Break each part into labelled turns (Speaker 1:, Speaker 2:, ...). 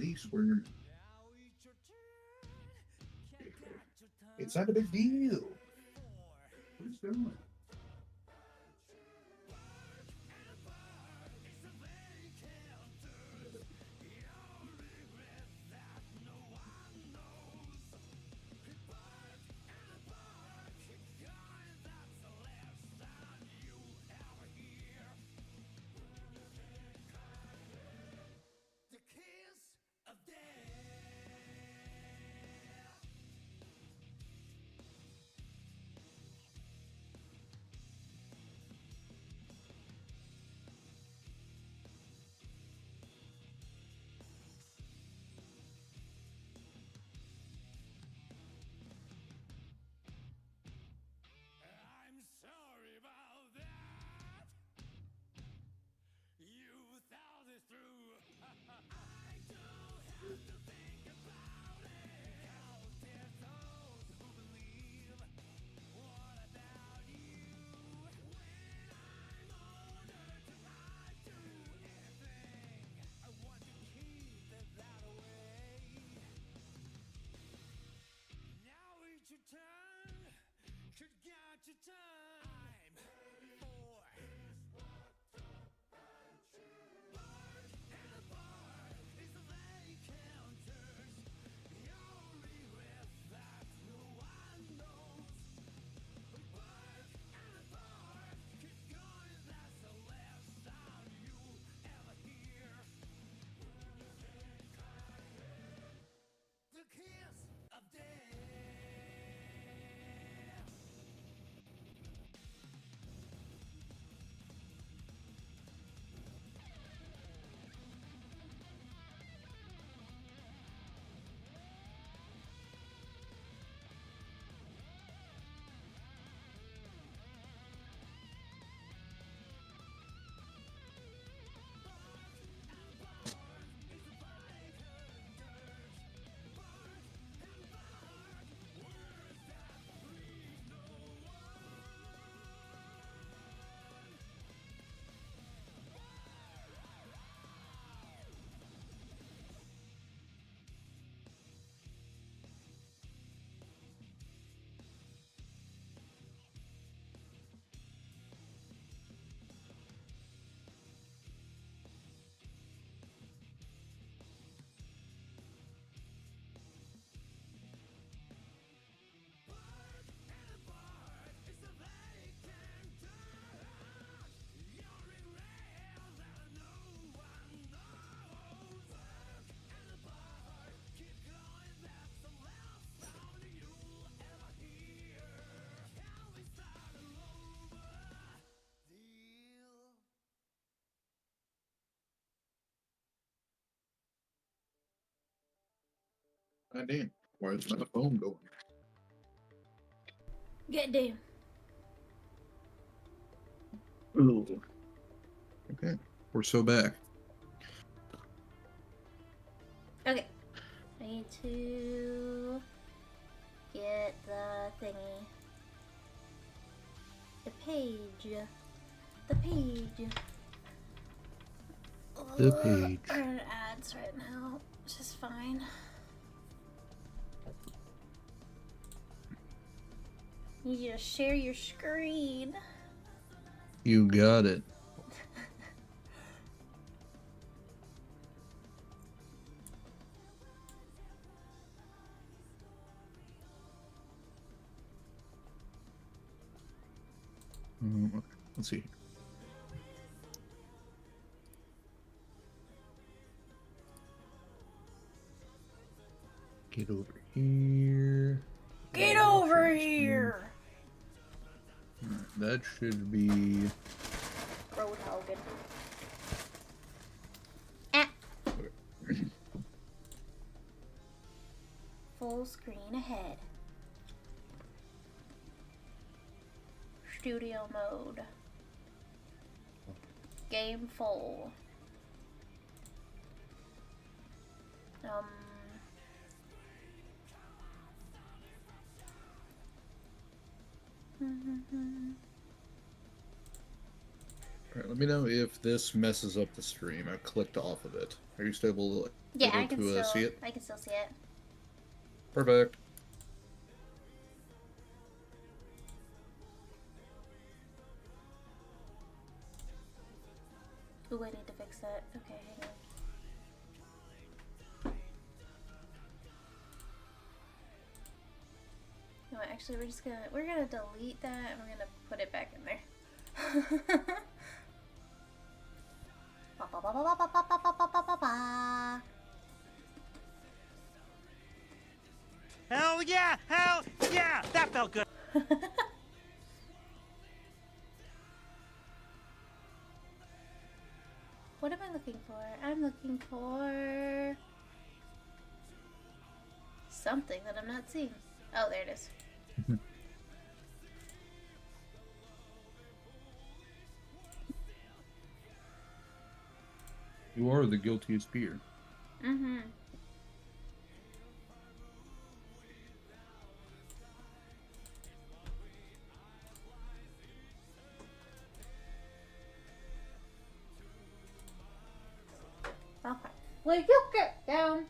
Speaker 1: least we're. It's not a big deal. What is going? God damn. Why is my phone going?
Speaker 2: Get down.
Speaker 1: Ooh. Okay. We're so back.
Speaker 2: Okay. I need to get the thingy. The page. The page.
Speaker 1: The page.
Speaker 2: We're in ads right now, which is fine. Need you to share your screen.
Speaker 1: You got it. Okay. Let's see. Get over here.
Speaker 2: Get over here!
Speaker 1: That should be.
Speaker 2: Roadhogan. Ah. Full screen ahead. Studio mode. Game full.
Speaker 3: Alright, let me know if this messes up the stream. I clicked off of it. Are you still able
Speaker 2: Yeah, I can
Speaker 3: to
Speaker 2: still
Speaker 3: see it?
Speaker 2: I can still see it.
Speaker 3: Perfect.
Speaker 2: Ooh, I need to fix that. Okay, hang on. No, actually, we're gonna delete that and we're gonna put it back in there. Ba, ba, ba, ba, ba, ba, ba, ba, ba, ba, ba.
Speaker 4: Hell yeah! Hell yeah! That felt good.
Speaker 2: What am I looking for? I'm looking for something that I'm not seeing. Oh, there it is.
Speaker 3: You are the guiltiest gear.
Speaker 2: Mm-hmm. Okay. Will you get down?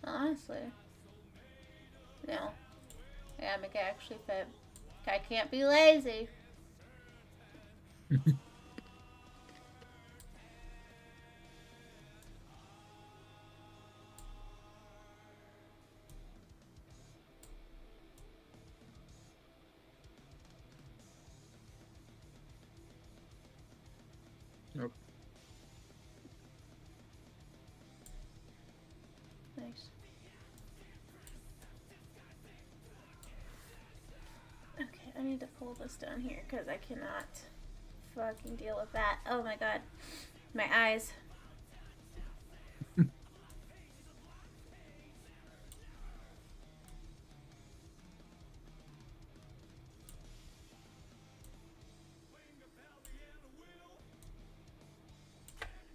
Speaker 2: Honestly. No. Yeah, make it actually fit. I can't be lazy.
Speaker 3: Nope.
Speaker 2: Nice. Okay, I need to pull this down here because I cannot fucking deal with that. Oh my god. My eyes.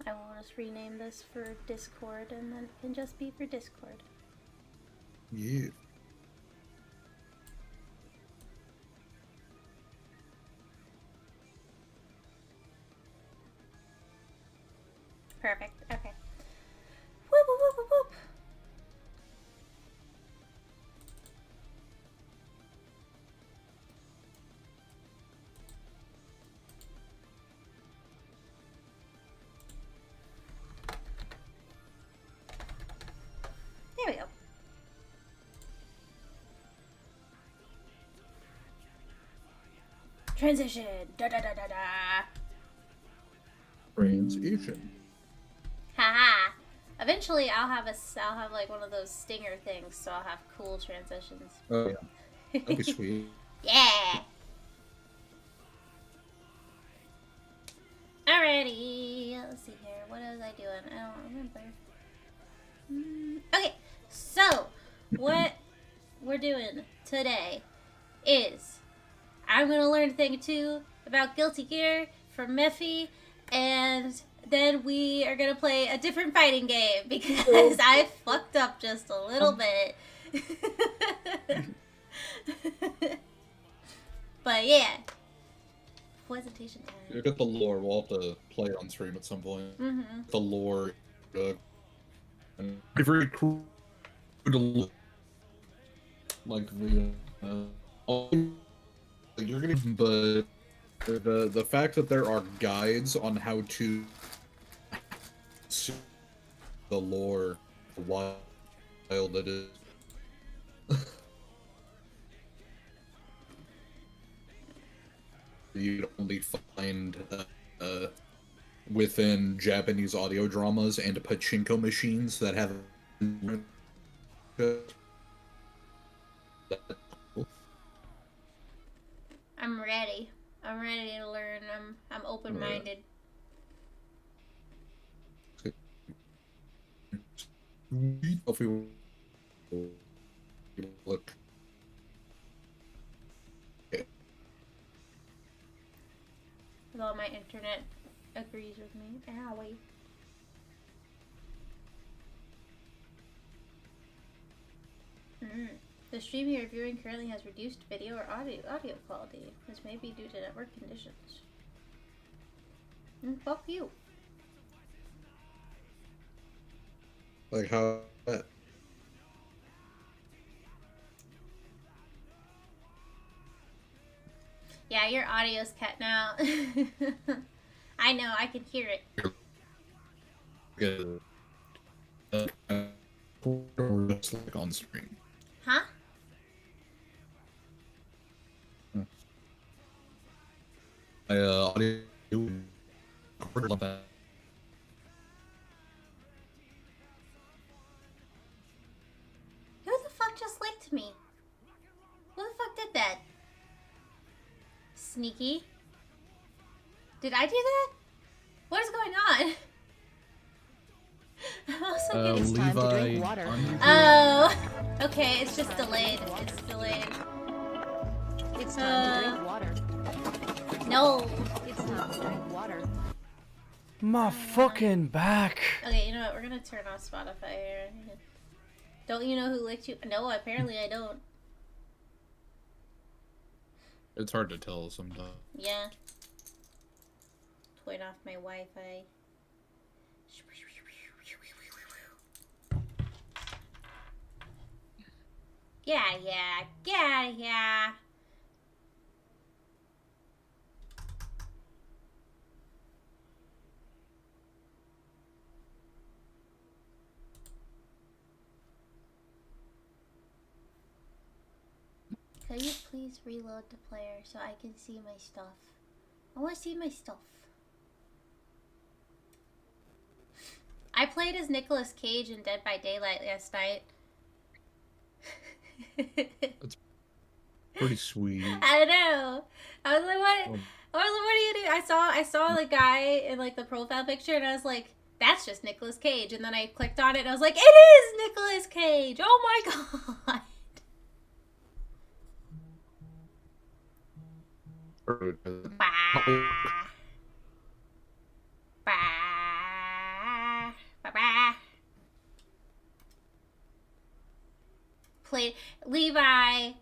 Speaker 2: I will just rename this for Discord and then it can just be for Discord.
Speaker 3: Yeah.
Speaker 2: Perfect. Okay. Whoop whoop whoop whoop whoop. There we go. Transition. Da da da da da.
Speaker 3: Transition.
Speaker 2: Haha. Eventually, I'll have like one of those stinger things, so I'll have cool transitions.
Speaker 3: Oh yeah. That'd be sweet.
Speaker 2: Yeah. Alrighty. Let's see here. What was I doing? I don't remember. Okay. So, what we're doing today is I'm gonna learn a thing or two about Guilty Gear from Mephi, and then we are gonna play a different fighting game because I fucked up just a little bit. But yeah, presentation time.
Speaker 3: You get the lore. We'll have to play it on stream at some point.
Speaker 2: Mm-hmm.
Speaker 3: The lore. And very cool to look. Like the. You're gonna. But the fact that there are guides on how to. The lore. Wild it is. You'd only find within Japanese audio dramas and pachinko machines that have.
Speaker 2: I'm ready. I'm ready to learn. I'm open-minded.
Speaker 3: If we look.
Speaker 2: Although my internet agrees with me. Owie. The stream you're viewing currently has reduced video or audio quality. This may be due to network conditions. Fuck you.
Speaker 3: Like how?
Speaker 2: Yeah, your audio's cutting out. I know, I can hear it.
Speaker 3: Good. Or just like on screen.
Speaker 2: Huh?
Speaker 3: My audio recorded on that.
Speaker 2: Who the fuck just licked me? Who the fuck did that? Sneaky. Did I do that? What is going on? I'm also getting...
Speaker 5: It's time to drink water.
Speaker 2: Oh, okay, it's just delayed. It's delayed.
Speaker 5: It's time to drink water.
Speaker 2: No.
Speaker 5: It's time to drink water.
Speaker 6: My fucking back.
Speaker 2: Okay, you know what? We're gonna turn off Spotify here. Don't you know who licked you? No, apparently I don't.
Speaker 3: It's hard to tell sometimes.
Speaker 2: Yeah. Turn off my Wi-Fi. Yeah. Can you please reload the player so I can see my stuff? I want to see my stuff. I played as Nicolas Cage in Dead by Daylight last night.
Speaker 3: That's pretty sweet.
Speaker 2: I know. I was like, what? I was like, what are you doing? I saw the guy in like the profile picture, and I was like, that's just Nicolas Cage. And then I clicked on it, and I was like, it is Nicolas Cage. Oh my god. Played Levi. I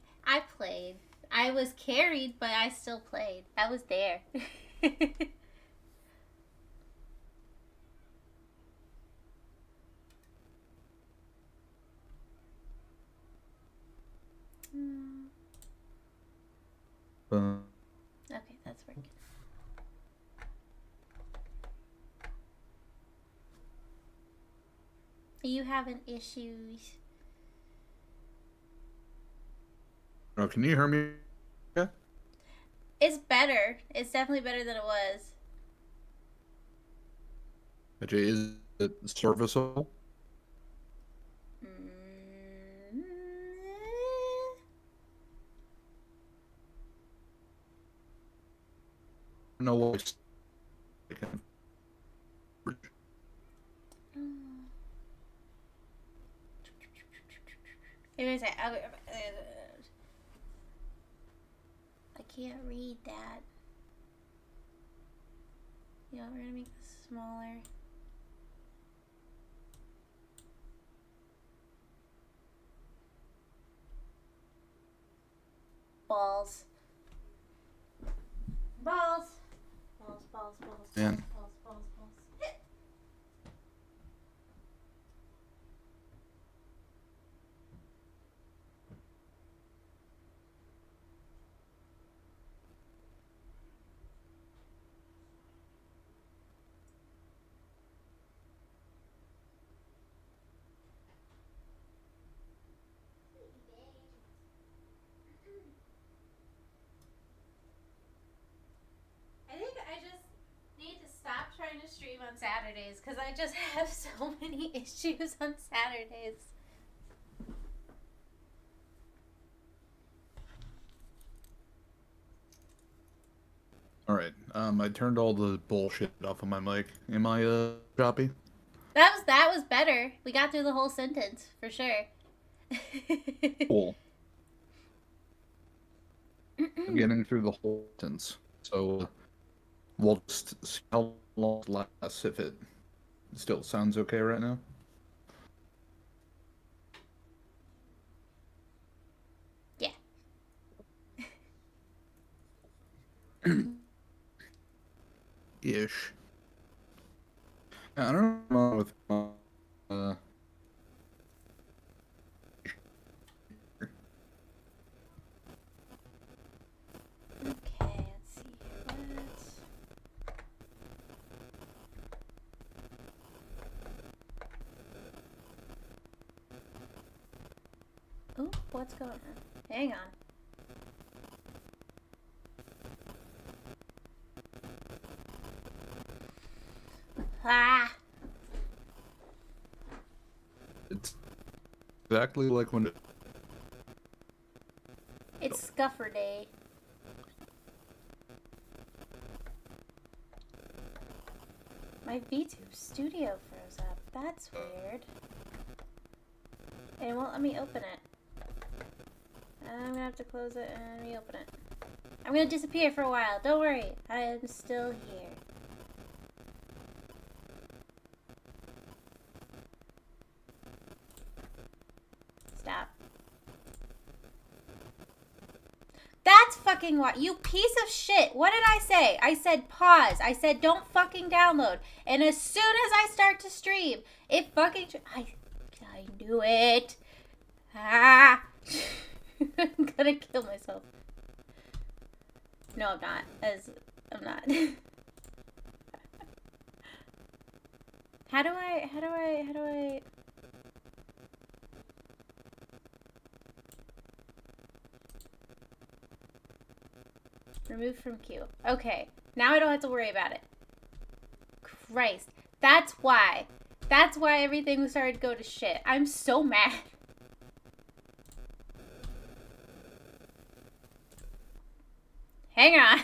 Speaker 2: played. I was carried, but I still played. I was there. Okay, that's working. Are you having issues?
Speaker 3: Oh, can you hear me? Yeah.
Speaker 2: It's better. It's definitely better than it was.
Speaker 3: Okay, is it serviceable? No voice. I can't read that. Yeah, we're gonna make this smaller. Balls. Balls. Balls. Man.
Speaker 2: Balls. I think I just need to stop trying to stream on Saturdays because I just have so many issues on Saturdays.
Speaker 3: Alright, I turned all the bullshit off of my mic. Am I, choppy?
Speaker 2: That was better. We got through the whole sentence, for sure.
Speaker 3: Cool. I'm getting through the whole sentence. So, we'll just see how long it lasts if it still sounds okay right now. ish. I don't know with
Speaker 2: Okay, let's see here. What? Ooh, what's going on? Hang on. Ah!
Speaker 3: it's exactly like when
Speaker 2: It's Scuffer Day. My VTube studio froze up. That's weird. It won't let me open it. I'm gonna have to close it and reopen it. I'm gonna disappear for a while. Don't worry. I am still here. Stop. That's fucking what? You piece of shit. What did I say? I said pause. I said don't fucking download. And as soon as I start to stream, it fucking... I knew it. Ah. I'm gonna kill myself. No, I'm not. I'm not. How do I... Remove from queue. Okay. Now I don't have to worry about it. Christ. That's why. That's why everything started to go to shit. I'm so mad. Hang on.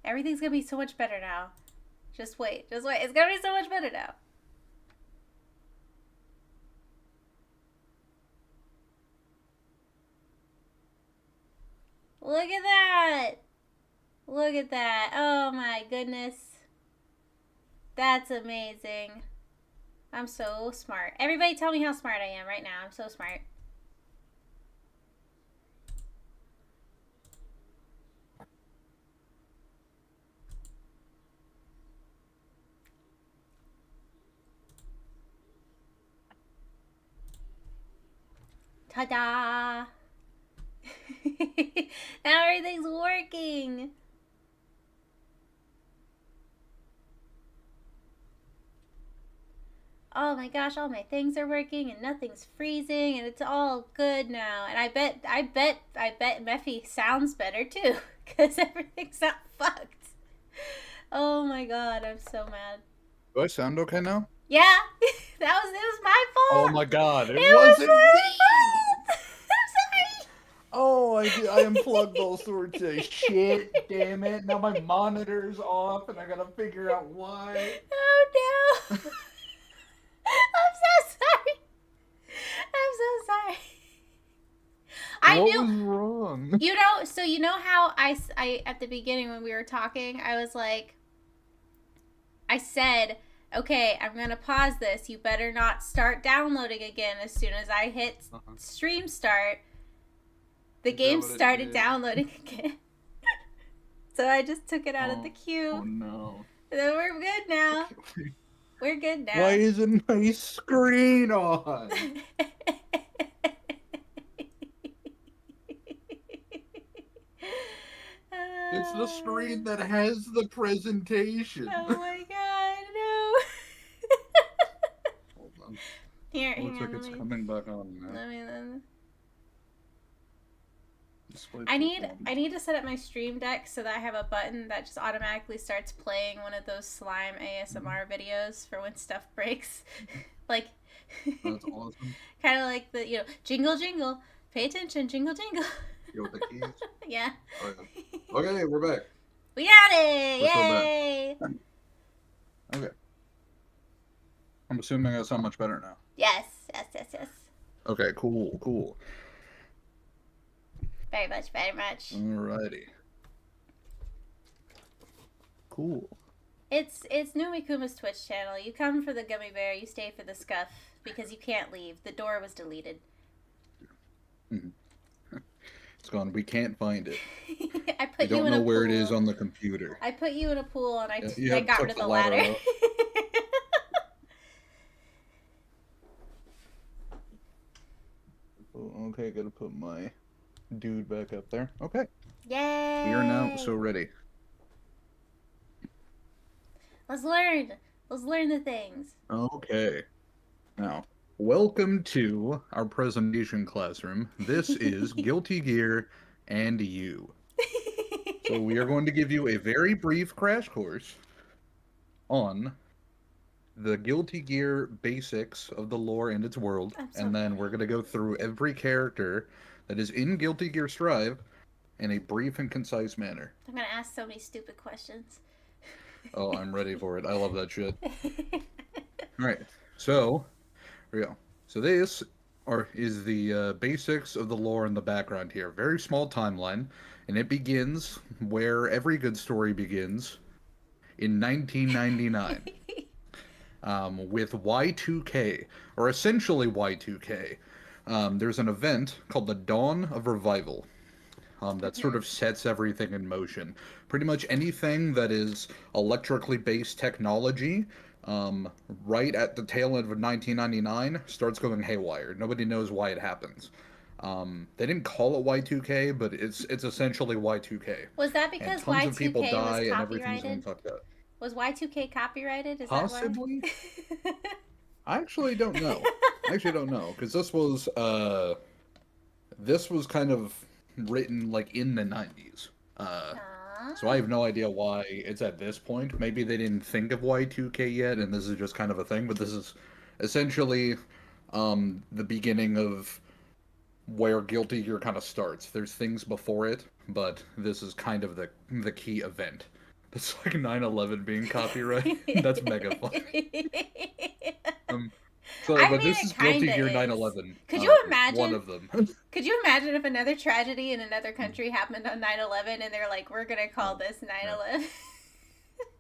Speaker 2: Everything's gonna be so much better now. Just wait. Just wait. It's gonna be so much better now. Look at that! Look at that. Oh my goodness. That's amazing. I'm so smart. Everybody tell me how smart I am right now. I'm so smart. Ta-da! Now everything's working. Oh my gosh, all my things are working and nothing's freezing and it's all good now. And I bet Mephi sounds better too, because everything's not fucked. Oh my god, I'm so mad.
Speaker 3: Do I sound okay now?
Speaker 2: Yeah, it was my fault.
Speaker 3: Oh my god, it
Speaker 2: was
Speaker 3: wasn't
Speaker 2: my
Speaker 3: me!
Speaker 2: fault. I'm sorry.
Speaker 3: Oh, I unplugged all sorts of shit, damn it. Now my monitor's off and I gotta figure out why.
Speaker 2: Oh no. I'm so sorry. I'm so sorry.
Speaker 3: What was wrong?
Speaker 2: You know, so you know how I at the beginning when we were talking, I was like, I said, okay, I'm going to pause this. You better not start downloading again as soon as I hit stream start. The game started downloading again. So I just took it out of the queue.
Speaker 3: Oh no.
Speaker 2: And then we're good now. We're good now.
Speaker 3: Why isn't my screen on? It's the screen that has the presentation.
Speaker 2: Oh my god, no.
Speaker 3: Hold on.
Speaker 2: Here,
Speaker 3: Looks like it's coming back on now.
Speaker 2: I need to set up my stream deck so that I have a button that just automatically starts playing one of those slime ASMR videos for when stuff breaks. Like
Speaker 3: That's awesome.
Speaker 2: Kind of like the, jingle jingle, pay attention, jingle jingle.
Speaker 3: With the keys?
Speaker 2: Yeah.
Speaker 3: Okay, we're back.
Speaker 2: We got it!
Speaker 3: We're so
Speaker 2: Yay!
Speaker 3: back. Okay. I'm assuming I sound much better now.
Speaker 2: Yes.
Speaker 3: Okay, cool.
Speaker 2: Very much.
Speaker 3: Alrighty. Cool.
Speaker 2: It's Numikuma's Twitch channel. You come for the gummy bear, you stay for the scuff, because you can't leave. The door was deleted.
Speaker 3: gone. We can't find it.
Speaker 2: I
Speaker 3: We
Speaker 2: put you
Speaker 3: don't
Speaker 2: in
Speaker 3: know
Speaker 2: a
Speaker 3: where
Speaker 2: pool.
Speaker 3: it is on the computer.
Speaker 2: I put you in a pool and
Speaker 3: You
Speaker 2: I
Speaker 3: have
Speaker 2: got
Speaker 3: took
Speaker 2: rid of
Speaker 3: the
Speaker 2: the
Speaker 3: ladder
Speaker 2: ladder.
Speaker 3: out. Oh, okay, gotta put my dude back up there. Okay,
Speaker 2: Yay!
Speaker 3: we are now so ready.
Speaker 2: Let's learn. Let's learn the things.
Speaker 3: Okay, now welcome to our presentation classroom. This is Guilty Gear and you. So we are going to give you a very brief crash course on the Guilty Gear basics of the lore and its world,
Speaker 2: I'm so
Speaker 3: and then we're going to go through every character that is in Guilty Gear Strive in a brief and concise manner.
Speaker 2: I'm gonna ask so many stupid questions.
Speaker 3: Oh, I'm ready for it. I love that shit. Alright, so, here we go. So this is the basics of the lore and the background here. Very small timeline, and it begins where every good story begins, in 1999. With Y2K, or essentially Y2K. There's an event called the Dawn of Revival that sort of sets everything in motion. Pretty much anything that is electrically based technology, right at the tail end of 1999, starts going haywire. Nobody knows why it happens. They didn't call it Y2K, but it's essentially Y2K.
Speaker 2: Was that
Speaker 3: And
Speaker 2: because
Speaker 3: tons of people
Speaker 2: Y2K was
Speaker 3: die and everything's going
Speaker 2: copyrighted?
Speaker 3: fucked up.
Speaker 2: Was Y2K copyrighted? Is
Speaker 3: Possibly?
Speaker 2: that why?
Speaker 3: I actually don't know. Because this was kind of written like in the 90s. So I have no idea why it's at this point. Maybe they didn't think of Y2K yet, and this is just kind of a thing. But this is essentially the beginning of where Guilty Gear kind of starts. There's things before it, but this is kind of the key event. It's like 9/11 being copyrighted. That's mega fun.
Speaker 2: I
Speaker 3: But
Speaker 2: mean,
Speaker 3: this
Speaker 2: it
Speaker 3: is Guilty
Speaker 2: kinda
Speaker 3: Gear
Speaker 2: is.
Speaker 3: 9/11.
Speaker 2: Could you imagine?
Speaker 3: One of them.
Speaker 2: Could you imagine if another tragedy in another country happened on 9/11 and they're like, we're gonna call this 9/11?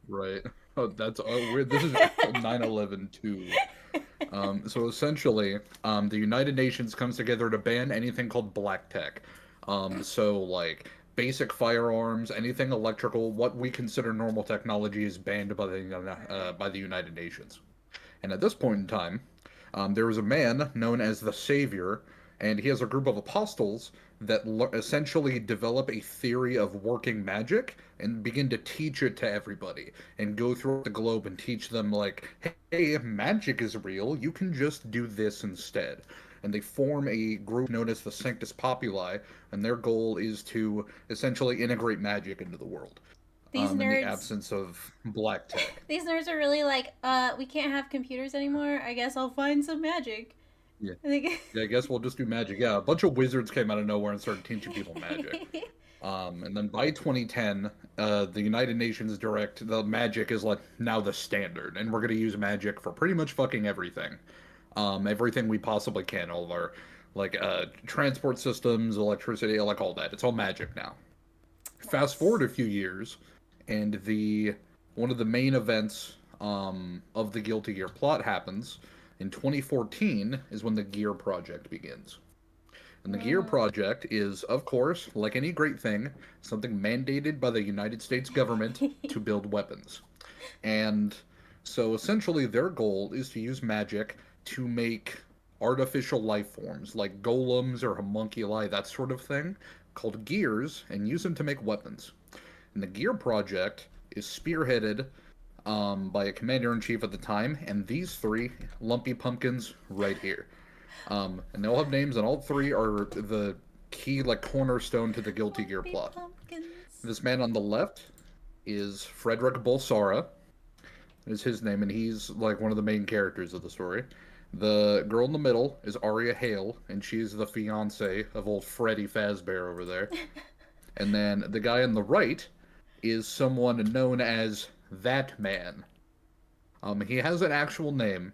Speaker 3: Right. Oh, that's weird. This is 9/11 too. So essentially, the United Nations comes together to ban anything called black tech. So like basic firearms, anything electrical, what we consider normal technology is banned by the United Nations. And at this point in time, there was a man known as the Savior, and he has a group of apostles that essentially develop a theory of working magic and begin to teach it to everybody and go through the globe and teach them like, hey, magic is real, you can just do this instead. And they form a group known as the Sanctus Populi, and their goal is to essentially integrate magic into the world.
Speaker 2: These
Speaker 3: In the
Speaker 2: nerds,
Speaker 3: absence of black tech.
Speaker 2: these nerds are really like, we can't have computers anymore. I guess I'll find some magic.
Speaker 3: Yeah.
Speaker 2: Like...
Speaker 3: Yeah, I guess we'll just do magic. Yeah, a bunch of wizards came out of nowhere and started teaching people magic. And then by 2010, the United Nations direct the magic is like now the standard, and we're gonna use magic for pretty much fucking everything. Everything we possibly can, all of our like transport systems, electricity, like all that. It's all magic now. Nice. Fast forward a few years, and one of the main events of the Guilty Gear plot happens. In 2014 is when the Gear Project begins. And the Gear Project is, of course, like any great thing, something mandated by the United States government to build weapons. And so essentially their goal is to use magic to make artificial life forms, like golems or homunculi, that sort of thing, called gears, and use them to make weapons. And the Gear Project is spearheaded by a commander-in-chief at the time, and these three lumpy pumpkins right here. And they all have names, and all three are the key, like, cornerstone to the Guilty Gear plot.
Speaker 2: Pumpkins.
Speaker 3: This man on the left is Frederick Bulsara, is his name, and he's, like, one of the main characters of the story. The girl in the middle is Aria Hale, and she's the fiance of old Freddy Fazbear over there. And then the guy on the right is someone known as That Man. He has an actual name,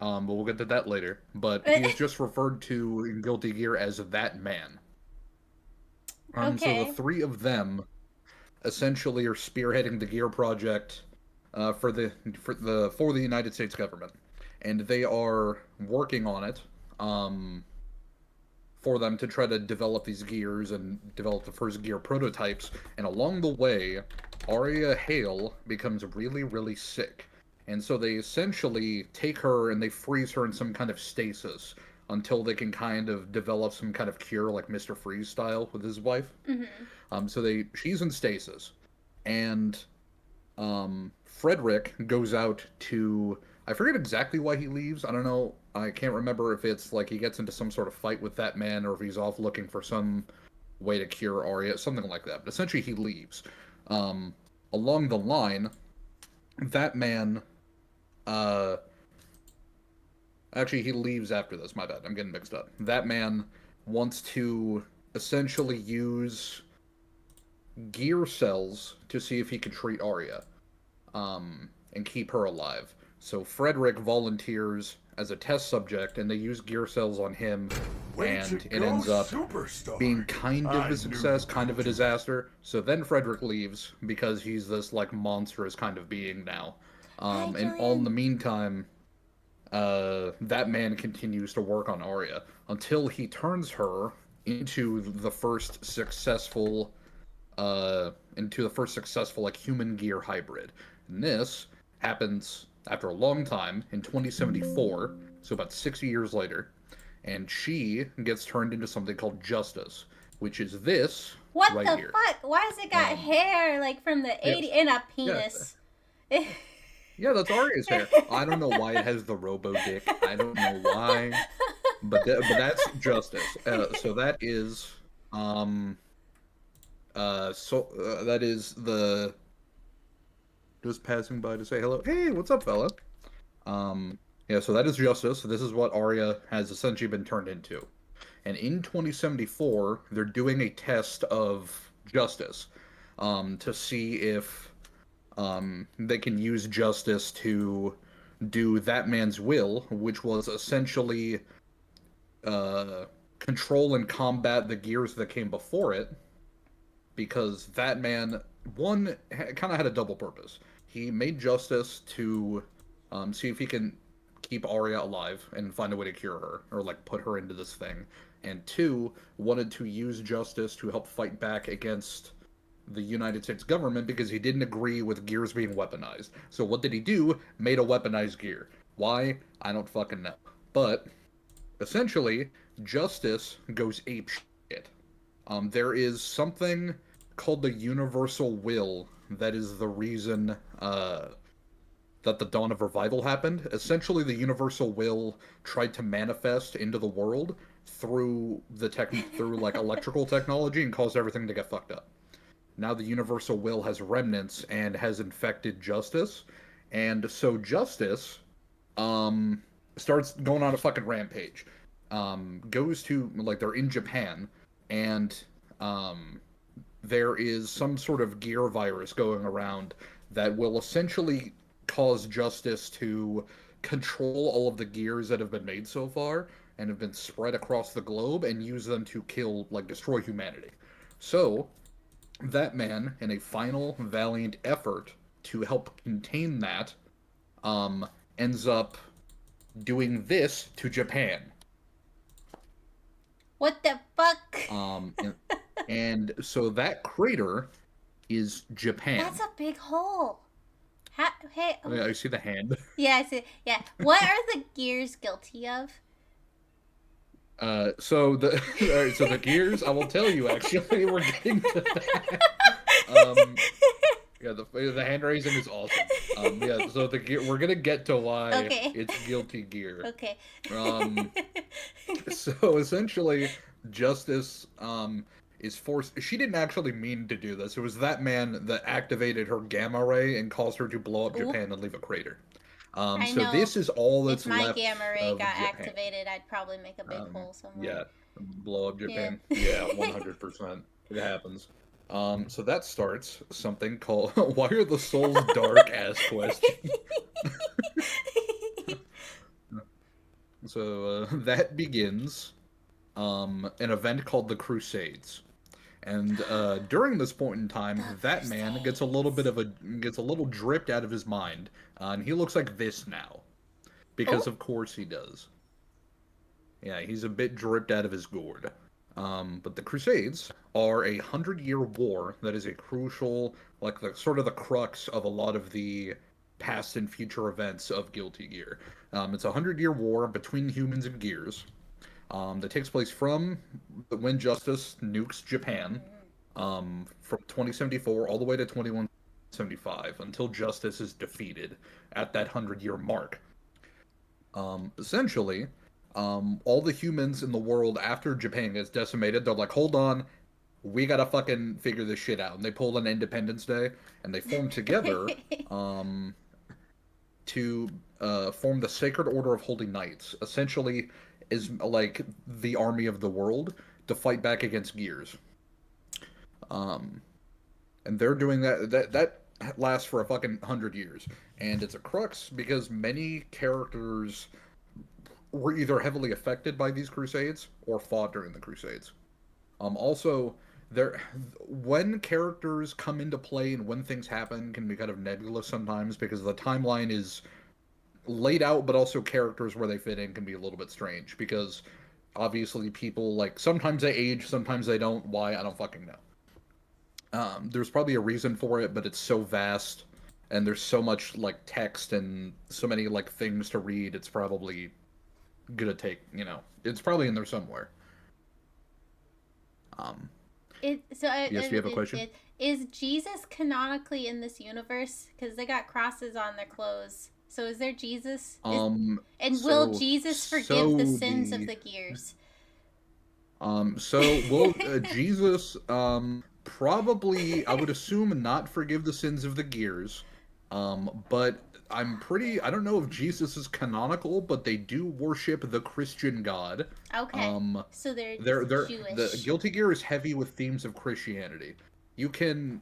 Speaker 3: but we'll get to that later. But he's just referred to in Guilty Gear as That Man.
Speaker 2: Okay.
Speaker 3: So the three of them essentially are spearheading the Gear Project for the United States government, and they are working on it for them to try to develop these gears and develop the first gear prototypes. And along the way, Arya Hale becomes really, really sick. And so they essentially take her and they freeze her in some kind of stasis until they can kind of develop some kind of cure, like Mr. Freeze style with his wife. So she's in stasis. And Frederick goes out to... I forget exactly why he leaves. I don't know. I can't remember if it's like he gets into some sort of fight with that man or if he's off looking for some way to cure Arya, something like that. But essentially he leaves. Along the line, that man... Actually, he leaves after this. My bad. I'm getting mixed up. That man wants to essentially use gear cells to see if he can treat Arya, and keep her alive. So Frederick volunteers as a test subject, and they use gear cells on him, and it ends up being kind of a success, kind of a disaster. So then Frederick leaves because he's this like monstrous kind of being now. And all in the meantime, that man continues to work on Arya until he turns her into the first successful, like human gear hybrid. And this happens after a long time in 2074, so about 60 years later, and she gets turned into something called Justice, which is this
Speaker 2: What
Speaker 3: right
Speaker 2: the
Speaker 3: here.
Speaker 2: fuck? Why has it got hair like from the 80s and a penis?
Speaker 3: Yeah, that's Arya's hair. I don't know why it has the robo dick. I don't know why, but that's Justice. So that is that is the just passing by to say hello. Hey, what's up, fella? Yeah, so that is Justice. This is what Arya has essentially been turned into. And in 2074, they're doing a test of Justice, to see if they can use Justice to do that man's will, which was essentially control and combat the gears that came before it, because that man, one, kind of had a double purpose. He made Justice to see if he can keep Arya alive and find a way to cure her, or like put her into this thing, and two, wanted to use Justice to help fight back against the United States government because he didn't agree with gears being weaponized. So what did he do? Made a weaponized gear. Why? I don't fucking know. But essentially, Justice goes apeshit. There is something called the Universal Will that is the reason that the Dawn of Revival happened. Essentially, the Universal Will tried to manifest into the world through through like electrical technology and caused everything to get fucked up. Now the Universal Will has remnants and has infected Justice, and so Justice starts going on a fucking rampage. Goes to, like, they're in Japan, and there is some sort of gear virus going around that will essentially cause Justice to control all of the gears that have been made so far and have been spread across the globe and use them to kill, like, destroy humanity. So that man, in a final valiant effort to help contain that, ends up doing this to Japan.
Speaker 2: What the fuck?
Speaker 3: And so that crater is Japan.
Speaker 2: That's a big hole. Hey.
Speaker 3: Oh, yeah, I see the hand.
Speaker 2: Yeah, I see. Yeah. What are the gears guilty of?
Speaker 3: So the gears, I will tell you, actually, we're getting to that. Yeah, the hand raising is awesome. Yeah, so the gear, we're gonna get to why it's guilty gear.
Speaker 2: Okay.
Speaker 3: So essentially, Justice is forced. She didn't actually mean to do this. It was that man that activated her gamma ray and caused her to blow up Japan and leave a crater.
Speaker 2: I
Speaker 3: so
Speaker 2: know.
Speaker 3: This is all that's
Speaker 2: if my
Speaker 3: left
Speaker 2: gamma ray
Speaker 3: of
Speaker 2: got
Speaker 3: Japan.
Speaker 2: activated, I'd probably make a big hole somewhere.
Speaker 3: Yeah, blow up Japan. Yeah, 100%. It happens. So that starts something called "Why are the souls dark?" Ass question. So that begins an event called the Crusades, and during this point in time, that man gets a little dripped out of his mind, and he looks like this now, because of course he does. Yeah, he's a bit dripped out of his gourd. But the Crusades are a 100-year war that is a crucial, like the sort of the crux of a lot of the past and future events of Guilty Gear. It's a 100-year war between humans and gears that takes place from when Justice nukes Japan from 2074 all the way to 2175 until Justice is defeated at that 100-year mark. Essentially, all the humans in the world after Japan gets decimated, they're like, hold on, we gotta fucking figure this shit out. And they pull an Independence Day, and they form together to form the Sacred Order of Holy Knights. Essentially, is like the army of the world to fight back against Gears. And they're doing that lasts for a fucking 100 years. And it's a crux because many characters were either heavily affected by these crusades or fought during the crusades. Also, when characters come into play and when things happen can be kind of nebulous sometimes because the timeline is laid out, but also characters where they fit in can be a little bit strange because obviously people like sometimes they age, sometimes they don't. Why? I don't fucking know. There's probably a reason for it, but it's so vast and there's so much like text and so many like things to read. It's probably gonna take, it's probably in there somewhere. Yes, you have a question?
Speaker 2: Is Jesus canonically in this universe? Because they got crosses on their clothes. So is there Jesus? And will Jesus forgive the sins of the Gears?
Speaker 3: Will Jesus probably, I would assume, not forgive the sins of the Gears. But I don't know if Jesus is canonical, but they do worship the Christian God.
Speaker 2: Okay. So they're Jewish.
Speaker 3: The Guilty Gear is heavy with themes of Christianity. You can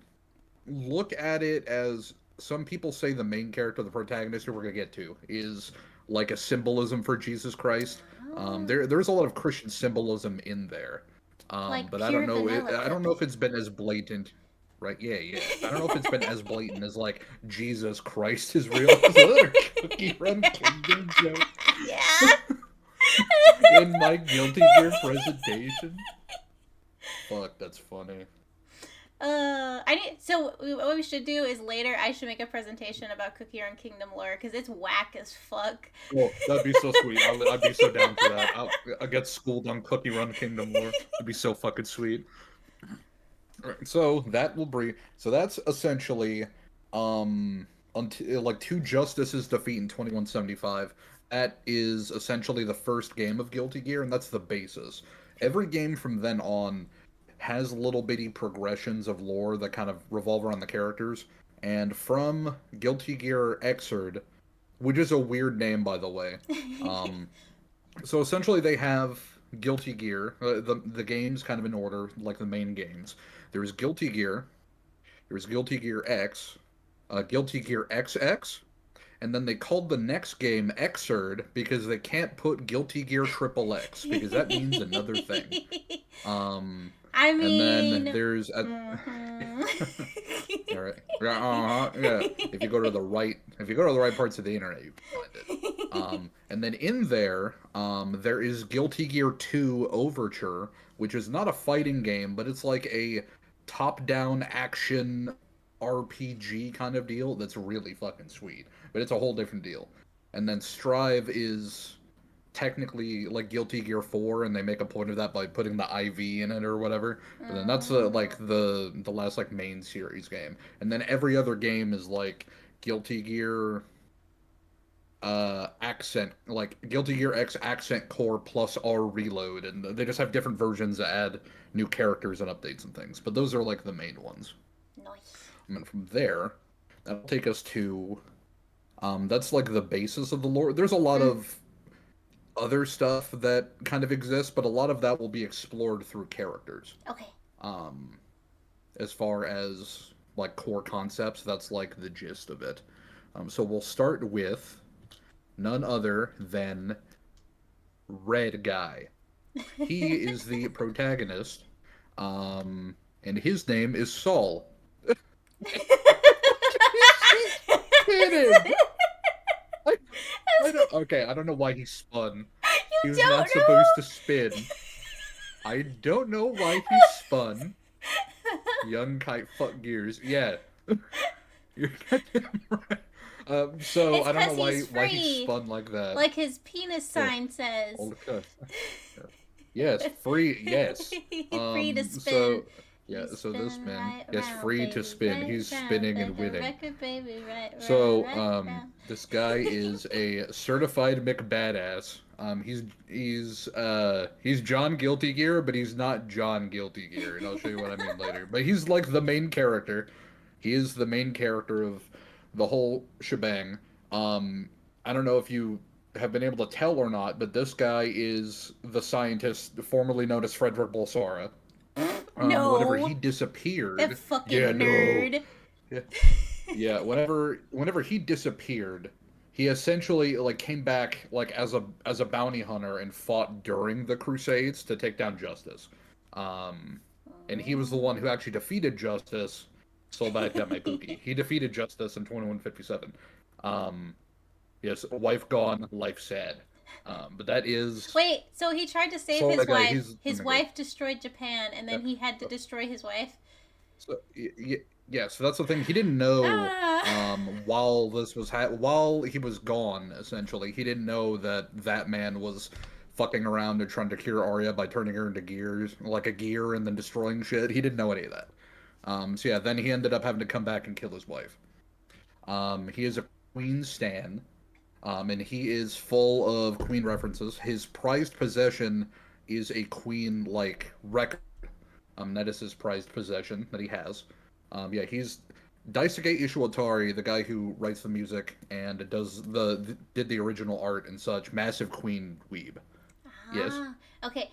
Speaker 3: look at it as some people say the main character, the protagonist, who we're gonna get to, is like a symbolism for Jesus Christ. There's a lot of Christian symbolism in there.
Speaker 2: Like
Speaker 3: but I don't know. I don't know if it's been as blatant. Right? Yeah. I don't know if it's been as blatant as like Jesus Christ is real. Is that a Cookie Run Kingdom joke?
Speaker 2: Yeah.
Speaker 3: In my Guilty Gear presentation. Fuck, that's funny.
Speaker 2: So what we should do is later I should make a presentation about Cookie Run Kingdom lore because it's whack as fuck.
Speaker 3: Well, that'd be so sweet. I'd be so down for that. I'll get schooled on Cookie Run Kingdom lore. It'd be so fucking sweet. Right, so that's essentially until like two Justices defeat in 2175. That is essentially the first game of Guilty Gear, and that's the basis. Every game from then on has little bitty progressions of lore that kind of revolve around the characters. And from Guilty Gear Xrd, which is a weird name, by the way. So essentially they have Guilty Gear, the games kind of in order, like the main games. There's Guilty Gear, there's Guilty Gear X, Guilty Gear XX, and then they called the next game Xrd because they can't put Guilty Gear Triple X because that means another thing.
Speaker 2: I mean,
Speaker 3: and then there's all right, yeah. If you go to the right parts of the internet, you can find it. And then in there, there is Guilty Gear 2 Overture, which is not a fighting game, but it's like a top-down action RPG kind of deal that's really fucking sweet. But it's a whole different deal. And then Strive is technically like Guilty Gear 4, and they make a point of that by putting the IV in it or whatever. But then that's like the last like main series game. And then every other game is like Guilty Gear Accent, like Guilty Gear X Accent Core plus R Reload, and they just have different versions that add new characters and updates and things. But those are like the main ones.
Speaker 2: Nice.
Speaker 3: And from there, that'll take us to that's like the basis of the lore. There's a lot of other stuff that kind of exists, but a lot of that will be explored through characters.
Speaker 2: Okay.
Speaker 3: As far as like core concepts, that's like the gist of it. So we'll start with none other than Red Guy. He is the protagonist, and his name is Saul.
Speaker 2: You
Speaker 3: I don't know why he spun. He was
Speaker 2: don't
Speaker 3: not
Speaker 2: know?
Speaker 3: supposed to spin. I don't know why he spun. Young kite fuck gears. Yeah. You're goddamn right. So
Speaker 2: It's
Speaker 3: I don't know
Speaker 2: 'cause he's
Speaker 3: why he
Speaker 2: free.
Speaker 3: spun like that.
Speaker 2: Like his penis
Speaker 3: Yeah.
Speaker 2: sign says.
Speaker 3: Old cuss. Yes, free. Yes.
Speaker 2: Free to spin.
Speaker 3: So yeah.
Speaker 2: You
Speaker 3: So this
Speaker 2: spin
Speaker 3: man,
Speaker 2: right
Speaker 3: yes,
Speaker 2: round,
Speaker 3: free
Speaker 2: baby,
Speaker 3: to spin.
Speaker 2: right
Speaker 3: He's
Speaker 2: round,
Speaker 3: spinning and
Speaker 2: bend the
Speaker 3: winning.
Speaker 2: record, baby, right round,
Speaker 3: So
Speaker 2: right round.
Speaker 3: this guy is a certified McBadass. He's John Guilty Gear, but he's not John Guilty Gear, and I'll show you what I mean later. But he's like the main character. He is the main character of the whole shebang. I don't know if you have been able to tell or not, but this guy is the scientist formerly known as Frederick Bolsara.
Speaker 2: No.
Speaker 3: Whenever he disappeared,
Speaker 2: That fucking
Speaker 3: yeah, no.
Speaker 2: nerd.
Speaker 3: Yeah. Yeah, whenever he disappeared, he essentially like came back like as a bounty hunter and fought during the Crusades to take down Justice. And he was the one who actually defeated Justice. So bad got my pookie. He defeated Justice in 2157. Yes, wife gone, life sad. But that is
Speaker 2: Wait, so he tried to save
Speaker 3: So,
Speaker 2: his
Speaker 3: like,
Speaker 2: wife.
Speaker 3: he's-
Speaker 2: His
Speaker 3: oh my
Speaker 2: wife destroyed Japan, and then he had to destroy his wife.
Speaker 3: So, yeah, so that's the thing. He didn't know while this was while he was gone. Essentially, he didn't know that that man was fucking around and trying to cure Arya by turning her into gears, like a gear, and then destroying shit. He didn't know any of that. So yeah, then he ended up having to come back and kill his wife. He is a Queen stan, and he is full of Queen references. His prized possession is a Queen-like record. That is his prized possession that he has. Yeah, he's Daisuke Ishiwatari, the guy who writes the music and did the original art and such. Massive Queen weeb. Yes.
Speaker 2: Okay.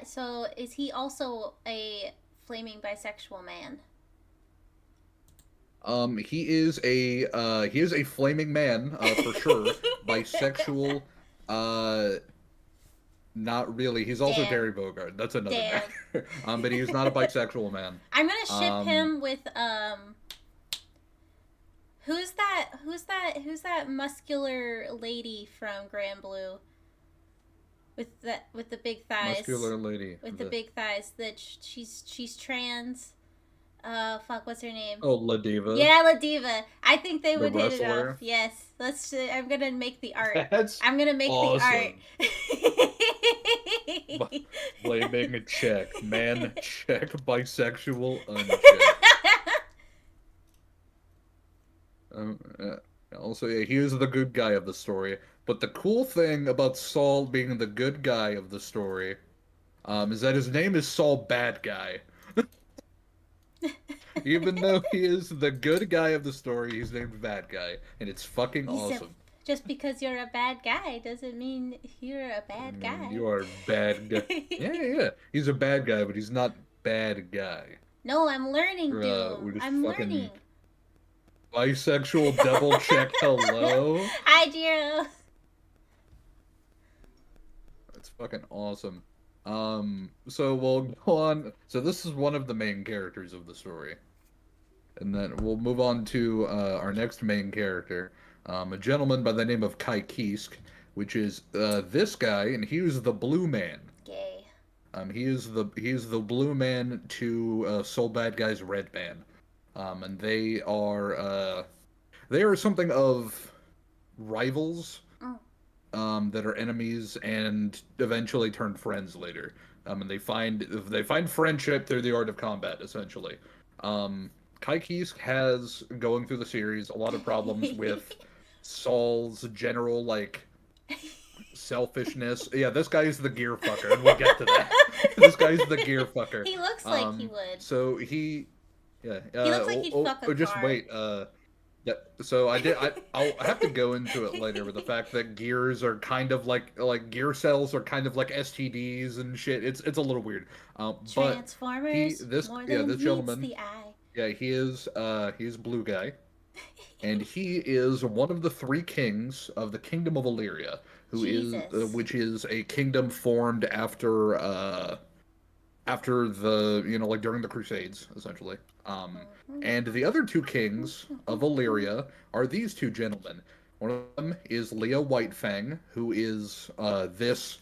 Speaker 2: So is he also a flaming bisexual man?
Speaker 3: He is a flaming man, for sure. Bisexual, not really. He's also
Speaker 2: Damn.
Speaker 3: Terry Bogard. That's another
Speaker 2: Damn.
Speaker 3: matter. But he's not a bisexual man.
Speaker 2: I'm gonna ship him with Who's that muscular lady from Grand Blue? With the big thighs.
Speaker 3: Muscular lady.
Speaker 2: With the big thighs. That she's trans. Fuck, what's her name?
Speaker 3: Oh, La Diva.
Speaker 2: Yeah, La Diva. I think they
Speaker 3: The
Speaker 2: would hit it
Speaker 3: wrestler?
Speaker 2: off. Yes. I'm gonna make the art.
Speaker 1: That's
Speaker 2: I'm gonna make
Speaker 3: awesome.
Speaker 2: the art.
Speaker 3: Flaming check. Man check. Bisexual uncheck. Also, yeah, he is the good guy of the story. But the cool thing about Saul being the good guy of the story is that his name is Saul Bad Guy. Even though he is the good guy of the story, he's named Bad Guy. And it's fucking awesome.
Speaker 2: Just because you're a bad guy doesn't mean you're a bad guy.
Speaker 3: You are a bad guy. Yeah. He's a bad guy, but he's not bad guy.
Speaker 2: No, I'm learning,
Speaker 3: We're
Speaker 2: dude.
Speaker 3: just
Speaker 2: I'm
Speaker 3: fucking-
Speaker 2: learning.
Speaker 3: Bisexual double check hello?
Speaker 2: Hi, Jiro.
Speaker 3: That's fucking awesome. So we'll go on. So this is one of the main characters of the story. And then we'll move on to our next main character. A gentleman by the name of Kai Kisk, which is this guy, and he was the Blue Man.
Speaker 2: Gay.
Speaker 3: He is the Blue Man to Soul Bad Guy's Red Man. And they are something of rivals. That are enemies and eventually turn friends later. And they find friendship through the art of combat, essentially. Kai Kisk has, going through the series, a lot of problems with Saul's general, like, selfishness. Yeah, this guy's the gear fucker, and we'll get to that. This guy's the gear fucker.
Speaker 2: He looks like he would.
Speaker 3: So he
Speaker 2: looks like he'd fuck a
Speaker 3: just
Speaker 2: car.
Speaker 3: wait. Yeah, so I'll have to go into it later with the fact that gears are kind of like gear cells are kind of like STDs and shit. It's a little weird. But
Speaker 2: Transformers.
Speaker 3: this
Speaker 2: more
Speaker 3: yeah
Speaker 2: than
Speaker 3: this
Speaker 2: meets
Speaker 3: gentleman
Speaker 2: the eye.
Speaker 3: yeah he's blue guy, and he is one of the three kings of the kingdom of Illyria,
Speaker 2: Jesus.
Speaker 3: which is a kingdom formed after the during the Crusades, essentially. And the other two kings of Illyria are these two gentlemen. One of them is Leo Whitefang, who is this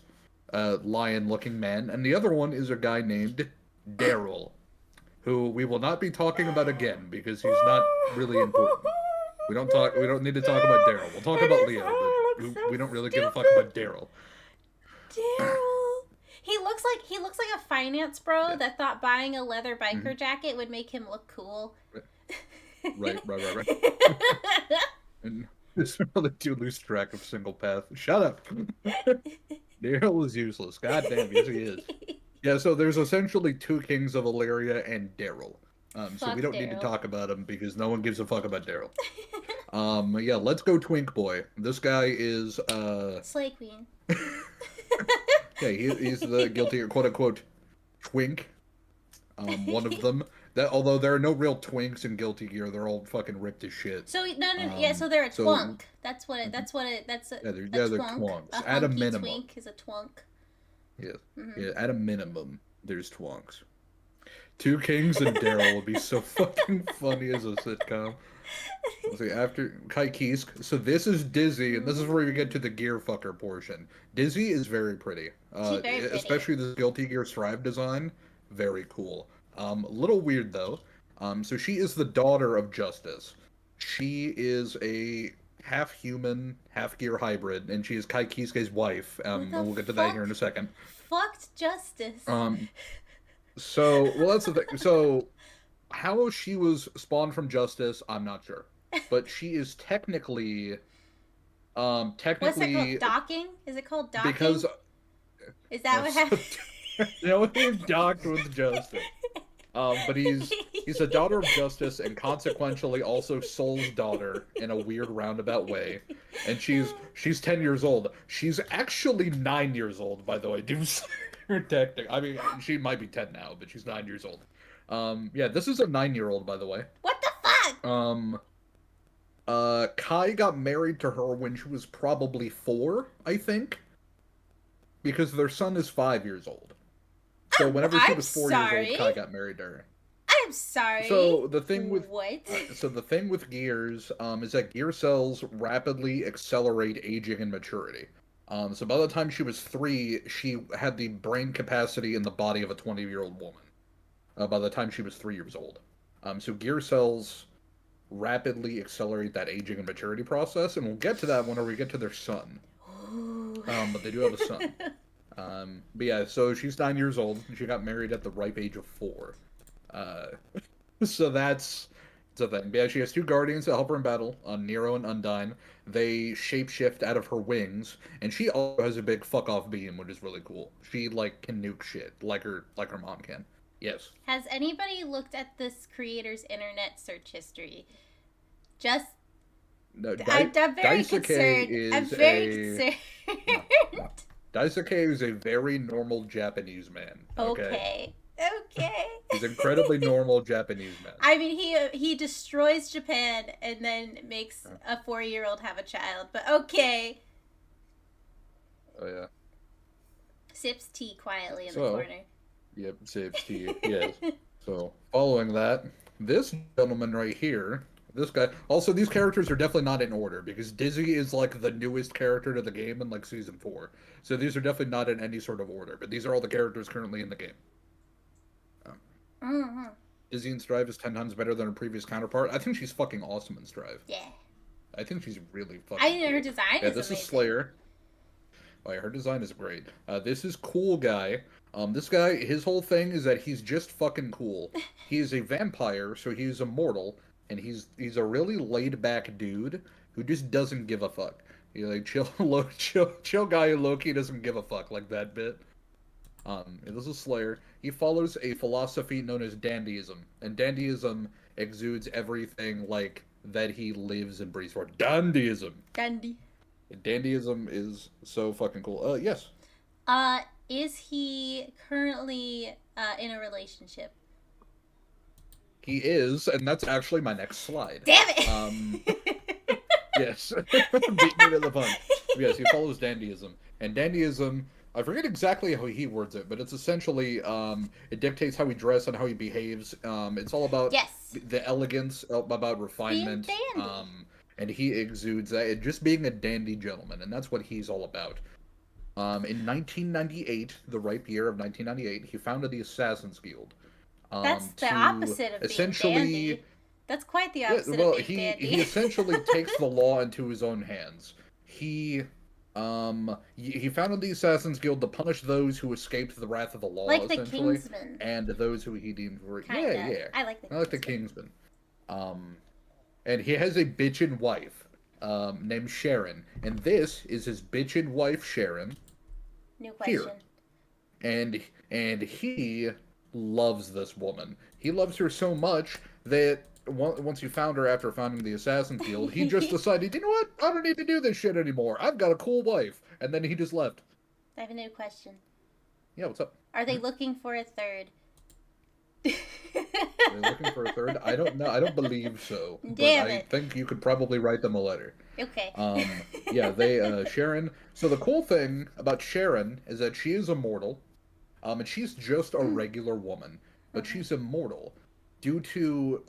Speaker 3: lion-looking man, and the other one is a guy named Daryl, who we will not be talking about again because he's not really important. We don't need to talk about Daryl. We'll talk about Leo, but we don't really give a fuck about Daryl.
Speaker 2: Daryl. He looks like a finance bro that thought buying a leather biker jacket would make him look cool.
Speaker 3: Right. And it's really too loose track of single path. Shut up. Daryl is useless. God damn, yes he is. Yeah, so there's essentially two kings of Illyria and Daryl. So we don't need to talk about him because no one gives a fuck about Daryl. Yeah, let's go Twink Boy. This guy is
Speaker 2: Slay Queen.
Speaker 3: Yeah, he's the guilty, quote-unquote, twink. One of them. That although there are no real twinks in Guilty Gear, they're all fucking ripped as shit.
Speaker 2: So yeah, so they're a twunk. That's a
Speaker 3: they're
Speaker 2: twunk.
Speaker 3: twonks. At a minimum.
Speaker 2: Twink is a twunk.
Speaker 3: Yeah, yeah. At a minimum, there's twonks. Two Kings and Daryl would be so fucking funny as a sitcom. See, after Kai Kisk, so this is Dizzy, and this is where we get to the gear fucker portion. Dizzy is very pretty.
Speaker 2: She's very pretty.
Speaker 3: Especially the Guilty Gear Strive design. Very cool. A little weird, though. So she is the daughter of Justice. She is a half-human, half-gear hybrid, and she is Kai Kisuke's wife. And we'll get to that here in a second.
Speaker 2: Fucked Justice.
Speaker 3: So, well, that's the thing. So, how she was spawned from Justice, I'm not sure. But she is technically...
Speaker 2: What's that called? Docking? Is it called docking?
Speaker 3: Because...
Speaker 2: Is that what happened?
Speaker 3: No, he's docked with Justice. But he's a daughter of Justice and consequentially also Soul's daughter in a weird roundabout way. And she's 10 years old. She's actually 9 years old, by the way. I mean, she might be 10 now, but she's 9 years old. Yeah, this is a 9-year-old, by the way.
Speaker 2: What the fuck?
Speaker 3: Kai got married to her when she was probably 4, I think. Because their son is 5 years old. So whenever she was 4 years old, Kai got married to her.
Speaker 2: I'm sorry.
Speaker 3: So the thing with
Speaker 2: what?
Speaker 3: So the thing with gears is that gear cells rapidly accelerate aging and maturity. So by the time she was 3, she had the brain capacity in the body of a 20-year-old woman. By the time she was 3 years old. So gear cells rapidly accelerate that aging and maturity process, and we'll get to that whenever we get to their son. But they do have a son. But yeah, so she's 9 years old. She got married at the ripe age of 4. So that's the thing. But yeah, she has 2 guardians that help her in battle, Nero and Undyne. They shapeshift out of her wings, and she also has a big fuck-off beam, which is really cool. She, like, can nuke shit, like her mom can. Yes.
Speaker 2: Has anybody looked at this creator's internet search history? Just...
Speaker 3: No,
Speaker 2: I'm very concerned. I'm very concerned.
Speaker 3: No. Daisuke is a very normal Japanese man.
Speaker 2: Okay.
Speaker 3: He's an incredibly normal Japanese man.
Speaker 2: I mean, he destroys Japan and then makes a 4-year-old have a child. But okay.
Speaker 3: Oh yeah.
Speaker 2: Sips tea quietly in the corner.
Speaker 3: Yep, sips tea. Yes. So following that, this gentleman right here. This guy. Also, these characters are definitely not in order because Dizzy is like the newest character to the game in like season 4. So these are definitely not in any sort of order. But these are all the characters currently in the game. Dizzy in Strive is 10 times better than her previous counterpart. I think she's fucking awesome in Strive.
Speaker 2: Yeah.
Speaker 3: I think she's really fucking.
Speaker 2: I know her design.
Speaker 3: Yeah, this is Slayer. Oh, yeah, her design is great. This is Cool Guy. This guy, his whole thing is that he's just fucking cool. He is a vampire, so he's immortal. And he's a really laid back dude who just doesn't give a fuck. He's like chill guy who low-key doesn't give a fuck, like that bit. This is Slayer. He follows a philosophy known as dandyism, and dandyism exudes everything like that he lives and breathes for. Dandyism. Dandyism is so fucking cool. Yes.
Speaker 2: Is he currently in a relationship?
Speaker 3: He is, and that's actually my next slide.
Speaker 2: Damn it!
Speaker 3: Yes. Beat me to the punch. Yes, he follows dandyism. And dandyism, I forget exactly how he words it, but it's essentially, it dictates how he dresses and how he behaves. It's all about the elegance, about refinement.
Speaker 2: Being dandy.
Speaker 3: And he exudes that, just being a dandy gentleman, and that's what he's all about. In 1998, the ripe year of 1998, he founded the Assassin's Guild.
Speaker 2: That's the
Speaker 3: To
Speaker 2: opposite of being
Speaker 3: essentially,
Speaker 2: dandy. That's quite the
Speaker 3: yeah,
Speaker 2: opposite of
Speaker 3: well,
Speaker 2: being dandy.
Speaker 3: he essentially takes the law into his own hands. He founded the Assassin's Guild to punish those who escaped the wrath of the law,
Speaker 2: Like the
Speaker 3: essentially,
Speaker 2: Kingsman.
Speaker 3: and those who he deemed were
Speaker 2: Kinda.
Speaker 3: yeah.
Speaker 2: I like the
Speaker 3: I like the Kingsman. And he has a bitchin' wife, named Sharon, and this is his bitchin' wife Sharon.
Speaker 2: New question.
Speaker 3: Here. And he loves this woman. He loves her so much that once he found her after founding the Assassin's Guild, he just decided, you know what? I don't need to do this shit anymore. I've got a cool wife. And then he just left.
Speaker 2: I have a new question.
Speaker 3: Yeah, what's up?
Speaker 2: Are they looking for a third?
Speaker 3: They're looking for a third? I don't know. I don't believe so.
Speaker 2: Damn
Speaker 3: but I
Speaker 2: it.
Speaker 3: think you could probably write them a letter.
Speaker 2: Okay.
Speaker 3: Yeah, Sharon. So the cool thing about Sharon is that she is immortal. And she's just a regular woman, but she's immortal due to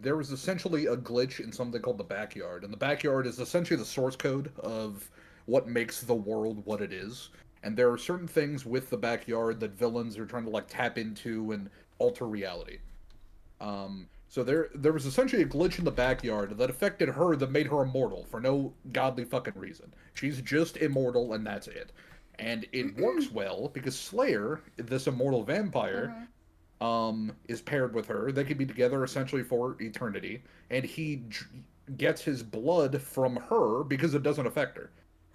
Speaker 3: there was essentially a glitch in something called the backyard, and the backyard is essentially the source code of what makes the world what it is. And there are certain things with the backyard that villains are trying to like tap into and alter reality. So there was essentially a glitch in the backyard that affected her that made her immortal for no godly fucking reason. She's just immortal and that's it. And it works well because Slayer, this immortal vampire, is paired with her. They could be together essentially for eternity, and he gets his blood from her because it doesn't affect her.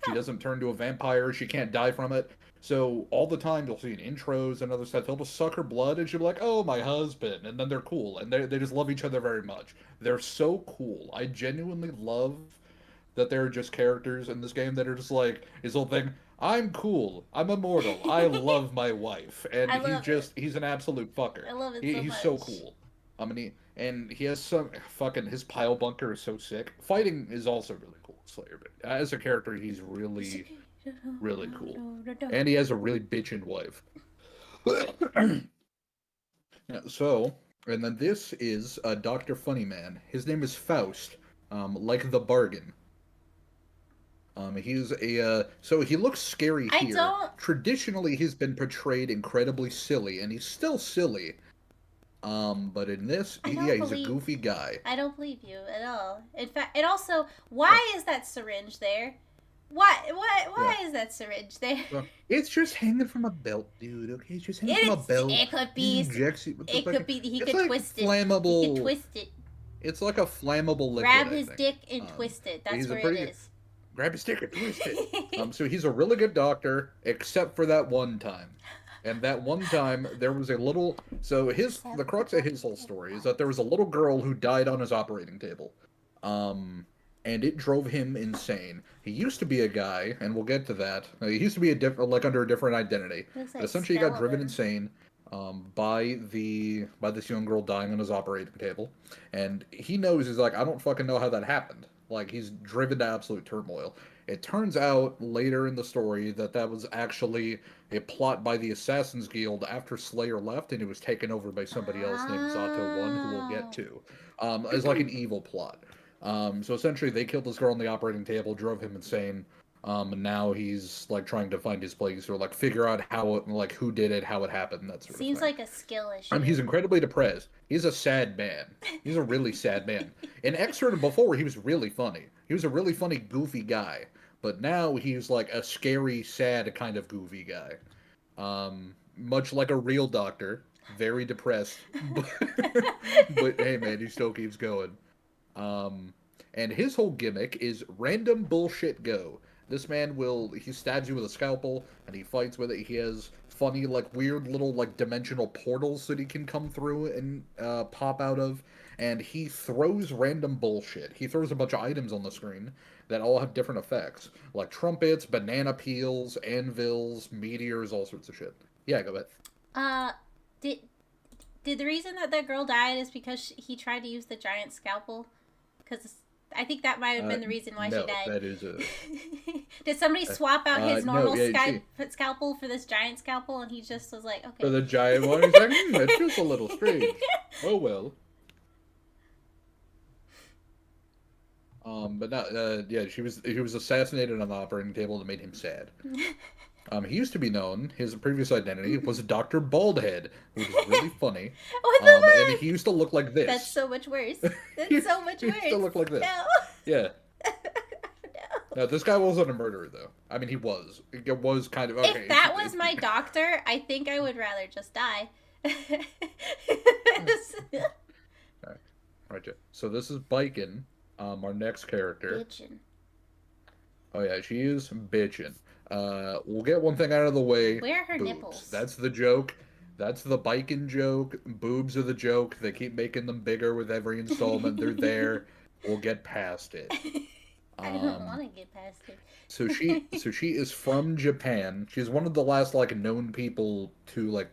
Speaker 3: She doesn't turn to a vampire. She can't die from it. So all the time you'll see in intros and other stuff, he'll just suck her blood, and she'll be like, "Oh, my husband," and then they're cool, and they just love each other very much. They're so cool. I genuinely love that there are just characters in this game that are just like his whole thing. I'm cool. I'm immortal. I love my wife, and
Speaker 2: I love
Speaker 3: he's an absolute fucker.
Speaker 2: I love it so
Speaker 3: He's
Speaker 2: much.
Speaker 3: so cool. He has some fucking his pile bunker is so sick. Fighting is also really cool, Slayer. But as a character, he's really cool, and he has a really bitchin' wife. Yeah, so, and then this is Dr. Funnyman. His name is Faust, like the bargain. He's so he looks scary here. Traditionally, he's been portrayed incredibly silly, and he's still silly. But in this, he's a goofy guy.
Speaker 2: I don't believe you at all. In fact, and also, why is that syringe there? Why is that syringe there?
Speaker 3: It's just hanging from a belt, dude. Okay, it's just hanging from a belt.
Speaker 2: It could be. He could
Speaker 3: like
Speaker 2: twist
Speaker 3: flammable,
Speaker 2: it. He could twist it.
Speaker 3: It's like a flammable liquid.
Speaker 2: Grab his dick and twist it. That's where it is.
Speaker 3: Grab his dick and twist it. So he's a really good doctor, except for that one time. And that one time, there was a little... So the crux of his whole story is that there was a little girl who died on his operating table. And it drove him insane. He used to be a guy, and we'll get to that. He used to be under a different identity. But essentially, he got driven insane by this young girl dying on his operating table. And he knows, he's like, I don't fucking know how that happened. Like, he's driven to absolute turmoil. It turns out later in the story that was actually a plot by the Assassin's Guild after Slayer left, and it was taken over by somebody else named Zato 1, who we'll get to. As like an evil plot. So essentially, they killed this girl on the operating table, drove him insane, and now he's like trying to find his place or like figure out who did it, how it happened, that sort of thing.
Speaker 2: Seems like a skill issue.
Speaker 3: He's incredibly depressed. He's a sad man. He's a really sad man. In Excerpt before, he was really funny. He was a really funny, goofy guy. But now he's like a scary, sad kind of goofy guy. Much like a real doctor. Very depressed. But hey, man, he still keeps going. And his whole gimmick is random bullshit go. This man he stabs you with a scalpel, and he fights with it. He has funny, like, weird little, like, dimensional portals that he can come through and pop out of. And he throws random bullshit. He throws a bunch of items on the screen that all have different effects. Like trumpets, banana peels, anvils, meteors, all sorts of shit. Yeah, go ahead.
Speaker 2: Did the reason that girl died is because he tried to use the giant scalpel? Because I think that might have been the reason why she died.
Speaker 3: That is a...
Speaker 2: Did somebody swap out his normal scalpel for this giant scalpel, and he just was like, okay.
Speaker 3: For the giant one? He's like, that's just a little strange. Oh, well. But no, yeah, he was assassinated on the operating table that made him sad. He used to be known, his previous identity was Dr. Baldhead, which is really funny.
Speaker 2: What the
Speaker 3: And
Speaker 2: fuck?
Speaker 3: he used to look like this.
Speaker 2: That's so much worse.
Speaker 3: He
Speaker 2: That's so much worse.
Speaker 3: used to look like this.
Speaker 2: No.
Speaker 3: Yeah.
Speaker 2: No.
Speaker 3: No, this guy wasn't a murderer, though. I mean, he was. It was kind of... Okay,
Speaker 2: If that was my doctor, I think I would rather just die.
Speaker 3: Right, so this is Bikin, our next character.
Speaker 2: Bitchin'.
Speaker 3: Oh yeah, she is bitchin'. We'll get one thing out of the way.
Speaker 2: Where are her
Speaker 3: Boobs.
Speaker 2: nipples?
Speaker 3: That's the joke. That's the Bikin joke. Boobs are the joke. They keep making them bigger with every installment. They're there. We'll get past it.
Speaker 2: I don't want to get past it.
Speaker 3: So she is from Japan. She's one of the last like known people to like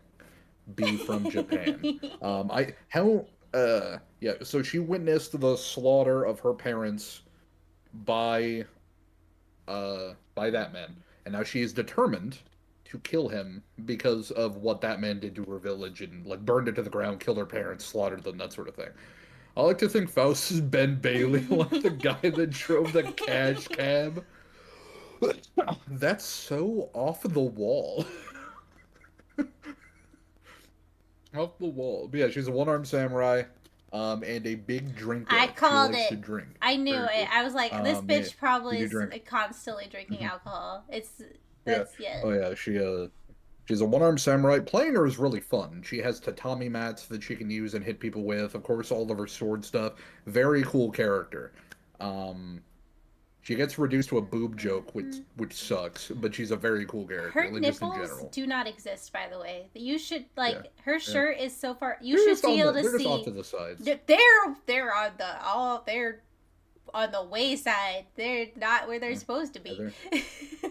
Speaker 3: be from Japan. Yeah, so she witnessed the slaughter of her parents by that man. And now she is determined to kill him because of what that man did to her village and like burned it to the ground, killed her parents, slaughtered them, that sort of thing. I like to think Faust is Ben Bailey, like the guy that drove the cash cab. That's so off the wall. Off the wall. But yeah, she's a one-armed samurai, and a big drinker.
Speaker 2: I called
Speaker 3: she likes
Speaker 2: it.
Speaker 3: To drink.
Speaker 2: I knew it. I was like, this bitch probably is
Speaker 3: drink.
Speaker 2: constantly drinking alcohol.
Speaker 3: Yeah. Oh yeah, she's a one-armed samurai. Playing her is really fun. She has tatami mats that she can use and hit people with. Of course, all of her sword stuff. Very cool character. She gets reduced to a boob joke, which sucks, but she's a very cool character.
Speaker 2: Her
Speaker 3: like, just in
Speaker 2: nipples
Speaker 3: general.
Speaker 2: do not exist, by the way. You should her shirt is so far. You
Speaker 3: They're
Speaker 2: should be able to
Speaker 3: they're
Speaker 2: see.
Speaker 3: just off to the sides.
Speaker 2: They're on the wayside. They're not where they're supposed to be.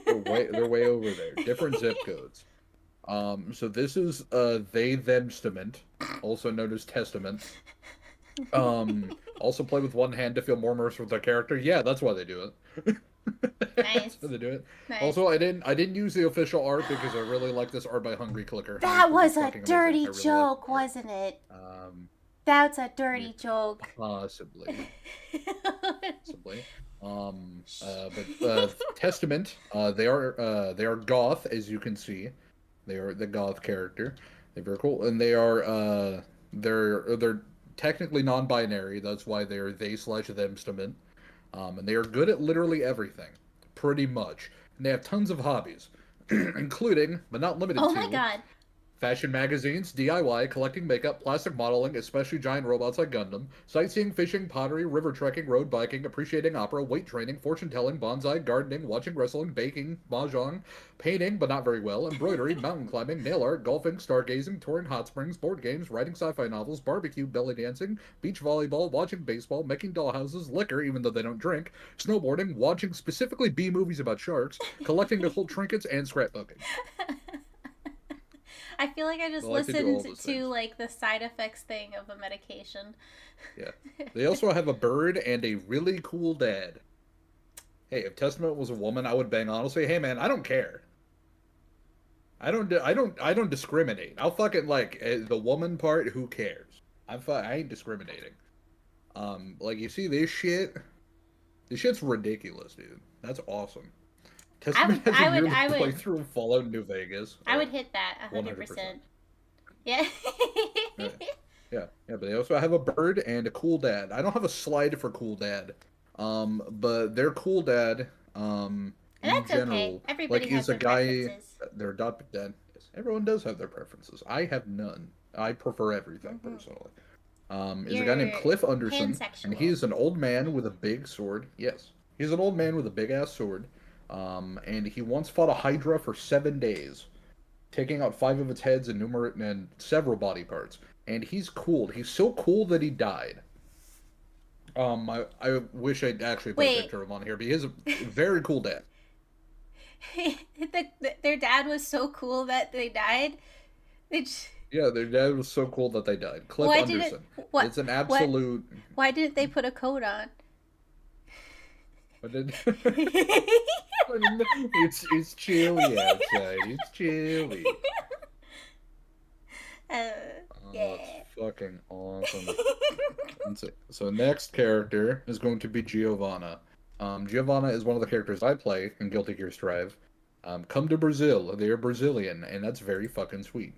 Speaker 3: They're way over there. Different zip codes. So this is they them stament, also known as testament. Also play with one hand to feel more immersed with their character. Yeah, that's why they do it.
Speaker 2: Nice.
Speaker 3: That's why they do it.
Speaker 2: Nice.
Speaker 3: Also, I didn't use the official art because I really like this art by Hungry Clicker.
Speaker 2: That was a dirty joke, wasn't it? That's a dirty joke.
Speaker 3: Possibly. But Testament, they are goth, as you can see. They are the goth character. They're very cool, and they're technically non-binary. That's why they're they/them stament. And they are good at literally everything, pretty much. And they have tons of hobbies, including, but not limited to.
Speaker 2: Oh my god.
Speaker 3: Fashion magazines, DIY, collecting makeup, plastic modeling, especially giant robots like Gundam, sightseeing, fishing, pottery, river trekking, road biking, appreciating opera, weight training, fortune telling, bonsai, gardening, watching wrestling, baking, mahjong, painting, but not very well, embroidery, mountain climbing, nail art, golfing, stargazing, touring hot springs, board games, writing sci-fi novels, barbecue, belly dancing, beach volleyball, watching baseball, making dollhouses, liquor, even though they don't drink, snowboarding, watching specifically B movies about sharks, collecting occult trinkets, and scrapbooking.
Speaker 2: I feel like I just listened to like the side effects thing of a medication.
Speaker 3: Yeah. They also have a bird and a really cool dad. Hey, if Testament was a woman, I would bang on. I'll say, hey man, I don't care. I don't discriminate. I'll fucking like the woman part. Who cares? I ain't discriminating. Like you see this shit. This shit's ridiculous, dude. That's awesome. Testament has a yearly playthrough of Fallout New Vegas.
Speaker 2: I would hit that 100%. Yeah.
Speaker 3: Yeah, but they also have a bird and a cool dad. I don't have a slide for cool dad. But their cool dad, in
Speaker 2: that's
Speaker 3: general,
Speaker 2: okay. Everybody
Speaker 3: like
Speaker 2: has
Speaker 3: is a
Speaker 2: their
Speaker 3: guy.
Speaker 2: preferences.
Speaker 3: Their adopted dad. Yes, everyone does have their preferences. I have none. I prefer everything personally. Is a guy named Cliff Underson, and he's an old man with a big sword. Yes, he's an old man with a big ass sword. And he once fought a Hydra for 7 days, taking out 5 of its heads and several body parts. And he's cool. He's so cool that he died. I wish I'd actually put a picture of him on here, but he is a very cool dad.
Speaker 2: Their dad was so cool that they died.
Speaker 3: Yeah, their dad was so cool that they died. Cliff Anderson. It's an absolute.
Speaker 2: Why didn't they put a coat on?
Speaker 3: It's chilly outside. It's chilly.
Speaker 2: Yeah.
Speaker 3: That's fucking awesome. So next character is going to be Giovanna. Giovanna is one of the characters I play in Guilty Gear Strive. Come to Brazil. They are Brazilian, and that's very fucking sweet.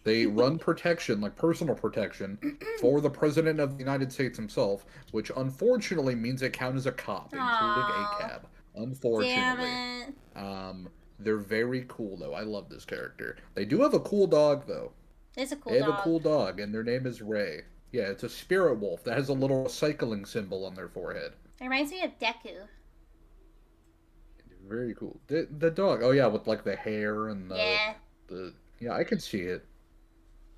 Speaker 3: They run protection, like personal protection, for the President of the United States himself, which unfortunately means they count as a cop, including
Speaker 2: Aw.
Speaker 3: ACAB.
Speaker 2: Damn
Speaker 3: Unfortunately.
Speaker 2: it.
Speaker 3: They're very cool, though. I love this character. They do have a cool dog, though.
Speaker 2: It's a cool
Speaker 3: They have
Speaker 2: dog.
Speaker 3: a cool dog, and their name is Ray. Yeah, it's a spirit wolf that has a little recycling symbol on their forehead.
Speaker 2: It reminds me of Deku.
Speaker 3: Very cool. The dog. Oh yeah, with like the hair and
Speaker 2: Yeah.
Speaker 3: Yeah, I can see it.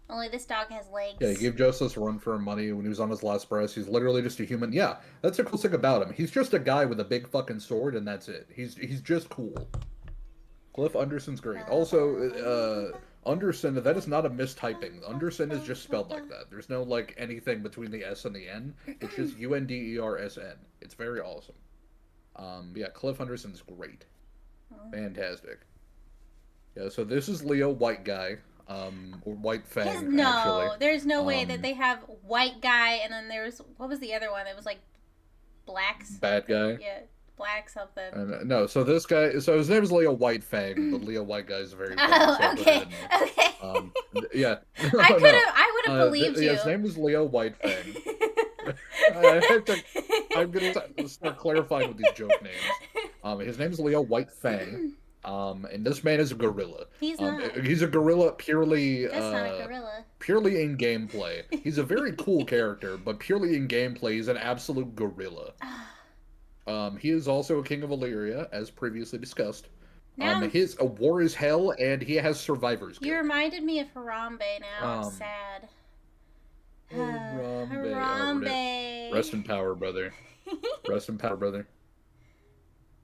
Speaker 2: Only this dog has legs.
Speaker 3: Yeah, he gave Justice a run for her money when he was on his last breath. He's literally just a human. Yeah, that's the cool thing about him. He's just a guy with a big fucking sword, and that's it. He's just cool. Cliff Underson's great. Also, Underson, that is not a mistyping. Underson is just spelled like that. There's no like anything between the S and the N. It's just UNDERSN. It's very awesome. Yeah, Cliff Underson's great. Fantastic. Yeah, so this is Leo, white guy. Or White Fang,
Speaker 2: no,
Speaker 3: actually.
Speaker 2: there's no way that they have white guy and then there's what was the other one? It was like blacks.
Speaker 3: Bad guy.
Speaker 2: Yeah, black something.
Speaker 3: No, so this guy, so his name is Leo White Fang, but Leo White guy is very.
Speaker 2: Oh, okay, okay.
Speaker 3: Yeah.
Speaker 2: I would have believed you.
Speaker 3: Yeah, his name is Leo White Fang. I'm gonna start clarifying with these joke names. His name is Leo White Fang. And this man is a gorilla.
Speaker 2: He's not.
Speaker 3: He's a gorilla purely.
Speaker 2: That's not a gorilla.
Speaker 3: Purely in gameplay. He's a very cool character, but purely in gameplay, he's an absolute gorilla. He is also a king of Illyria, as previously discussed.
Speaker 2: Now,
Speaker 3: His war is hell, and he has survivors.
Speaker 2: You reminded me of Harambe. Now I'm sad.
Speaker 3: Harambe. Rest in power, brother. Rest in power, brother.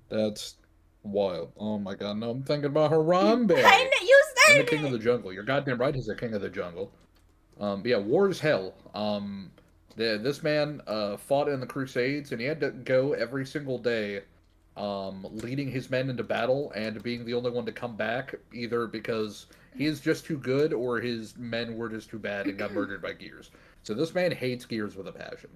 Speaker 3: That's wild. Oh my god, no, I'm thinking about Harambe.
Speaker 2: You said
Speaker 3: the king of the jungle. You're goddamn right, he's the king of the jungle. Yeah, war is hell. This man fought in the Crusades, and he had to go every single day, leading his men into battle and being the only one to come back, either because he is just too good or his men were just too bad and got murdered by Gears. So this man hates Gears with a passion.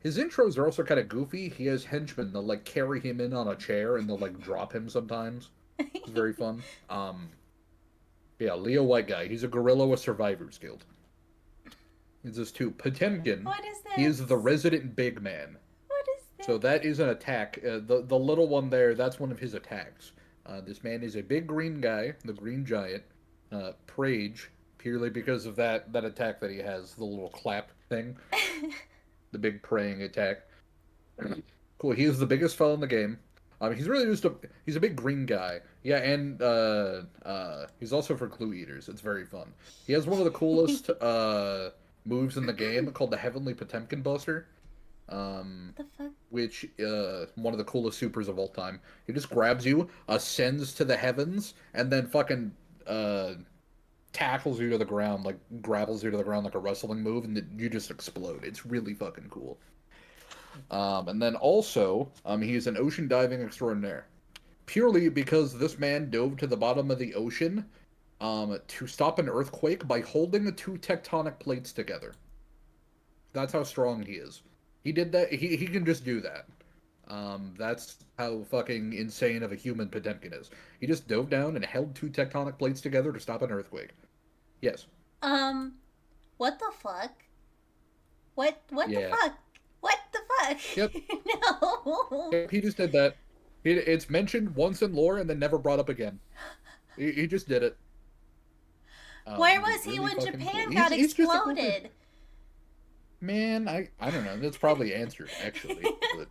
Speaker 3: His intros are also kind of goofy. He has henchmen that like carry him in on a chair and they'll like drop him sometimes. It's very fun. Yeah, Leo White guy. He's a gorilla with Survivors Guild. He's this too. Potemkin.
Speaker 2: What is this?
Speaker 3: He is the resident big man.
Speaker 2: What is this?
Speaker 3: So that is an attack. The little one there, that's one of his attacks. This man is a big green guy, the green giant. Prage, purely because of that attack that he has, the little clap thing. The big praying attack. Cool. He is the biggest fella in the game. He's really just he's a big green guy. Yeah, and he's also for clue eaters. It's very fun. He has one of the coolest moves in the game called the Heavenly Potemkin Buster.
Speaker 2: The fuck?
Speaker 3: Which one of the coolest supers of all time. He just grabs you, ascends to the heavens, and then fucking tackles you to the ground, like grapples you to the ground like a wrestling move, and you just explode. It's really fucking cool. And then also, he's an ocean diving extraordinaire. Purely because this man dove to the bottom of the ocean to stop an earthquake by holding the two tectonic plates together. That's how strong he is. He did that. He can just do that. That's how fucking insane of a human Potemkin is. He just dove down and held two tectonic plates together to stop an earthquake. Yes.
Speaker 2: What the fuck? What
Speaker 3: Yeah.
Speaker 2: the fuck? What the fuck?
Speaker 3: Yep.
Speaker 2: No.
Speaker 3: Yep, he just did that. It's mentioned once in lore and then never brought up again. He just did it.
Speaker 2: Where was he
Speaker 3: really
Speaker 2: when
Speaker 3: fucking
Speaker 2: Japan
Speaker 3: cool.
Speaker 2: got
Speaker 3: He's just a cool
Speaker 2: exploded?
Speaker 3: dude. Man, I don't know. That's probably answered, actually. But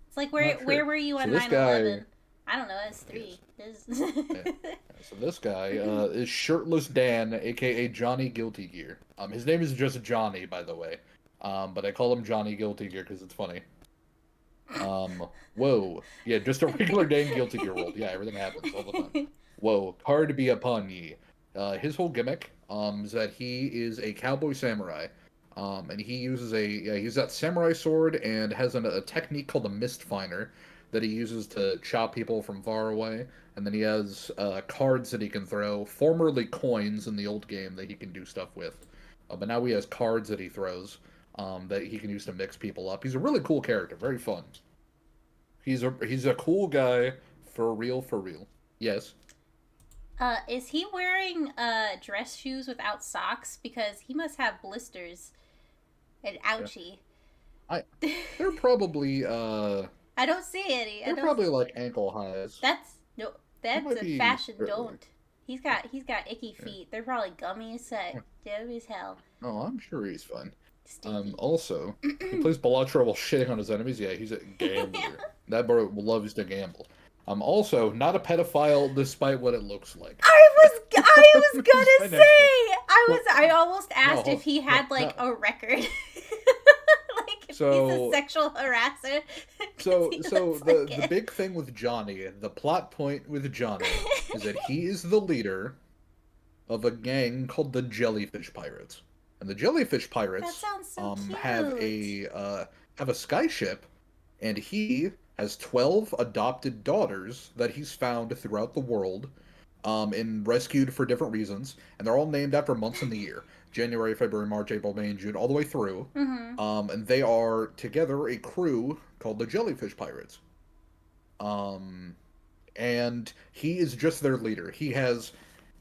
Speaker 2: It's like
Speaker 3: Not sure.
Speaker 2: where were you on
Speaker 3: So this
Speaker 2: 9/11? I don't know. It's 3.
Speaker 3: Yeah. So this guy is Shirtless Dan, aka Johnny Guilty Gear. His name is just Johnny, by the way. But I call him Johnny Guilty Gear because it's funny. Whoa. Yeah, just a regular day in Guilty Gear world. Yeah, everything happens all the time. Whoa, hard be upon ye. His whole gimmick is that he is a cowboy samurai. And he uses he's got samurai sword and has a technique called the Mist Finder that he uses to chop people from far away. And then he has cards that he can throw, formerly coins in the old game that he can do stuff with. But now he has cards that he throws that he can use to mix people up. He's a really cool character, very fun. He's a cool guy for real, for real. Yes.
Speaker 2: Is he wearing dress shoes without socks? Because he must have blisters. And
Speaker 3: Yeah.
Speaker 2: ouchie.
Speaker 3: They're probably
Speaker 2: I don't see any. I
Speaker 3: they're
Speaker 2: don't.
Speaker 3: probably like ankle highs.
Speaker 2: That's no.
Speaker 3: They
Speaker 2: That's
Speaker 3: might
Speaker 2: a
Speaker 3: be
Speaker 2: fashion don't. He's got icky feet. They're probably gummy as heck. Dirty as hell.
Speaker 3: Oh, I'm sure he's fine.
Speaker 2: Stinky.
Speaker 3: Also, he plays Balatro while shitting on his enemies. Yeah, he's a gambler. That bro loves to gamble. Also not a pedophile, despite what it looks like.
Speaker 2: I was gonna
Speaker 3: My next
Speaker 2: say.
Speaker 3: one.
Speaker 2: I almost asked
Speaker 3: No,
Speaker 2: if he had
Speaker 3: no,
Speaker 2: like
Speaker 3: no.
Speaker 2: a record. Like if
Speaker 3: So-
Speaker 2: he's a sexual harasser.
Speaker 3: So
Speaker 2: 'Cause he
Speaker 3: so
Speaker 2: looks
Speaker 3: the
Speaker 2: like
Speaker 3: the
Speaker 2: it.
Speaker 3: big thing with Johnny, the plot point with Johnny, is that he is the leader of a gang called the Jellyfish Pirates. And the Jellyfish
Speaker 2: That
Speaker 3: Pirates
Speaker 2: sounds so cute.
Speaker 3: have a skyship, and he has 12 adopted daughters that he's found throughout the world, and rescued for different reasons, and they're all named after months in the year. January, February, March, April, May, and June, all the way through.
Speaker 2: Mm-hmm.
Speaker 3: And they are together a crew called the Jellyfish Pirates. And he is just their leader. He has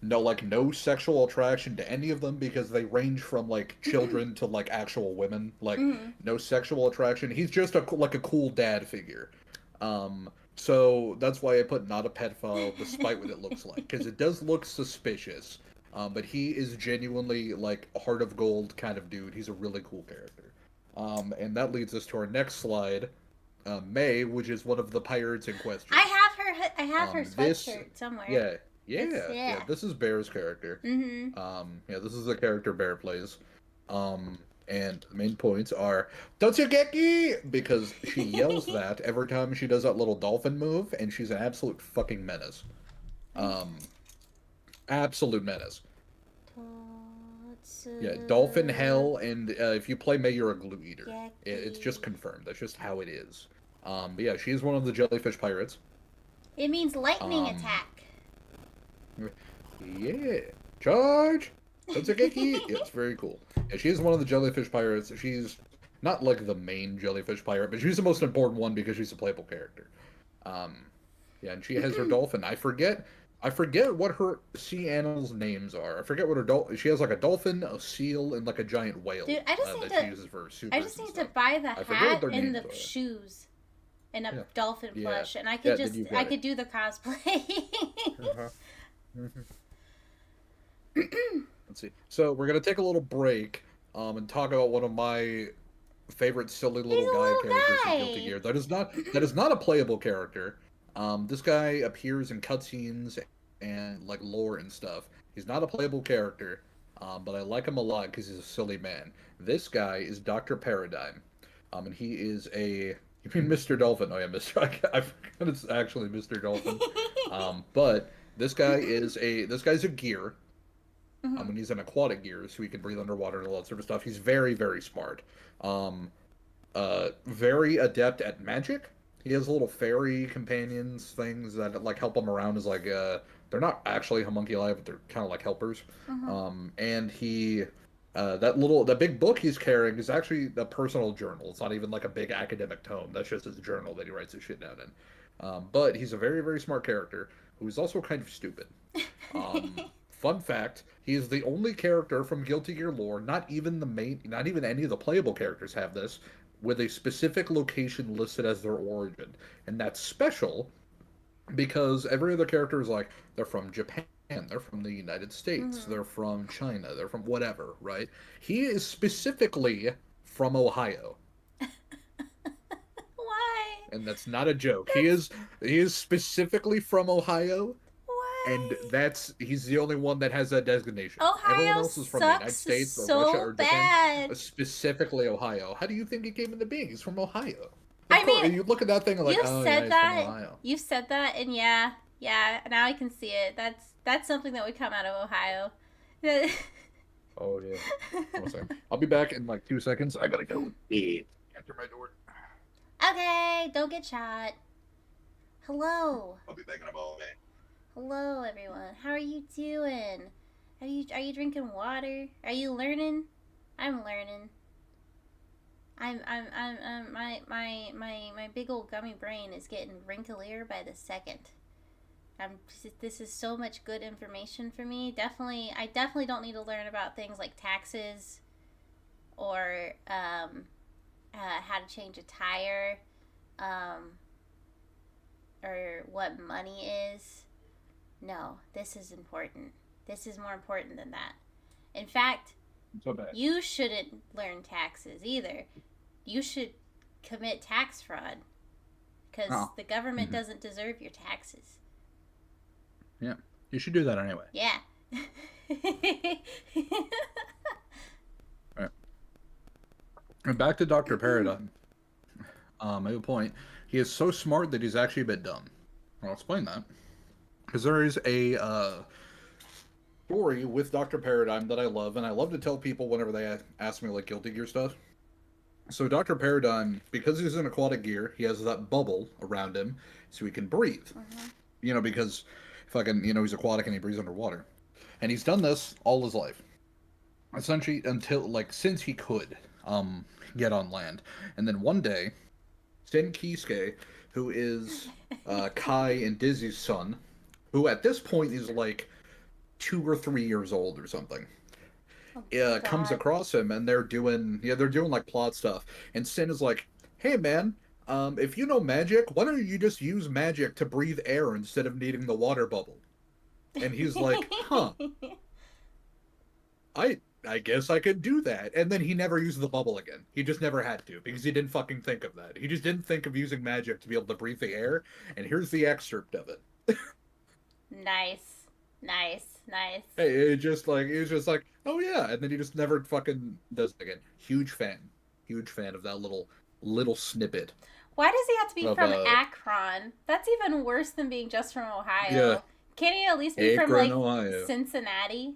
Speaker 3: no sexual attraction to any of them because they range from like children to like actual women. Like no sexual attraction. He's just a cool dad figure. So that's why I put not a pedophile, despite what it looks like, because it does look suspicious. But he is genuinely like a heart of gold kind of dude. He's a really cool character. And that leads us to our next slide, May, which is one of the pirates in question.
Speaker 2: I have her
Speaker 3: this-
Speaker 2: sweatshirt somewhere.
Speaker 3: Yeah. This is Bear's character.
Speaker 2: Mm-hmm.
Speaker 3: This is the character Bear plays. And the main points are Totsugeki! Because she yells that every time she does that little dolphin move, and she's an absolute fucking menace. Absolute menace. Yeah, dolphin hell, and if you play May, you're a glue eater. It's just confirmed. That's just how it is. But yeah, she's one of the jellyfish pirates.
Speaker 2: It means lightning attack.
Speaker 3: Yeah. Charge! Totsugeki! Yeah, it's very cool. Yeah, she's one of the jellyfish pirates. She's not like the main jellyfish pirate, but she's the most important one because she's a playable character. Yeah, and she has her dolphin. I forget what her sea animals' names are. I forget what her she has like a dolphin, a seal, and like a giant whale.
Speaker 2: Dude, I just
Speaker 3: that she uses for supers
Speaker 2: I just
Speaker 3: and
Speaker 2: need to
Speaker 3: stuff.
Speaker 2: buy the
Speaker 3: I forget what
Speaker 2: hat
Speaker 3: their
Speaker 2: and
Speaker 3: names
Speaker 2: the
Speaker 3: are.
Speaker 2: shoes and a
Speaker 3: Yeah.
Speaker 2: dolphin
Speaker 3: Yeah.
Speaker 2: plush, and I
Speaker 3: Yeah,
Speaker 2: could
Speaker 3: then you got
Speaker 2: I
Speaker 3: it.
Speaker 2: could do the cosplay.
Speaker 3: Let's see. So we're gonna take a little break, and talk about one of my favorite silly little
Speaker 2: He's a
Speaker 3: guy
Speaker 2: little
Speaker 3: characters
Speaker 2: guy.
Speaker 3: in Guilty Gear. That is not a playable character. This guy appears in cutscenes and like lore and stuff. He's not a playable character, but I like him a lot because he's a silly man. This guy is Dr. Paradigm, and he is a. You mean Mr. Dolphin? Oh yeah, Mr. I forgot it's actually Mr. Dolphin. But this guy's a gear. When he's an aquatic gear, so he can breathe underwater and all that sort of stuff. He's very, very smart. Very adept at magic. He has little fairy companions, things that like help him around. Is like they're not actually homunculi, but they're kind of like helpers. And he that big book he's carrying is actually a personal journal. It's not even like a big academic tome. That's just his journal that he writes his shit down in. But he's a very, very smart character who is also kind of stupid. Fun fact, he is the only character from Guilty Gear lore, not even any of the playable characters have this, with a specific location listed as their origin. And that's special because every other character is like, they're from Japan, they're from the United States, they're from China, they're from whatever, right? He is specifically from Ohio.
Speaker 2: Why?
Speaker 3: And that's not a joke. He is specifically from Ohio.
Speaker 2: Why?
Speaker 3: And he's the only one that has that designation. Everyone
Speaker 2: Ohio
Speaker 3: else is from the United
Speaker 2: sucks
Speaker 3: States or
Speaker 2: so
Speaker 3: Russia or Japan.
Speaker 2: bad.
Speaker 3: But specifically Ohio. How do you think he came into being? He's from Ohio.
Speaker 2: I mean,
Speaker 3: you look at that thing and like,
Speaker 2: You've
Speaker 3: oh,
Speaker 2: said
Speaker 3: yeah,
Speaker 2: that.
Speaker 3: he's from Ohio.
Speaker 2: You've said that, and yeah, now I can see it. That's something that would come out of Ohio.
Speaker 3: Oh yeah. One second. I'll be back in like 2 seconds. I gotta go enter my door.
Speaker 2: Okay, don't get shot. Hello.
Speaker 3: I'll be back in a moment.
Speaker 2: Hello, everyone. How are you doing? Are you drinking water? Are you learning? I'm learning. My big old gummy brain is getting wrinklier by the second. This is so much good information for me. I definitely don't need to learn about things like taxes or how to change a tire, or what money is. No, this is important. This is more important than that. In fact,
Speaker 3: So bad.
Speaker 2: you shouldn't learn taxes either. You should commit tax fraud because the government doesn't deserve your taxes.
Speaker 3: Yeah, you should do that anyway.
Speaker 2: Yeah.
Speaker 3: Right. And back to Dr. Paradigm. I have a point. He is so smart that he's actually a bit dumb. I'll explain that. Because there is a story with Dr. Paradigm that I love, and I love to tell people whenever they ask me like Guilty Gear stuff. So Dr. Paradigm, because he's in aquatic gear, he has that bubble around him so he can breathe. You know, because fucking, you know, he's aquatic and he breathes underwater. And he's done this all his life. Essentially until, like, since he could get on land. And then one day, Sen Kisuke, who is Kai and Dizzy's son, who at this point is like 2 or 3 years old or something, comes across him, and they're doing like plot stuff. And Sen is like, "Hey man, if you know magic, why don't you just use magic to breathe air instead of needing the water bubble?" And he's like, "Huh, I guess I could do that." And then he never used the bubble again. He just never had to, because he didn't fucking think of that. He just didn't think of using magic to be able to breathe the air. And here's the excerpt of it.
Speaker 2: Nice.
Speaker 3: Hey, it was just like, oh yeah, and then he just never fucking does it again. Huge fan of that little snippet.
Speaker 2: Why does he have to be
Speaker 3: Of,
Speaker 2: from Akron? That's even worse than being just from Ohio.
Speaker 3: Yeah.
Speaker 2: Can't he at least be from
Speaker 3: Akron,
Speaker 2: like
Speaker 3: Ohio.
Speaker 2: Cincinnati?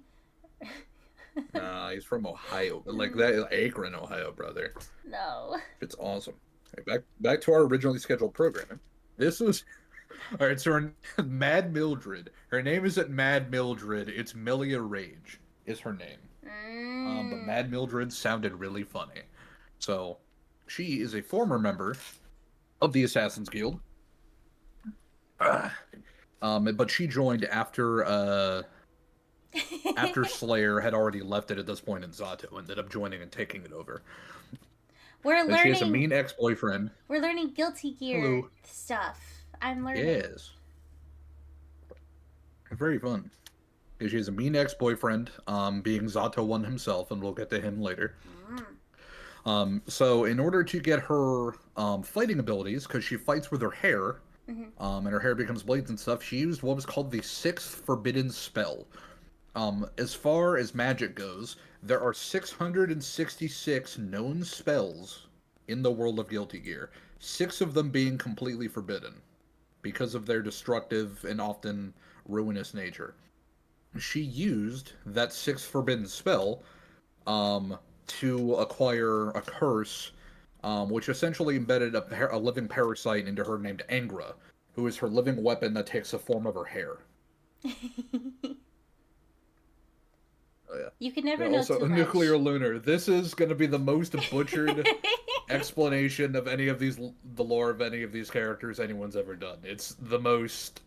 Speaker 3: Nah, he's from Ohio, but like that Akron, Ohio, brother.
Speaker 2: No.
Speaker 3: It's awesome. Okay, back to our originally scheduled programming. This is all right. So Mad Mildred. Her name isn't Mad Mildred. It's Melia Rage is her name. But Mad Mildred sounded really funny. So she is a former member of the Assassin's Guild. But she joined after Slayer had already left it at this point, and Zato ended up joining and taking it over.
Speaker 2: We're
Speaker 3: And
Speaker 2: learning.
Speaker 3: she has a mean ex-boyfriend.
Speaker 2: We're learning Guilty Gear
Speaker 3: Hello.
Speaker 2: stuff. I'm learning.
Speaker 3: Yes. Very fun. She has a mean ex-boyfriend, being Zato one himself, and we'll get to him later. So in order to get her fighting abilities, because she fights with her hair, and her hair becomes blades and stuff, she used what was called the 6th Forbidden Spell. As far as magic goes, there are 666 known spells in the world of Guilty Gear, 6 of them being completely forbidden because of their destructive and often ruinous nature. She used that 6th forbidden spell to acquire a curse, which essentially embedded a living parasite into her named Angra, who is her living weapon that takes the form of her hair. Oh, yeah.
Speaker 2: You can never know
Speaker 3: also,
Speaker 2: too much.
Speaker 3: Nuclear Lunar. This is going to be the most butchered explanation of any of these, the lore of any of these characters anyone's ever done. It's the most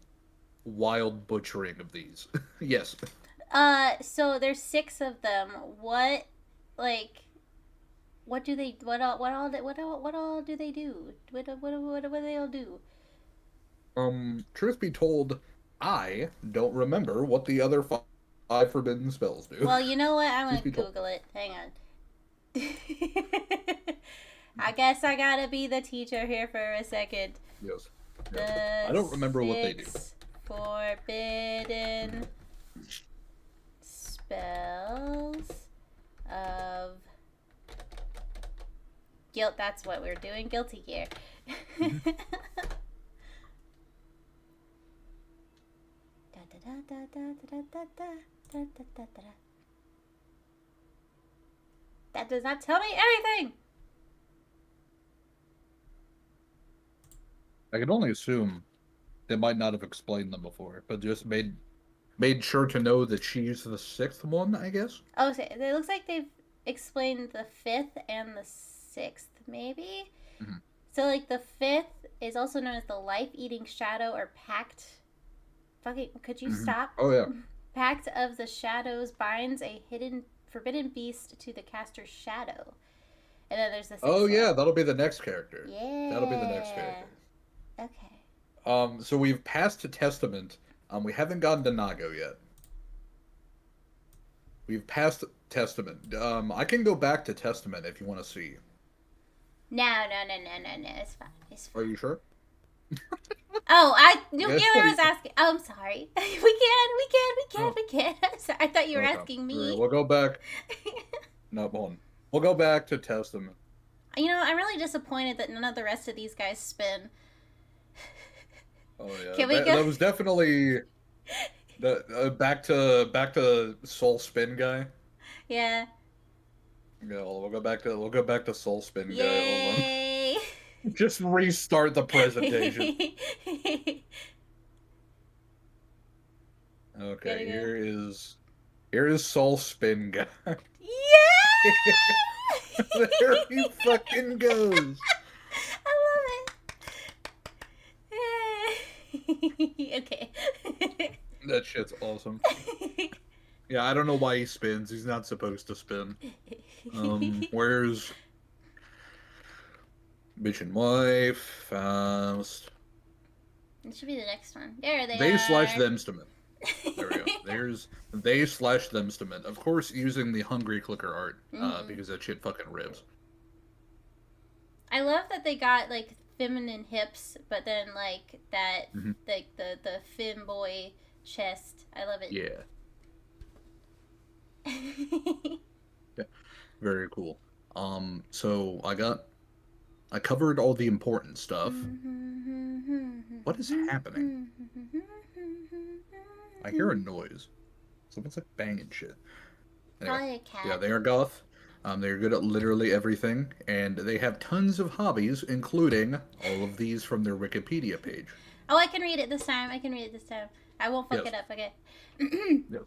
Speaker 3: wild butchering of these. Yes.
Speaker 2: So there's 6 of them. What do they? What all do they do? What do they all do?
Speaker 3: Truth be told, I don't remember what the other 5 forbidden spells do.
Speaker 2: Well, you know what? I'm gonna
Speaker 3: Truth be told.
Speaker 2: Google it. Hang on. I guess I gotta be the teacher here for a second.
Speaker 3: Yes.
Speaker 2: The
Speaker 3: I don't remember what they do.
Speaker 2: 6 forbidden spells of guilt. That's what we're doing. Guilty Gear. That does not tell me anything.
Speaker 3: I can only assume they might not have explained them before, but just made sure to know that she used the 6th one, I guess.
Speaker 2: Oh, so it looks like they've explained the 5th and the 6th maybe?
Speaker 3: Mhm.
Speaker 2: So, like, the 5th is also known as the life-eating shadow or pact. Fucking, could you stop?
Speaker 3: Oh, yeah.
Speaker 2: Pact of the Shadows binds a hidden, forbidden beast to the caster's shadow. And then there's the 6th
Speaker 3: Oh,
Speaker 2: one.
Speaker 3: yeah, that'll be the next character.
Speaker 2: Yeah.
Speaker 3: That'll be the next character.
Speaker 2: Okay.
Speaker 3: So we've passed to Testament. We haven't gotten to Nago yet. We've passed Testament. I can go back to Testament if you want to see.
Speaker 2: No. It's fine. It's fine.
Speaker 3: Are you sure?
Speaker 2: Oh,
Speaker 3: Yes,
Speaker 2: I was
Speaker 3: please.
Speaker 2: asking. Oh, I'm sorry. We can. I'm sorry. I thought you were
Speaker 3: Okay.
Speaker 2: asking me.
Speaker 3: We'll go back. No, hold on. We'll go back to Testament.
Speaker 2: You know, I'm really disappointed that none of the rest of these guys spin.
Speaker 3: Oh yeah,
Speaker 2: Can we
Speaker 3: that,
Speaker 2: go-
Speaker 3: that was definitely the back to Soul Spin guy.
Speaker 2: Yeah.
Speaker 3: Yeah, we'll go back to Soul Spin guy. Hold
Speaker 2: Yay!
Speaker 3: on. Just restart the presentation. Okay,
Speaker 2: Gotta go.
Speaker 3: here is Soul Spin guy.
Speaker 2: Yeah!
Speaker 3: There he fucking goes.
Speaker 2: I love it. Okay.
Speaker 3: That shit's awesome. Yeah, I don't know why he spins. He's not supposed to spin. Where's bitch and wife? Faust.
Speaker 2: It should be the next one. There they
Speaker 3: They
Speaker 2: are.
Speaker 3: slash themstament. There we go. There's they slash themstament. Of course, using the hungry clicker art, because that shit fucking rips.
Speaker 2: I love that they got like feminine hips, but then like that, like the femboy chest. I love it.
Speaker 3: Yeah. Yeah. Very cool. So I covered all the important stuff. What is happening? I hear a noise. Someone's like banging shit.
Speaker 2: Probably a cat.
Speaker 3: Yeah, they are goth. They're good at literally everything, and they have tons of hobbies, including all of these from their Wikipedia page.
Speaker 2: Oh, I can read it this time. I won't fuck
Speaker 3: Yes.
Speaker 2: it up. Okay.
Speaker 3: Yes.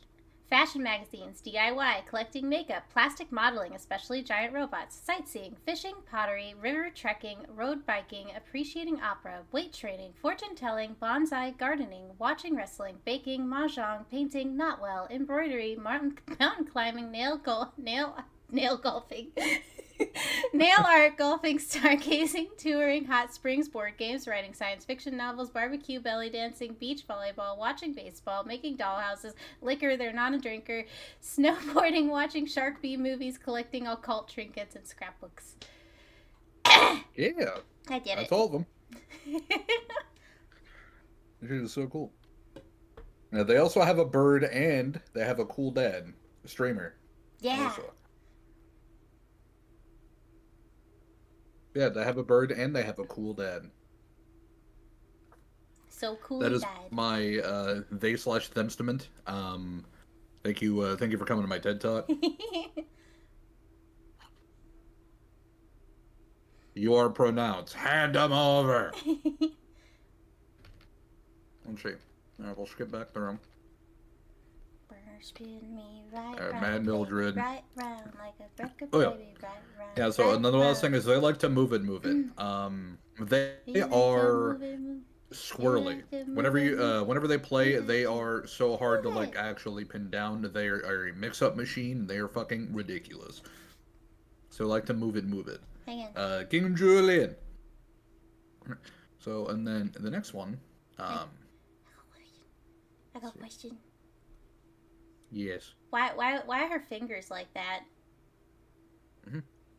Speaker 2: Fashion magazines, DIY, collecting makeup, plastic modeling, especially giant robots, sightseeing, fishing, pottery, river trekking, road biking, appreciating opera, weight training, fortune telling, bonsai, gardening, watching wrestling, baking, mahjong, painting, not well, embroidery, mountain climbing, nail golfing, nail art, golfing, stargazing, touring, hot springs, board games, writing science fiction novels, barbecue, belly dancing, beach volleyball, watching baseball, making dollhouses, liquor, they're not a drinker, snowboarding, watching shark bee movies, collecting occult trinkets, and scrapbooks.
Speaker 3: Yeah.
Speaker 2: I did
Speaker 3: That's
Speaker 2: it.
Speaker 3: all of them. This shit is so cool. Now, they also have a bird, and they have a cool dad, a streamer.
Speaker 2: Yeah.
Speaker 3: Also. Yeah, they have a bird, and they have a cool dad.
Speaker 2: So cool.
Speaker 3: That
Speaker 2: he
Speaker 3: is
Speaker 2: died.
Speaker 3: my they slash themstament. Thank you for coming to my TED Talk. You are pronounced. Hand them over. Let's see. Alright, we'll skip back through them.
Speaker 2: Spin me right,
Speaker 3: Alright,
Speaker 2: right,
Speaker 3: Mad Mildred.
Speaker 2: right round like a record,
Speaker 3: Oh, yeah.
Speaker 2: baby, right round.
Speaker 3: Yeah, so
Speaker 2: right
Speaker 3: another last
Speaker 2: round.
Speaker 3: thing is they like to move it. They
Speaker 2: You like to
Speaker 3: are
Speaker 2: move it, move-
Speaker 3: squirrely.
Speaker 2: like to move
Speaker 3: Whenever they play,
Speaker 2: move
Speaker 3: they
Speaker 2: it,
Speaker 3: are so hard to
Speaker 2: move
Speaker 3: like
Speaker 2: it.
Speaker 3: actually pin down. They are a mix-up machine. They are fucking ridiculous. So like to move it.
Speaker 2: Hang on.
Speaker 3: King Julian. So and then the next one,
Speaker 2: I got a question.
Speaker 3: yes,
Speaker 2: Why are her fingers like that?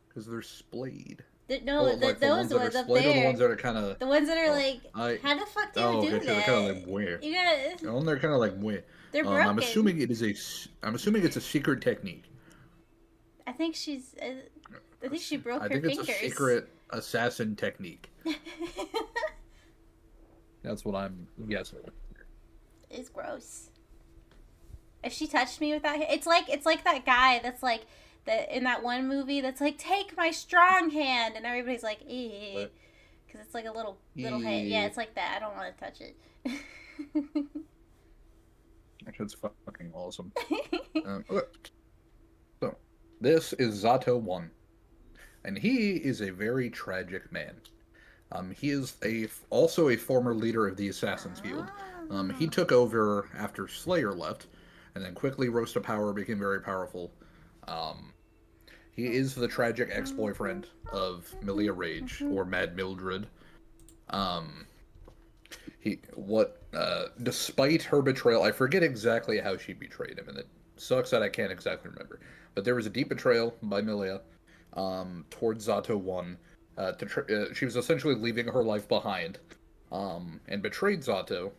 Speaker 3: because they're splayed.
Speaker 2: No,
Speaker 3: Oh, like the ones
Speaker 2: those
Speaker 3: that are
Speaker 2: ones up
Speaker 3: splayed or the
Speaker 2: there.
Speaker 3: ones that are kind of.
Speaker 2: The ones that are
Speaker 3: Oh,
Speaker 2: like, how the fuck do you do
Speaker 3: okay,
Speaker 2: that?
Speaker 3: they're kind of like where.
Speaker 2: You got.
Speaker 3: Oh, they're kind of like where.
Speaker 2: They're broken.
Speaker 3: I'm assuming it's a secret technique.
Speaker 2: I think she's. I think she broke
Speaker 3: I
Speaker 2: her
Speaker 3: think
Speaker 2: fingers.
Speaker 3: it's a secret assassin technique. That's what I'm guessing.
Speaker 2: It's gross. If she touched me with that, it's like that guy that's like in that one movie that's like, take my strong hand, and everybody's like, eh, because it's like a little hand. Yeah, it's like that. I don't want to touch it.
Speaker 3: That shit's fucking awesome. Okay. So, this is Zato 1. and he is a very tragic man. He is also a former leader of the Assassin's Guild. He took over after Slayer left, and then quickly rose to power, became very powerful. Um, he is the tragic ex-boyfriend of Milia Rage, or Mad Mildred. Um, despite her betrayal, I forget exactly how she betrayed him, and it sucks that I can't exactly remember. But there was a deep betrayal by Milia, towards Zato 1. She was essentially leaving her life behind, and betrayed Zato.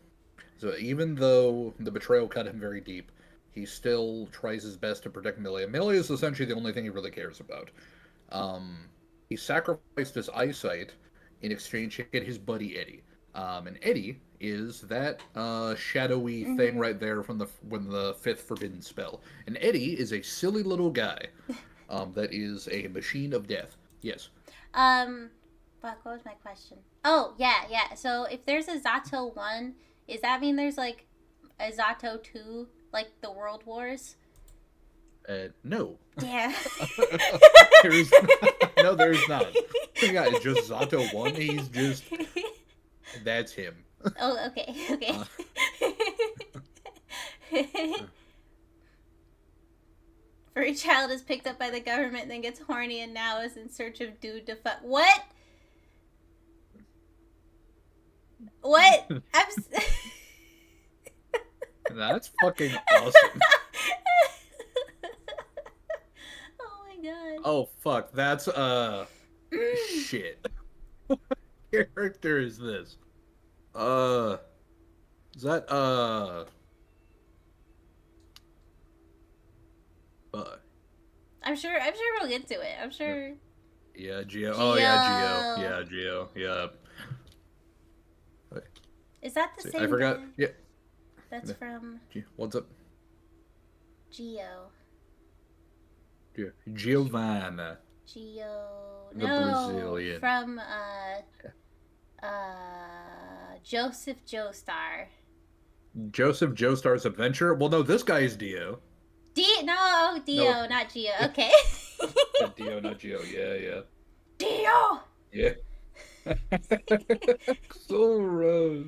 Speaker 3: So even though the betrayal cut him very deep, he still tries his best to protect Milia. Milia is essentially the only thing he really cares about. He sacrificed his eyesight in exchange to get his buddy Eddie. And Eddie is that shadowy thing right there from the fifth forbidden spell. And Eddie is a silly little guy that is a machine of death. Yes.
Speaker 2: Fuck, what was my question? Oh, yeah. So if there's a Zato 1, does that mean there's like a Zato 2, like the World Wars?
Speaker 3: No.
Speaker 2: Yeah.
Speaker 3: There's not. Yeah, it's just Zato 1. He's just... That's him.
Speaker 2: Oh, okay. Furry child is picked up by the government, then gets horny, and now is in search of dude to fuck. What? What?
Speaker 3: That's fucking awesome.
Speaker 2: Oh my god.
Speaker 3: Oh fuck, that's shit. What character is this? Is that
Speaker 2: I'm sure we'll get to it. I'm sure.
Speaker 3: Yeah, Geo. Oh yeah, Geo. Yeah, Geo. Yeah.
Speaker 2: Is that the same?
Speaker 3: I forgot.
Speaker 2: Guy?
Speaker 3: Yeah.
Speaker 2: That's from
Speaker 3: What's up?
Speaker 2: Geo.
Speaker 3: Giovanna.
Speaker 2: Geo.
Speaker 3: The
Speaker 2: No,
Speaker 3: Brazilian.
Speaker 2: from Joseph Joestar.
Speaker 3: Joseph Joestar's Adventure? Well, no, this guy is Dio.
Speaker 2: Dio,
Speaker 3: No.
Speaker 2: not Geo. Okay.
Speaker 3: Yeah, Dio, not Geo. Yeah.
Speaker 2: Dio.
Speaker 3: Yeah. So Rose.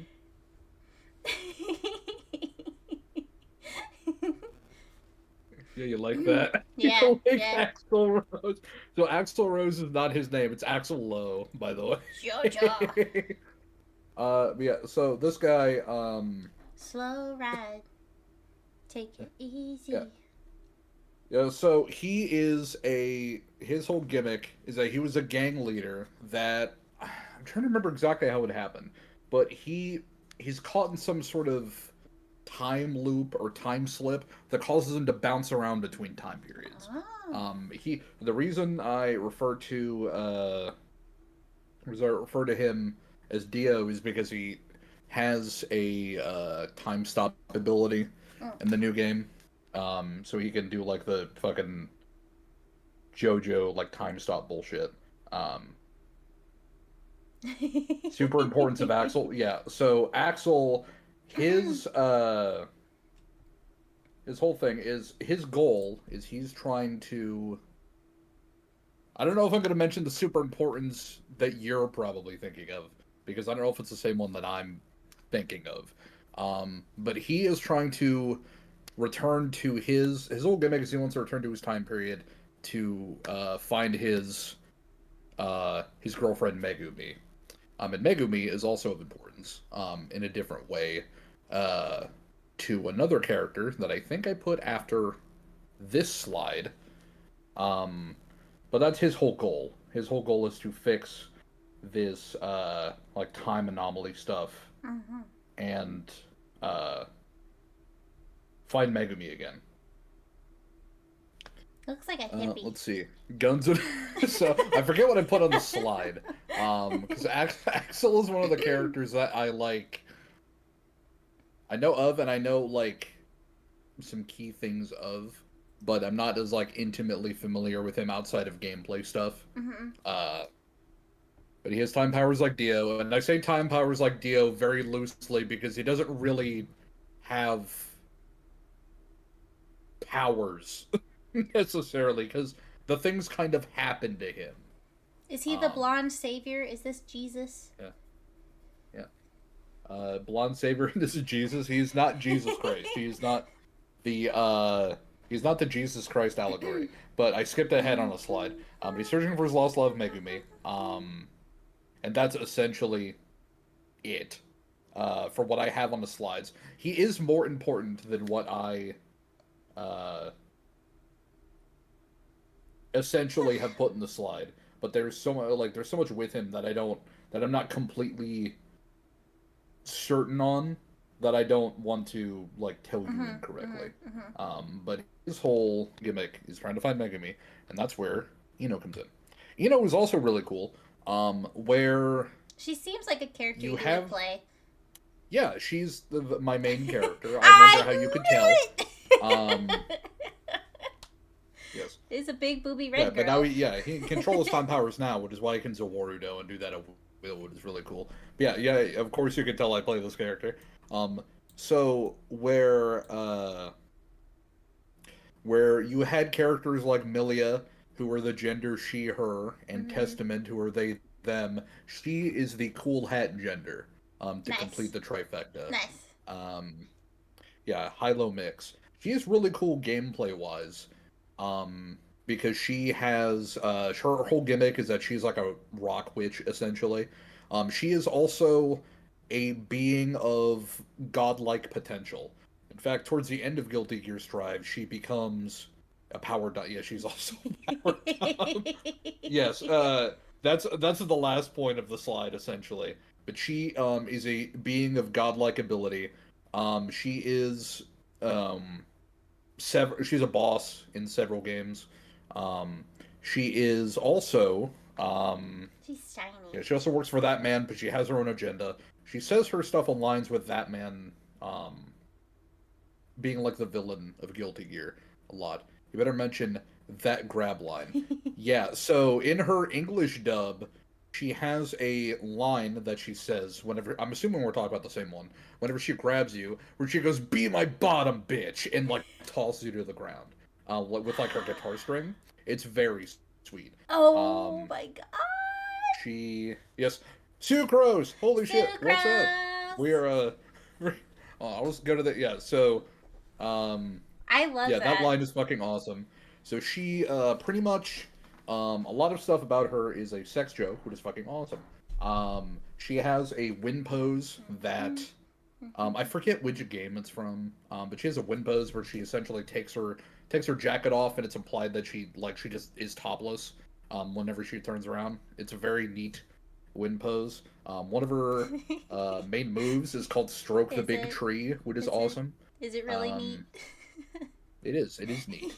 Speaker 3: Yeah, you like that?
Speaker 2: Yeah,
Speaker 3: You like
Speaker 2: yeah.
Speaker 3: Axl Rose. So Axl Rose is not his name. It's Axl Lowe, by the way.
Speaker 2: Jojo.
Speaker 3: Yeah. So this guy,
Speaker 2: Slow ride. Take it easy.
Speaker 3: Yeah. So his whole gimmick is that he was a gang leader that I'm trying to remember exactly how it happened, but he's caught in some sort of time loop or time slip that causes him to bounce around between time periods.
Speaker 2: Oh.
Speaker 3: The reason I refer to him as Dio is because he has a time stop ability in the new game. So he can do like the fucking JoJo like time stop bullshit. Super importance of Axel. Yeah. So Axel, his whole thing is his goal is he's trying to. I don't know if I'm going to mention the super importance that you're probably thinking of, because I don't know if it's the same one that I'm thinking of. But he is trying to return to his whole gimmick is he wants to return to his time period to find his girlfriend Megumi. And Megumi is also of importance in a different way to another character that I think I put after this slide. But that's his whole goal. His whole goal is to fix this like time anomaly stuff and find Megumi again.
Speaker 2: Looks like a hippie.
Speaker 3: Let's see. Guns and... So, I forget what I put on the slide. Because Axel is one of the characters that I like. I know of, and I know, like, some key things of, but I'm not as, like, intimately familiar with him outside of gameplay stuff. But he has time powers like Dio, and I say time powers like Dio very loosely because he doesn't really have powers necessarily, because the things kind of happen to him.
Speaker 2: Is he the blonde savior? Is this Jesus?
Speaker 3: Yeah. Blonde savior. This is Jesus. He's not Jesus Christ. He's not the Jesus Christ allegory. But I skipped ahead on a slide. He's searching for his lost love, Megumi. And that's essentially it. For what I have on the slides. He is more important than what I essentially have put in the slide. But there's so much with him that I'm not completely certain on, that I don't want to tell you incorrectly. But his whole gimmick is trying to find Megumi, and that's where Ino comes in. Ino is also really cool. Where
Speaker 2: she seems like a character you
Speaker 3: would
Speaker 2: play.
Speaker 3: Yeah, she's my main character. I wonder how you could tell. Yes.
Speaker 2: It's a big booby red girl.
Speaker 3: But now he can control his time powers now, which is why he can Zawarudo and do that at will, which is really cool. But yeah, of course you can tell I play this character. So where you had characters like Milia, who were the gender she, her, and Testament, who are they, them. She is the cool hat gender, to complete the trifecta.
Speaker 2: Nice.
Speaker 3: Yeah, high-low mix. She is really cool gameplay-wise, because she has, her whole gimmick is that she's like a rock witch, essentially. She is also a being of godlike potential. In fact, towards the end of Guilty Gear Strive, she becomes a power dot. Yeah, she's also a power dot. Yes, that's the last point of the slide, essentially. But she is a being of godlike ability. She is she's a boss in several games. She is also
Speaker 2: she's shiny.
Speaker 3: Yeah, she also works for that man, but she has her own agenda. She says her stuff aligns with that man being like the villain of Guilty Gear a lot. You better mention that grab line. Yeah, so in her English dub, she has a line that she says whenever, I'm assuming we're talking about the same one, whenever she grabs you, where she goes, "Be my bottom, bitch," and tosses you to the ground with her guitar string. It's very sweet.
Speaker 2: Oh my god.
Speaker 3: Yes, Sucrose! Holy shit,
Speaker 2: Sucrose!
Speaker 3: What's up? We are, I'll just go to the, so,
Speaker 2: I love that.
Speaker 3: That line is fucking awesome. So she, pretty much, a lot of stuff about her is a sex joke, which is fucking awesome. She has a win pose that, I forget which game it's from, but she has a win pose where she essentially takes her jacket off, and it's implied that she just is topless, whenever she turns around. It's a very neat win pose. One of her main moves is called Stroke the Big Tree, which is awesome.
Speaker 2: Is it really neat?
Speaker 3: It is neat.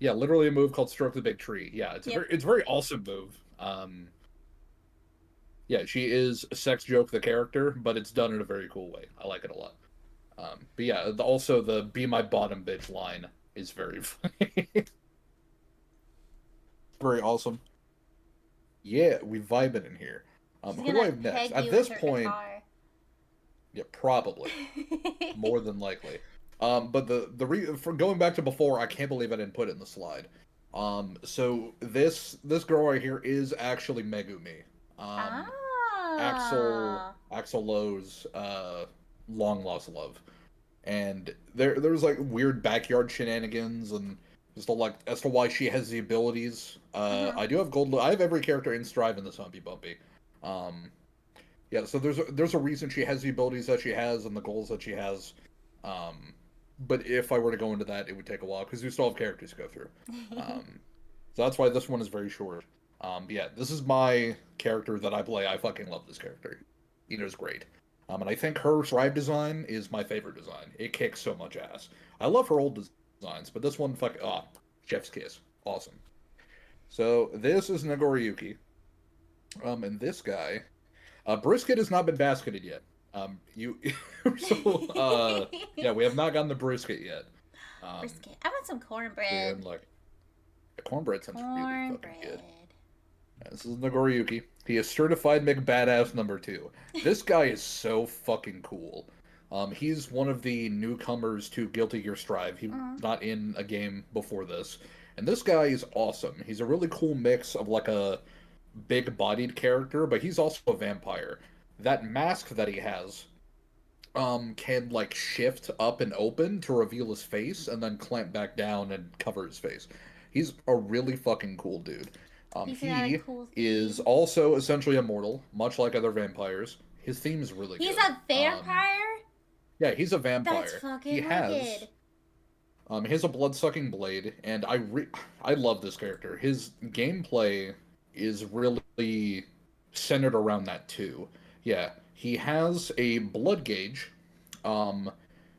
Speaker 3: Yeah, literally a move called Stroke the Big Tree. Yeah, it's a very awesome move. Yeah, she is a sex joke the character, but it's done in a very cool way. I like it a lot. But yeah, also the "Be my bottom bitch" line is very funny. Very awesome. Yeah, we vibing in here. Who do I have next? At this point, yeah, probably more than likely. But for going back to before, I can't believe I didn't put it in the slide. So this girl right here is actually Megumi. Axel Lowe's long lost love, and there's weird backyard shenanigans and just as to why she has the abilities. I do have gold. I have every character in Strive in this Humpy Bumpy. Yeah, so there's a reason she has the abilities that she has and the goals that she has. But if I were to go into that, it would take a while because we still have characters to go through. So that's why this one is very short. But yeah, this is my character that I play. I fucking love this character. Ino's great. And I think her Strive design is my favorite design. It kicks so much ass. I love her old designs, but this one, chef's kiss. Awesome. So this is Nagoriyuki. And this guy, Brisket has not been basketed yet. Yeah, we have not gotten the brisket yet.
Speaker 2: Brisket. I want some cornbread.
Speaker 3: And the cornbread sounds really fucking good. Yeah, this is Nagoriyuki. He is certified McBadass number 2. This guy is so fucking cool. He's one of the newcomers to Guilty Gear Strive. He was not in a game before this. And this guy is awesome. He's a really cool mix of like a big-bodied character, but he's also a vampire. That mask that he has can like shift up and open to reveal his face and then clamp back down and cover his face. He's a really fucking cool dude.
Speaker 2: He's got a
Speaker 3: He
Speaker 2: cool
Speaker 3: is
Speaker 2: theme.
Speaker 3: also essentially immortal, much like other vampires. His theme is really
Speaker 2: He's
Speaker 3: good.
Speaker 2: a vampire?
Speaker 3: Yeah, he's a vampire.
Speaker 2: That's fucking
Speaker 3: He has
Speaker 2: wicked.
Speaker 3: he has a blood-sucking blade, and I love this character. His gameplay is really centered around that too. Yeah, he has a blood gauge, um,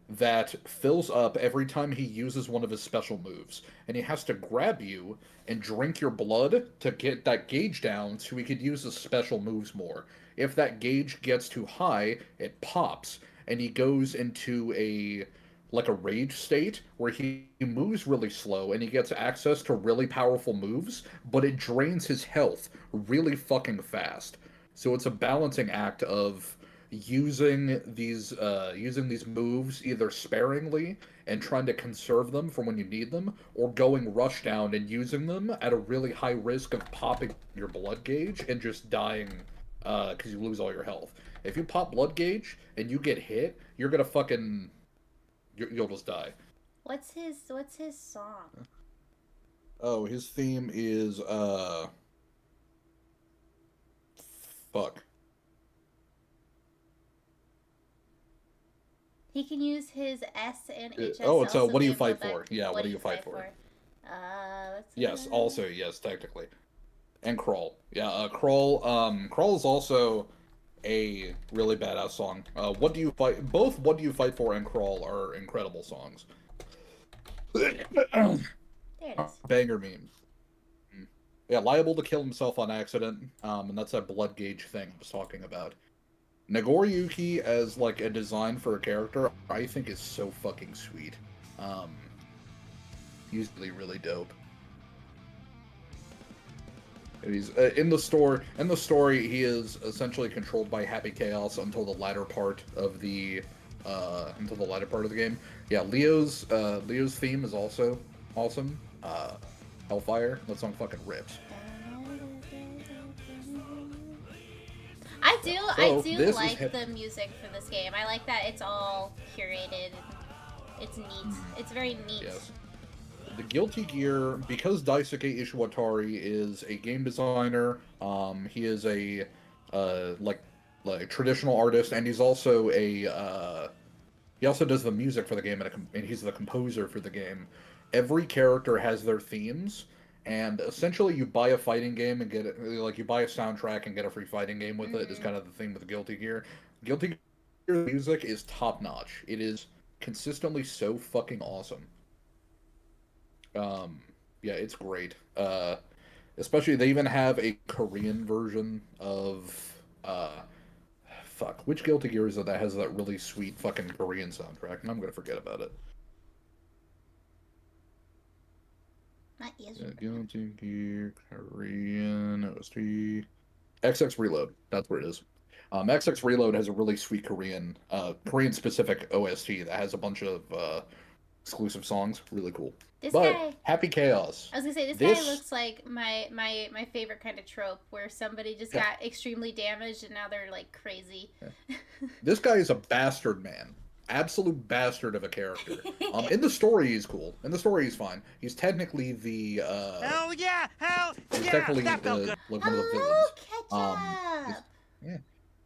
Speaker 3: that fills up every time he uses one of his special moves, and he has to grab you and drink your blood to get that gauge down so he could use his special moves more. If that gauge gets too high, it pops, and he goes into a like a rage state where he moves really slow and he gets access to really powerful moves, but it drains his health really fucking fast. So it's a balancing act of using these moves either sparingly and trying to conserve them for when you need them, or going rush down and using them at a really high risk of popping your blood gauge and just dying because you lose all your health. If you pop blood gauge and you get hit, you're gonna fucking you'll just die.
Speaker 2: What's his song?
Speaker 3: Oh, his theme is fuck.
Speaker 2: He can use his S and HSL.
Speaker 3: Oh, it's
Speaker 2: so
Speaker 3: what do you
Speaker 2: they
Speaker 3: fight
Speaker 2: go
Speaker 3: for?
Speaker 2: back.
Speaker 3: Yeah, what do you fight for?
Speaker 2: Let's
Speaker 3: Yes, also yes, technically. And Crawl. Yeah, Crawl is also a really badass song. What do you fight? Both What Do You Fight For and Crawl are incredible songs.
Speaker 2: There it is.
Speaker 3: Banger meme. Yeah, liable to kill himself on accident. And that's that blood gauge thing I was talking about. Nagoriyuki as like a design for a character, I think is so fucking sweet. He's really dope. He's in the story. In the story, he is essentially controlled by Happy Chaos until the latter part of the game. Yeah, Leo's theme is also awesome. Hellfire. That song fucking rips.
Speaker 2: I do like the music for this game. I like that it's all curated. It's neat. It's very neat.
Speaker 3: Yes. The Guilty Gear, because Daisuke Ishiwatari is a game designer, he is a like traditional artist, and he's also he also does the music for the game, and he's the composer for the game. Every character has their themes, and essentially you buy a fighting game and get it, like you buy a soundtrack and get a free fighting game with it, is kind of the thing with Guilty Gear. Guilty Gear music is top notch. It is consistently so fucking awesome. Yeah, it's great. Especially they even have a Korean version of fuck, which Guilty Gear is it that has that really sweet fucking Korean soundtrack? And I'm gonna forget about it.
Speaker 2: Not yes.
Speaker 3: Yeah, Guilty Gear Korean OST. XX Reload. That's where it is. XX Reload has a really sweet Korean specific OST that has a bunch of exclusive songs. Really cool. But
Speaker 2: Guy,
Speaker 3: Happy Chaos.
Speaker 2: I was gonna say this guy looks like my favorite kind of trope where somebody just got extremely damaged and now they're like crazy.
Speaker 3: Yeah. This guy is a bastard man. Absolute bastard of a character. In the story he's cool. In the story he's fine. He's technically the
Speaker 4: Hell yeah! Hell
Speaker 3: he's
Speaker 4: yeah!
Speaker 3: technically
Speaker 4: That felt good.
Speaker 3: like one of the
Speaker 2: Hello,
Speaker 3: villains.
Speaker 2: Ketchup!
Speaker 3: Yeah.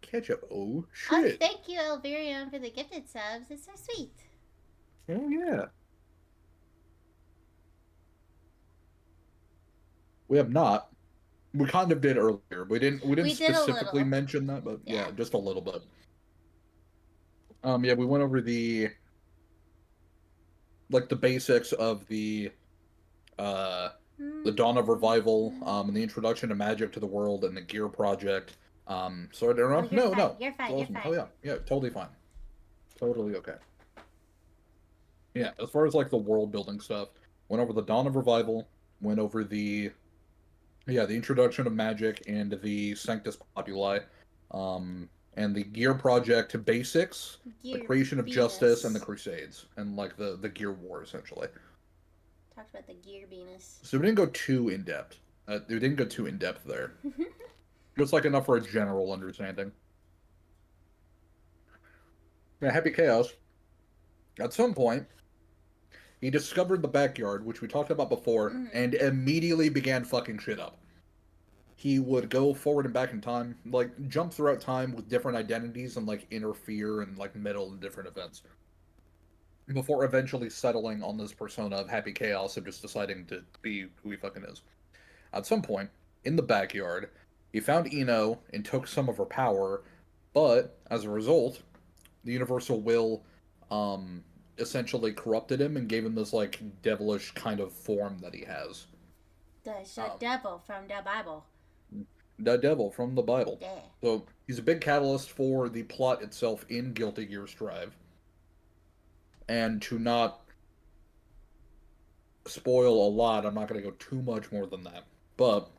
Speaker 3: Ketchup. Oh
Speaker 2: Oh,
Speaker 3: shit.
Speaker 2: thank you, Elvirion, for the gifted subs. It's so sweet.
Speaker 3: Oh yeah. We have not. We kind of did earlier. We didn't
Speaker 2: did
Speaker 3: specifically
Speaker 2: a little.
Speaker 3: mention that, but yeah,
Speaker 2: Yeah.
Speaker 3: just a little bit. Yeah, we went over the basics of the Dawn of Revival, and the introduction of magic to the world and the Gear project. So I don't know.
Speaker 2: Oh, you're fine.
Speaker 3: No.
Speaker 2: You're fine.
Speaker 3: Awesome.
Speaker 2: You're fine.
Speaker 3: Oh yeah, totally fine. Totally okay. Yeah, as far as like the world building stuff, went over the Dawn of Revival, went over the introduction of magic and the Sanctus Populi, and the Gear project basics, the creation of justice, and the Crusades, and like the Gear War essentially.
Speaker 2: Talked about the gear Venus.
Speaker 3: So we didn't go too in depth. We didn't go too in depth there. Just like enough for a general understanding. Yeah, Happy Chaos. At some point, he discovered the backyard, which we talked about before, and immediately began fucking shit up. He would go forward and back in time, like jump throughout time with different identities and like interfere and like meddle in different events. Before eventually settling on this persona of Happy Chaos and just deciding to be who he fucking is. At some point, in the backyard, he found Ino and took some of her power, but as a result, the Universal Will essentially corrupted him and gave him this like devilish kind of form that he has.
Speaker 2: The devil from the Bible.
Speaker 3: The devil from the Bible.
Speaker 2: Yeah.
Speaker 3: So he's a big catalyst for the plot itself in Guilty Gear Strive. And to not spoil a lot, I'm not going to go too much more than that. But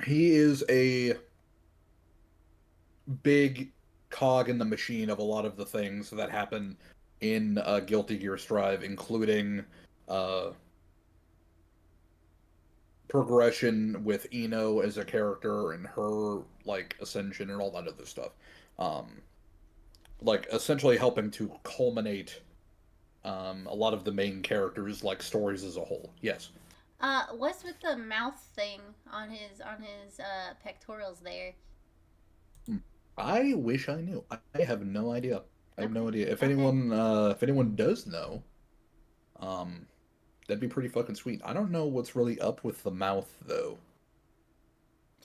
Speaker 3: he is a big cog in the machine of a lot of the things that happen in Guilty Gear Strive, including progression with Ino as a character and her like ascension and all that other stuff. Like essentially helping to culminate a lot of the main characters like stories as a whole. Yes.
Speaker 2: What's with the mouth thing on his pectorals there?
Speaker 3: I wish I knew. I have no idea. I have no idea. If anyone does know, that'd be pretty fucking sweet. I don't know what's really up with the mouth though.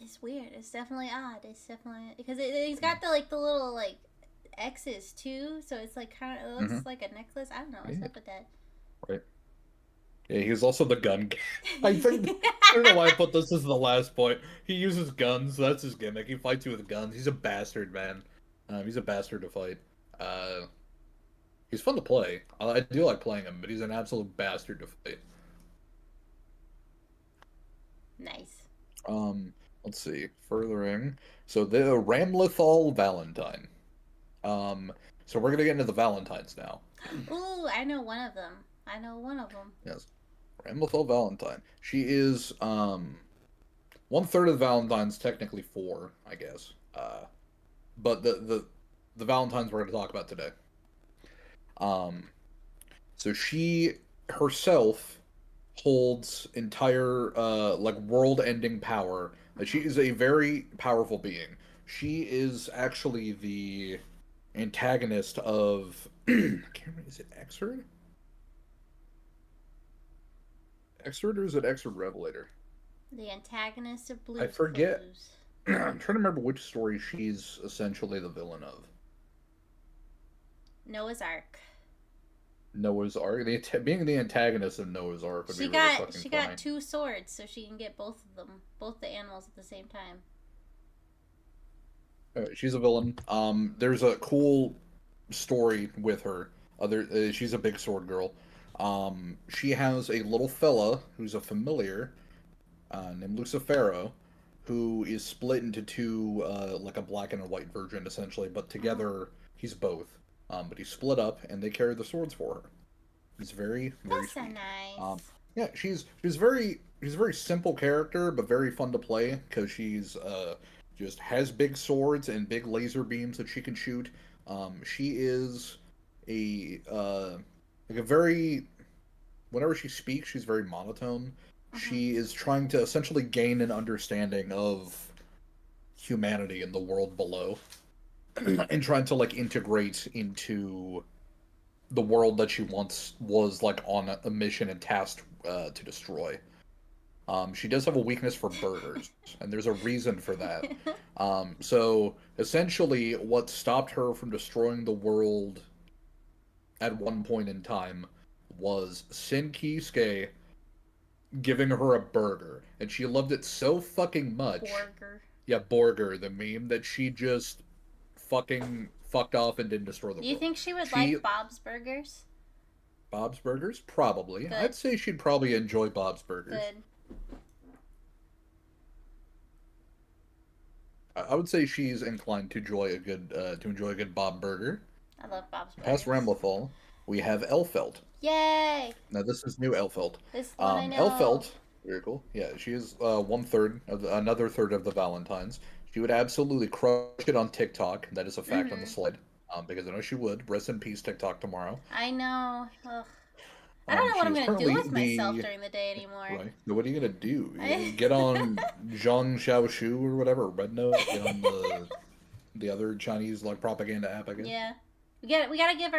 Speaker 2: It's weird. It's definitely odd. It's definitely because he's got the little like X's too, so it's like kind of looks like a necklace. I don't know what's up with that.
Speaker 3: Right. Yeah, he's also the gun. I think I don't know why I put this as the last point. He uses guns. That's his gimmick. He fights you with guns. He's a bastard, man. He's a bastard to fight. He's fun to play. I do like playing him, but he's an absolute bastard to fight.
Speaker 2: Nice.
Speaker 3: Let's see. Furthering. So the Ramlethal Valentine. So we're gonna get into the Valentines now.
Speaker 2: Ooh, I know one of them.
Speaker 3: Yes. Ramlethal Valentine. She is 1/3 of the Valentines, technically 4, I guess. But the Valentines we're gonna talk about today. So she herself holds entire like world-ending power. She is a very powerful being. She is actually the antagonist of I can't remember, is it Exord? Exord or is it Exord Revelator?
Speaker 2: The antagonist of Blues
Speaker 3: I forget.
Speaker 2: Clues.
Speaker 3: I'm trying to remember which story she's essentially the villain of.
Speaker 2: Noah's Ark.
Speaker 3: Noah's Ark. Being the antagonist of Noah's Ark would be really fucking funny.
Speaker 2: She got 2 swords, so she can get both of them, both the animals at the same time.
Speaker 3: She's a villain. There's a cool story with her. She's a big sword girl. She has a little fella who's a familiar named Lucifero, who is split into 2, like a black and a white version, essentially. But together, he's both. But he's split up, and they carry the swords for her. He's very, very
Speaker 2: That's so
Speaker 3: sweet.
Speaker 2: nice.
Speaker 3: Yeah, she's a very simple character, but very fun to play because she's just has big swords and big laser beams that she can shoot. She is like a very, whenever she speaks, she's very monotone. She is trying to essentially gain an understanding of humanity in the world below, and trying to like integrate into the world that she once was like on a mission and tasked to destroy. She does have a weakness for burgers, and there's a reason for that. So essentially, what stopped her from destroying the world at one point in time was Sin Kisuke giving her a burger, and she loved it so fucking much.
Speaker 2: Borger.
Speaker 3: Yeah, Borger, the meme, that she just fucking fucked off and didn't destroy the world.
Speaker 2: Do you think she would like Bob's Burgers?
Speaker 3: Bob's Burgers? Probably.
Speaker 2: Good.
Speaker 3: I'd say she'd probably enjoy Bob's Burgers.
Speaker 2: Good.
Speaker 3: I would say she's inclined to enjoy a good Bob Burger.
Speaker 2: I love Bob's Burgers.
Speaker 3: Past Ramblethal. we have Elfelt.
Speaker 2: Yay!
Speaker 3: Now this is new Elfelt.
Speaker 2: This one I know.
Speaker 3: Elfelt, very cool. Yeah, she is another third of the Valentines. She would absolutely crush it on TikTok. That is a fact on the slide. Because I know she would. Rest in peace, TikTok tomorrow.
Speaker 2: I know. Ugh. I don't know what I'm gonna do with myself during the day anymore.
Speaker 3: Right. So what are you gonna do? Get on Zhang Xiaoshu or whatever, Red Note. Get on the other Chinese like propaganda app, I guess.
Speaker 2: Yeah. We gotta give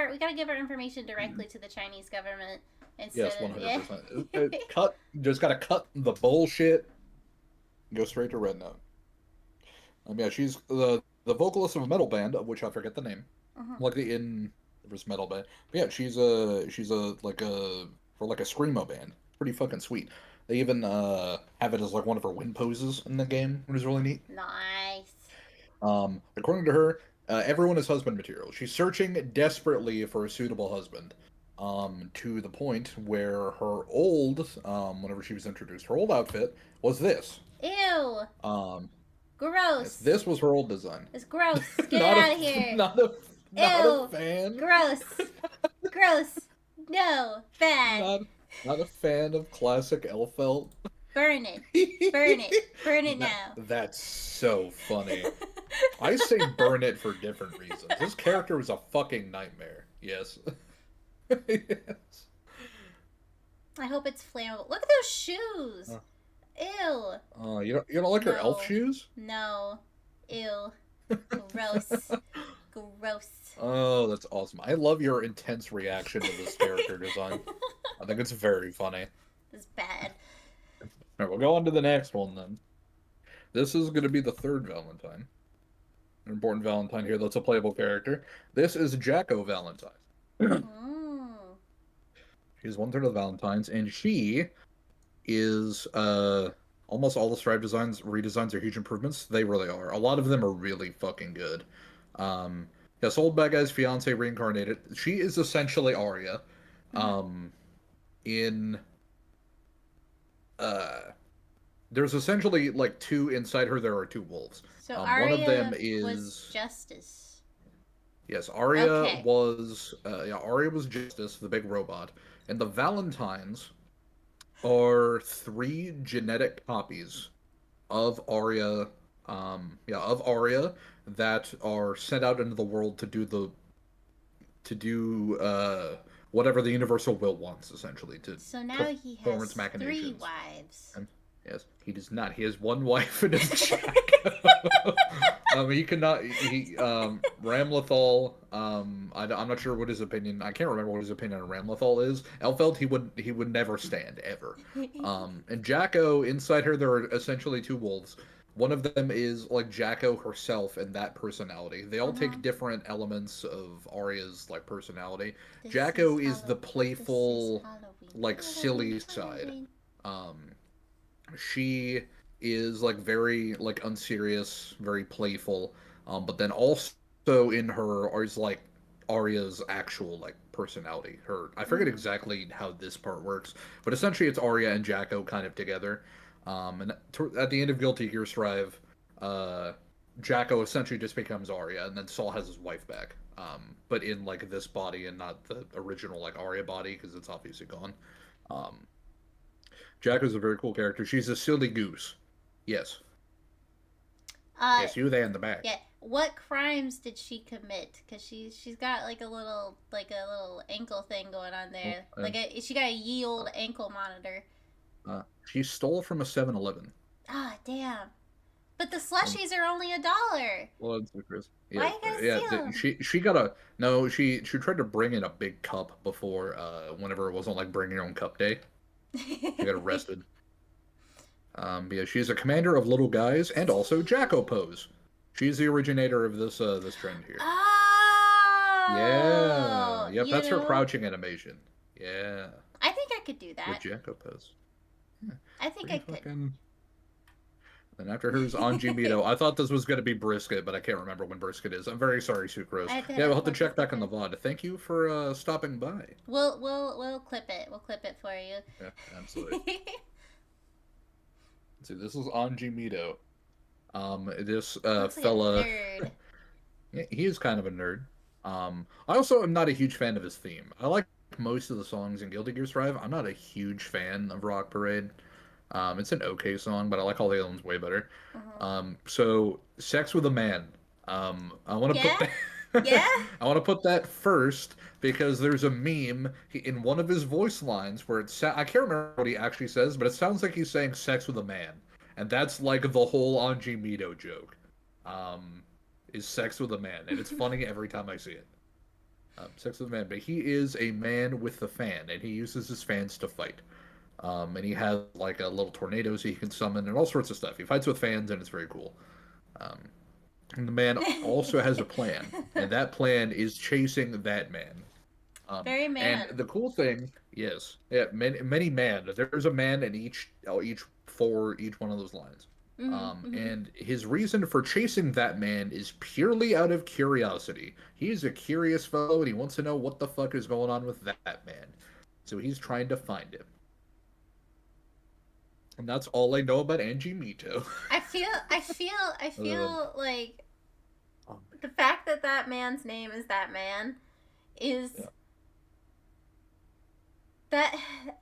Speaker 2: our information directly to the Chinese government instead
Speaker 3: Yes,
Speaker 2: of
Speaker 3: 100%. Just gotta cut the bullshit. Go straight to Red Note. Yeah, she's the vocalist of a metal band, of which I forget the name. Like there's metal band. But yeah, she's a for like a screamo band. Pretty fucking sweet. They even have it as like one of her win poses in the game, which is really neat.
Speaker 2: Nice.
Speaker 3: According to her, everyone is husband material. She's searching desperately for a suitable husband. To the point where her old, whenever she was introduced, her old outfit was this.
Speaker 2: Ew. Gross.
Speaker 3: This was her old design.
Speaker 2: It's gross. Get it out of here.
Speaker 3: Not a fan.
Speaker 2: Gross. Gross. No. Bad.
Speaker 3: Not a fan of classic Elfelt.
Speaker 2: Burn it. Burn it. Burn it now.
Speaker 3: That's so funny. I say burn it for different reasons. This character was a fucking nightmare. Yes. Yes.
Speaker 2: I hope it's flammable. Look at those shoes. Ew.
Speaker 3: You don't like her elf shoes?
Speaker 2: No. Ew. Gross. Gross.
Speaker 3: Oh, that's awesome. I love your intense reaction to this character design. I think it's very funny.
Speaker 2: It's bad.
Speaker 3: Alright, we'll go on to the next one then. This is going to be the third Valentine. An important Valentine here that's a playable character. This is Jacko Valentine. She's one third of the Valentines, and she is almost all the stripe redesigns are huge improvements. They really are. A lot of them are really fucking good. Yes, old bad guy's fiance reincarnated. She is essentially Arya. There's essentially like two inside her. There are two wolves.
Speaker 2: So Arya
Speaker 3: one of them
Speaker 2: was Justice.
Speaker 3: Yes, Arya was Arya was Justice, the big robot, and the Valentines are 3 genetic copies of Arya, that are sent out into the world to do whatever the universal will wants, essentially.
Speaker 2: So now he has 3 wives.
Speaker 3: Yes, he does not. He has 1 wife and it's Jack. He cannot. Ramlethal. I'm not sure what his opinion. I can't remember what his opinion on Ramlethal is. Elfeld, he would never stand ever. And Jacko, inside her, there are essentially 2 wolves. One of them is like Jacko herself and that personality. They all take different elements of Arya's like personality. Jacko is the playful, like silly side. She is like very like unserious, very playful. But then also in her is like Arya's actual like personality. I forget exactly how this part works, but essentially it's Arya and Jacko kind of together. And at the end of Guilty Gear Strive, Jacko essentially just becomes Arya, and then Saul has his wife back. But in like this body and not the original like Arya body, because it's obviously gone. Jacko's a very cool character. She's a silly goose. Yes. Yes, you there in the back.
Speaker 2: Yeah. What crimes did she commit? Because she's got like a little ankle thing going on there. She got a ye old ankle monitor.
Speaker 3: She stole from a 7-Eleven.
Speaker 2: Ah, damn. But the slushies are only $1.
Speaker 3: Well, that's Chris.
Speaker 2: Why you gotta steal them?
Speaker 3: She got she tried to bring in a big cup before whenever it wasn't like bring your own cup day. She got arrested. But yeah, she's a commander of little guys and also Jacko pose. She's the originator of this trend here.
Speaker 2: Oh.
Speaker 3: Yeah. Yep, that's her crouching animation. Yeah.
Speaker 2: I think I could do that.
Speaker 3: With Jacko pose. Yeah,
Speaker 2: I think I could.
Speaker 3: Then after her is Anji Mito. I thought this was going to be Brisket, but I can't remember when Brisket is. I'm very sorry, Sucrose. Yeah, we'll have to check back on the VOD. Thank you for stopping by.
Speaker 2: We'll clip it. We'll clip it for you.
Speaker 3: Yeah, absolutely. Let's see, this is Anji Mito. This fella.
Speaker 2: Like a nerd.
Speaker 3: Yeah, he is kind of a nerd. I also am not a huge fan of his theme. I like most of the songs in Guilty Gear Strive. I'm not a huge fan of Rock Parade. It's an okay song, but I like all the other ones way better. So Sex with a Man. I want to
Speaker 2: Yeah?
Speaker 3: put
Speaker 2: Yeah?
Speaker 3: I want to put that first because there's a meme in one of his voice lines where I can't remember what he actually says, but it sounds like he's saying "sex with a man," and that's like the whole Anji Mito joke. Is sex with a man, and it's funny every time I see it. Sex with a man, but he is a man with a fan, and he uses his fans to fight. And he has like a little tornado so he can summon and all sorts of stuff. He fights with fans, and it's very cool. Um, and the man also has a plan, and that plan is chasing that man.
Speaker 2: Very man.
Speaker 3: And the cool thing, yes, yeah, many man. There's a man in each one of those lines. And his reason for chasing that man is purely out of curiosity. He's a curious fellow, and he wants to know what the fuck is going on with that man. So he's trying to find him. And that's all I know about Anji Mito.
Speaker 2: I feel like the fact that that man's name is that man is that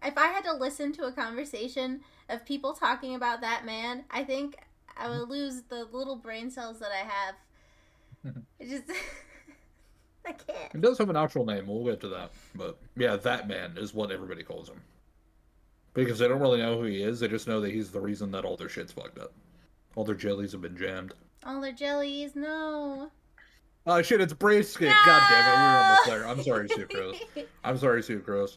Speaker 2: if I had to listen to a conversation of people talking about that man, I think I would lose the little brain cells that I have. It just I can't.
Speaker 3: It does have an actual name. We'll get to that. But yeah, that man is what everybody calls him. Because they don't really know who he is. They just know that he's the reason that all their shit's fucked up. All their jellies have been jammed.
Speaker 2: All their jellies, no.
Speaker 3: Oh shit, it's Brisket.
Speaker 2: No!
Speaker 3: God damn it, we were almost there. I'm sorry, Sucrose. I'm sorry, Sucrose.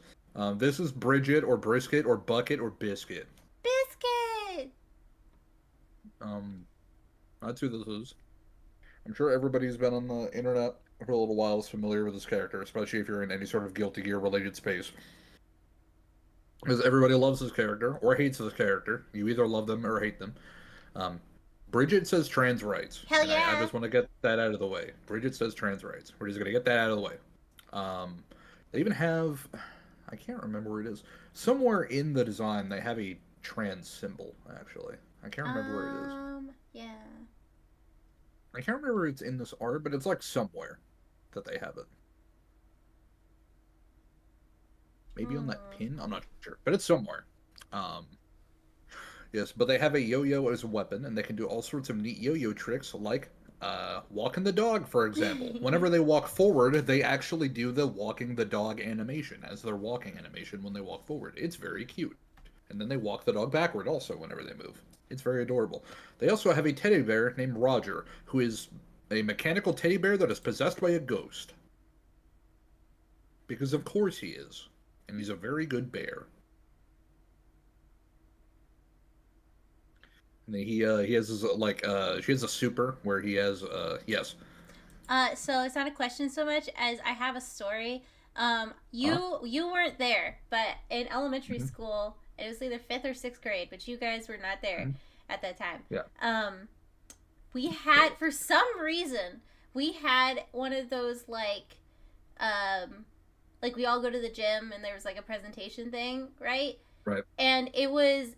Speaker 3: This is Bridget or Brisket or Bucket or Biscuit.
Speaker 2: Biscuit!
Speaker 3: That's who this is. I'm sure everybody's been on the internet for a little while is familiar with this character, especially if you're in any sort of Guilty Gear related space. Because everybody loves this character or hates this character. You either love them or hate them. Bridget says trans rights.
Speaker 2: Hell yeah!
Speaker 3: I just want to get that out of the way. Bridget says trans rights. We're just going to get that out of the way. They even have... I can't remember where it is. Somewhere in the design, they have a trans symbol, actually. I can't remember where it is.
Speaker 2: Yeah.
Speaker 3: I can't remember where it's in this art, but it's like somewhere that they have it. Maybe on that pin? I'm not sure. But it's somewhere. Yes, but they have a yo-yo as a weapon, and they can do all sorts of neat yo-yo tricks, like walking the dog, for example. Whenever they walk forward, they actually do the walking the dog animation as their walking animation when they walk forward. It's very cute. And then they walk the dog backward also whenever they move. It's very adorable. They also have a teddy bear named Roger, who is a mechanical teddy bear that is possessed by a ghost. Because of course he is. And he's a very good bear. And he has his, she has a super where he has, yes.
Speaker 2: So it's not a question so much as I have a story. You weren't there, but in elementary school, it was either 5th or 6th grade, but you guys were not there at that time.
Speaker 3: Yeah.
Speaker 2: We had, for some reason, we had one of those, like we all go to the gym and there was, like, a presentation thing, right?
Speaker 3: Right.
Speaker 2: And it was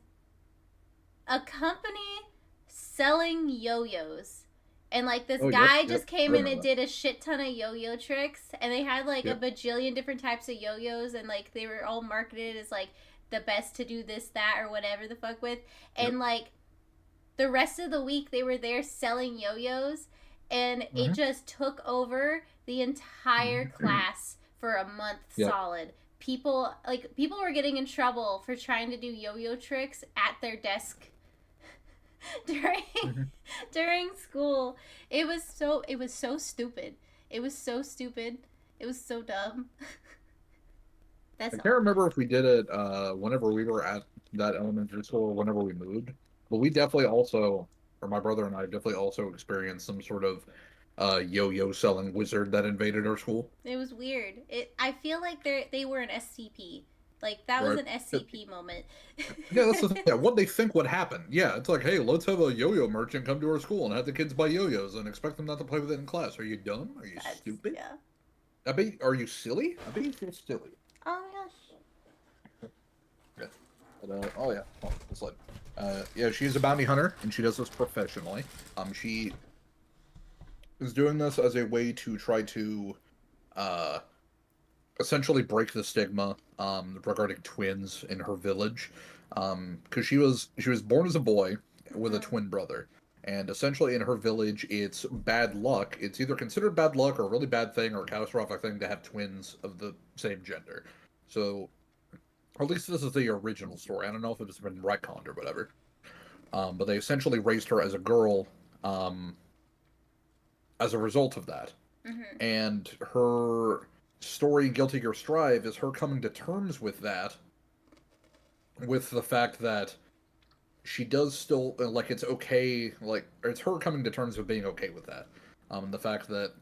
Speaker 2: a company selling yo-yos. And, like, this guy just came in and did a shit ton of yo-yo tricks. And they had, like, a bajillion different types of yo-yos. And, like, they were all marketed as, like, the best to do this, that, or whatever the fuck with. And, like, the rest of the week they were there selling yo-yos. And it just took over the entire class for a month solid. People were getting in trouble for trying to do yo-yo tricks at their desk during school. It was so stupid. It was so stupid. It was so dumb. I
Speaker 3: can't remember if we did it whenever we were at that elementary school or whenever we moved, but we definitely also, or my brother and I definitely also experienced some sort of yo-yo selling wizard that invaded our school.
Speaker 2: It was weird. I feel like they were an SCP. Like, that was an SCP moment.
Speaker 3: Yeah, that's the thing. Yeah, what they think would happen. Yeah, it's like, hey, let's have a yo-yo merchant come to our school and have the kids buy yo-yos and expect them not to play with it in class. Are you dumb? Are you stupid?
Speaker 2: Yeah.
Speaker 3: Are you silly? I bet you feel silly.
Speaker 2: Oh my gosh.
Speaker 3: Yeah. But, oh yeah. Oh, this slide. Yeah, she's a bounty hunter, and she does this professionally. She is doing this as a way to try to uh, essentially break the stigma regarding twins in her village, because she was born as a boy with a twin brother, and essentially in her village it's bad luck. It's either considered bad luck or a really bad thing or a catastrophic thing to have twins of the same gender. So, or at least this is the original story. I don't know if it's been retconned or whatever. But they essentially raised her as a girl, as a result of that.
Speaker 2: Mm-hmm.
Speaker 3: And her story, Guilty Gear Strive, is her coming to terms with that, with the fact that she does still, like, it's okay, like, or it's her coming to terms with being okay with that. The fact that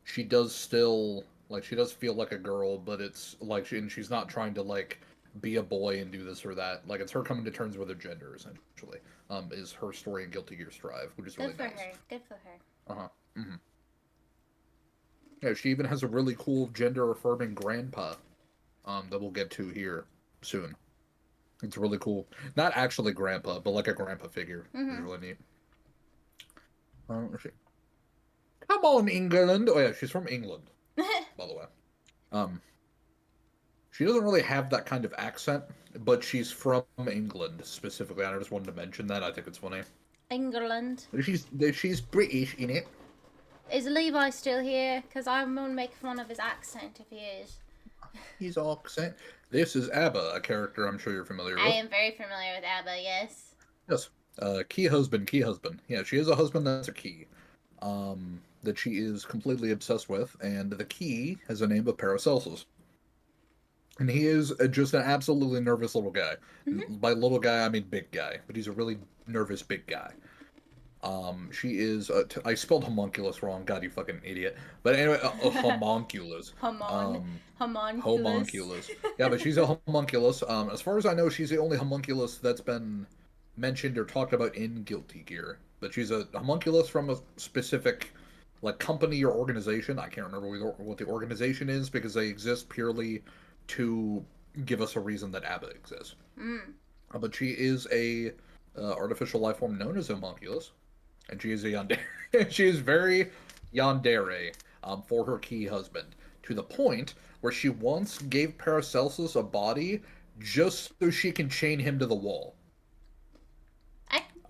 Speaker 3: she does still, like, she does feel like a girl, but it's, like, and she's not trying to, like, be a boy and do this or that. Like, it's her coming to terms with her gender, essentially, is her story in Guilty Gear Strive, which is really nice.
Speaker 2: Good for her. Good for her.
Speaker 3: Uh-huh. Mm-hmm. Yeah, she even has a really cool gender-affirming grandpa, that we'll get to here soon. It's really cool. Not actually grandpa, but like a grandpa figure.
Speaker 2: Mm-hmm.
Speaker 3: It's really neat. Let's see. Come on, England! Oh yeah, she's from England, by the way. She doesn't really have that kind of accent, but she's from England, specifically. I just wanted to mention that. I think it's funny.
Speaker 2: England.
Speaker 3: She's British, in it.
Speaker 2: Is Levi still here? Because I'm going to make fun of his accent if he is.
Speaker 3: His accent. This is Abba, a character I'm sure you're familiar with.
Speaker 2: I am very familiar with Abba, yes.
Speaker 3: Yes. Key husband. Yeah, she has a husband that's a key. That she is completely obsessed with, and the key has a name of Paracelsus. And he is just an absolutely nervous little guy. Mm-hmm. By little guy, I mean big guy, but he's a really nervous big guy. She is, I spelled homunculus wrong, god, you fucking idiot. But anyway, homunculus. Homunculus. Yeah, but she's a homunculus. As far as I know, she's the only homunculus that's been mentioned or talked about in Guilty Gear. But she's a homunculus from a specific, like, company or organization. I can't remember what the organization is, because they exist purely to give us a reason that Abba exists. But she is a artificial life form known as homunculus. And she is a yandere. She is very yandere for her key husband, to the point where she once gave Paracelsus a body just so she can chain him to the wall.